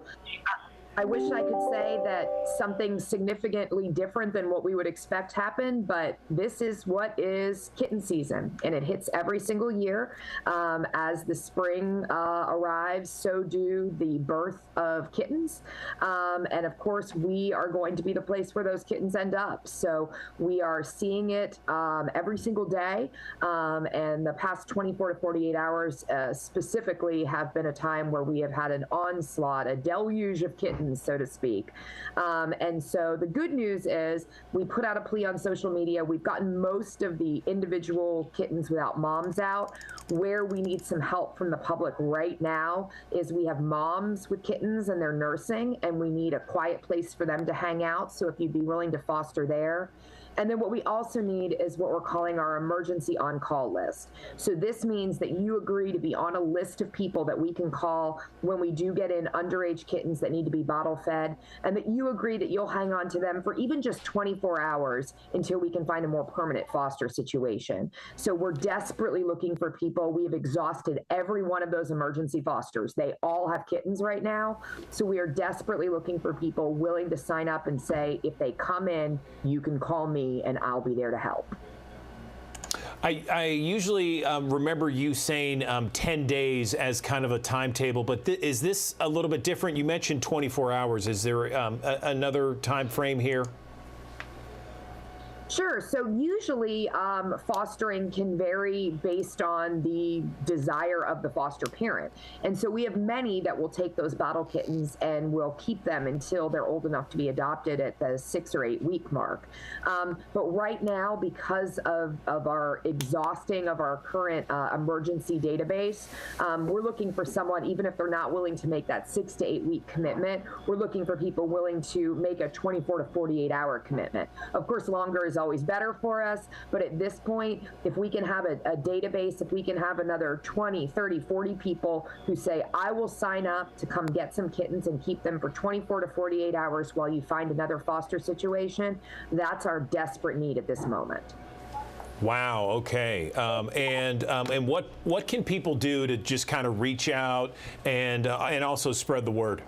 I wish I could say that something significantly different than what we would expect happened, but this is what is kitten season, and it hits every single year. As the spring arrives, so do the birth of kittens. And of course, we are going to be the place where those kittens end up. So we are seeing it every single day. And the past 24 to 48 hours specifically have been a time where we have had an onslaught, a deluge of kittens, so to speak. And so the good news is we put out a plea on social media. We've gotten most of the individual kittens without moms out. Where we need some help from the public right now is we have moms with kittens and they're nursing, and we need a quiet place for them to hang out. So if you'd be willing to foster there. And then what we also need is what we're calling our emergency on-call list. So this means that you agree to be on a list of people that we can call when we do get in underage kittens that need to be bottle fed, and that you agree that you'll hang on to them for even just 24 hours until we can find a more permanent foster situation. So we're desperately looking for people. We have exhausted every one of those emergency fosters. They all have kittens right now. So we are desperately looking for people willing to sign up and say, if they come in, you can call me and I'll be there to help. I usually remember you saying 10 days as kind of a timetable, but is this a little bit different? You mentioned 24 hours. Is there another time frame here? Sure. So usually fostering can vary based on the desire of the foster parent. And so we have many that will take those bottle kittens and will keep them until they're old enough to be adopted at the 6 or 8 week mark. But right now, because of our exhausting of our current emergency database, we're looking for someone, even if they're not willing to make that 6 to 8 week commitment, we're looking for people willing to make a 24 to 48 hour commitment. Of course, longer is always better for us, but at this point, if we can have a database, if we can have another 20, 30, 40 people who say, I will sign up to come get some kittens and keep them for 24 to 48 hours while you find another foster situation, that's our desperate need at this moment. Wow. Okay. And what can people do to just kind of reach out and also spread the word?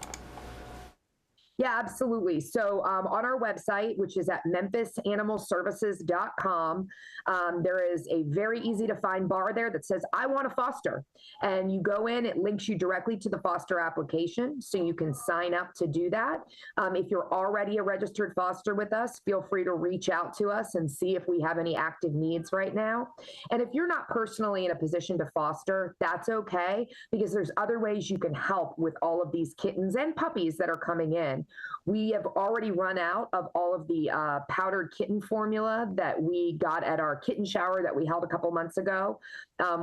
Yeah, absolutely. So on our website, which is at memphisanimalservices.com, there is a very easy to find bar there that says, I want to foster. And you go in, it links you directly to the foster application, so you can sign up to do that. If you're already a registered foster with us, feel free to reach out to us and see if we have any active needs right now. And if you're not personally in a position to foster, that's okay, because there's other ways you can help with all of these kittens and puppies that are coming in. We have already run out of all of the powdered kitten formula that we got at our kitten shower that we held a couple months ago.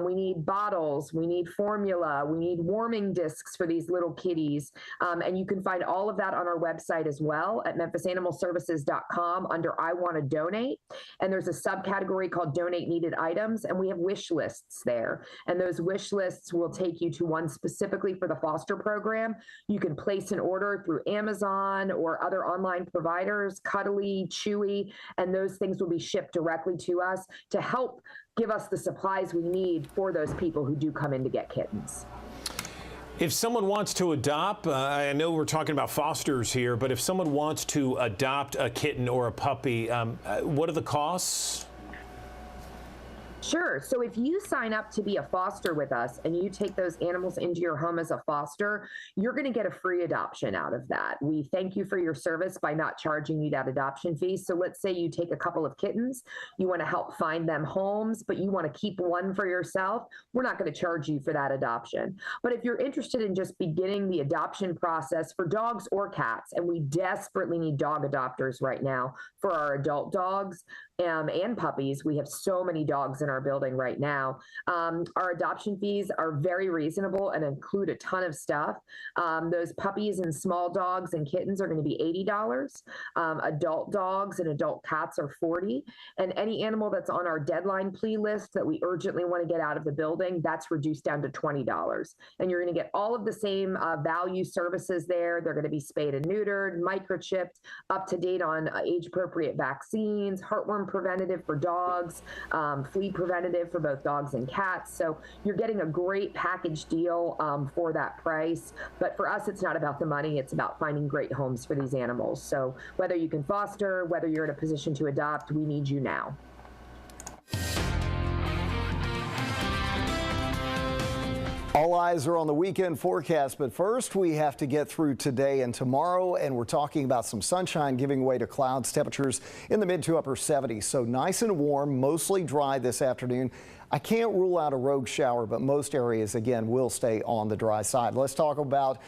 We need bottles, we need formula, we need warming discs for these little kitties. And you can find all of that on our website as well at memphisanimalservices.com under I Want to Donate. And there's a subcategory called Donate Needed Items, and we have wish lists there. And those wish lists will take you to one specifically for the foster program. You can place an order through Amazon or other online providers, Cuddly, Chewy, and those things will be shipped directly to us to help give us the supplies we need for those people who do come in to get kittens. If someone wants to adopt, I know we're talking about fosters here, but if someone wants to adopt a kitten or a puppy, what are the costs? Sure. So if you sign up to be a foster with us and you take those animals into your home as a foster, you're going to get a free adoption out of that. We thank you for your service by not charging you that adoption fee. So let's say you take a couple of kittens, you want to help find them homes, but you want to keep one for yourself. We're not going to charge you for that adoption. But if you're interested in just beginning the adoption process for dogs or cats, and we desperately need dog adopters right now for our adult dogs, and puppies. We have so many dogs in our building right now. Our adoption fees are very reasonable and include a ton of stuff. Those puppies and small dogs and kittens are going to be $80. Adult dogs and adult cats are $40. And any animal that's on our deadline plea list that we urgently want to get out of the building, that's reduced down to $20. And you're going to get all of the same value services there. They're going to be spayed and neutered, microchipped, up to date on age-appropriate vaccines, heartworm preventative for dogs, flea preventative for both dogs and cats. So you're getting a great package deal for that price. But for us, it's not about the money. It's about finding great homes for these animals. So whether you can foster, whether you're in a position to adopt, we need you now. All eyes are on the weekend forecast, but first we have to get through today and tomorrow, and we're talking about some sunshine giving way to clouds, temperatures in the mid to upper 70s. So nice and warm, mostly dry this afternoon. I can't rule out a rogue shower, but most areas again will stay on the dry side. Let's talk about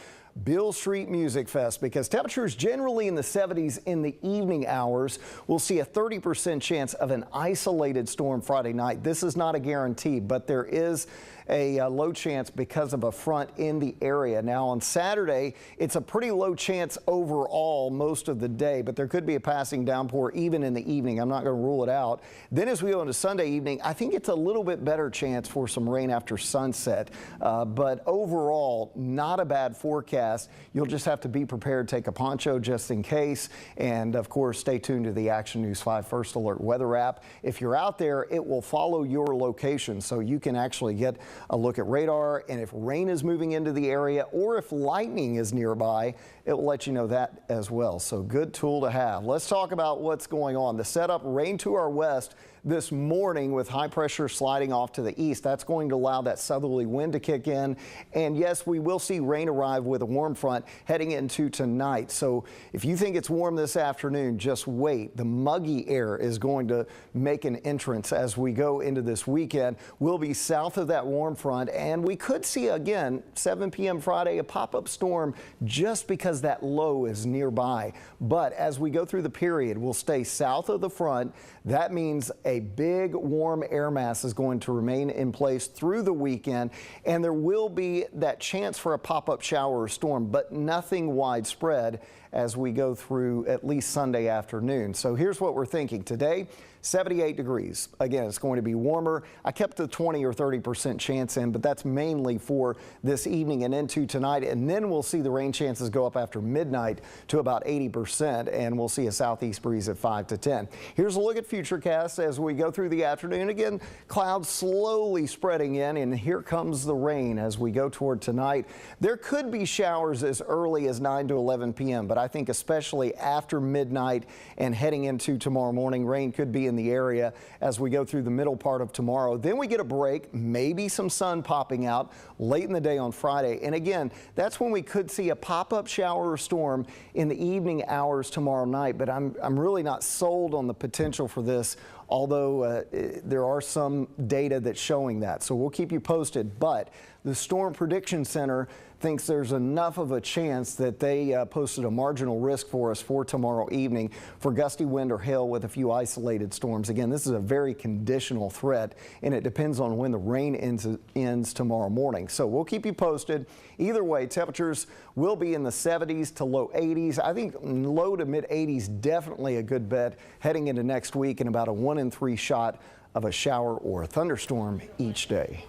Beale Street Music Fest, because temperatures generally in the 70s in the evening hours. We'll see a 30% chance of an isolated storm Friday night. This is not a guarantee, but there is a low chance because of a front in the area. Now on Saturday, it's a pretty low chance overall most of the day, but there could be a passing downpour even in the evening. I'm not going to rule it out. Then as we go into Sunday evening, I think it's a little bit better chance for some rain after sunset, but overall, not a bad forecast. You'll just have to be prepared, take a poncho just in case, and of course, stay tuned to the Action News 5 First Alert weather app. If you're out there, it will follow your location, so you can actually get a look at radar, and if rain is moving into the area or if lightning is nearby, it will let you know that as well. So good tool to have. Let's talk about what's going on. The setup, rain to our west this morning with high pressure sliding off to the east. That's going to allow that southerly wind to kick in. And yes, we will see rain arrive with a warm front heading into tonight. So if you think it's warm this afternoon, just wait. The muggy air is going to make an entrance as we go into this weekend. We'll be south of that warm front, and we could see again 7 p.m. Friday a pop-up storm just because that low is nearby. But as we go through the period, we'll stay south of the front. That means a big warm air mass is going to remain in place through the weekend, and there will be that chance for a pop-up shower or storm, but nothing widespread as we go through at least Sunday afternoon. So here's what we're thinking today. 78 degrees. Again, it's going to be warmer. I kept the 20 or 30% chance in, but that's mainly for this evening and into tonight. And then we'll see the rain chances go up after midnight to about 80%, and we'll see a southeast breeze at 5 to 10. Here's a look at Futurecast as we go through the afternoon. Again, clouds slowly spreading in, and here comes the rain as we go toward tonight. There could be showers as early as 9 to 11 p.m., but I think especially after midnight and heading into tomorrow morning, rain could be in the area as we go through the middle part of tomorrow. Then we get a break, maybe some sun popping out late in the day on Friday. And again, that's when we could see a pop-up shower or storm in the evening hours tomorrow night. But I'm really not sold on the potential for this, although there are some data that's showing that. So we'll keep you posted. But the Storm Prediction Center thinks there's enough of a chance that they posted a marginal risk for us for tomorrow evening for gusty wind or hail with a few isolated storms. Again, this is a very conditional threat, and it depends on when the rain ends tomorrow morning. So we'll keep you posted. Either way, temperatures will be in the 70s to low 80s. I think low to mid 80s definitely a good bet heading into next week, and about a 1 in 3 shot of a shower or a thunderstorm each day.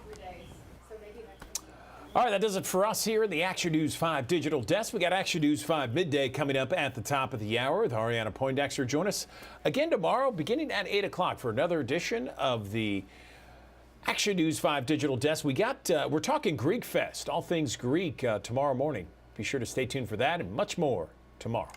All right, that does it for us here in the Action News 5 Digital Desk. We got Action News 5 Midday coming up at the top of the hour with Ariana Poindexter. Join us again tomorrow beginning at 8 o'clock for another edition of the Action News 5 Digital Desk. We're talking Greek Fest, all things Greek tomorrow morning. Be sure to stay tuned for that and much more tomorrow.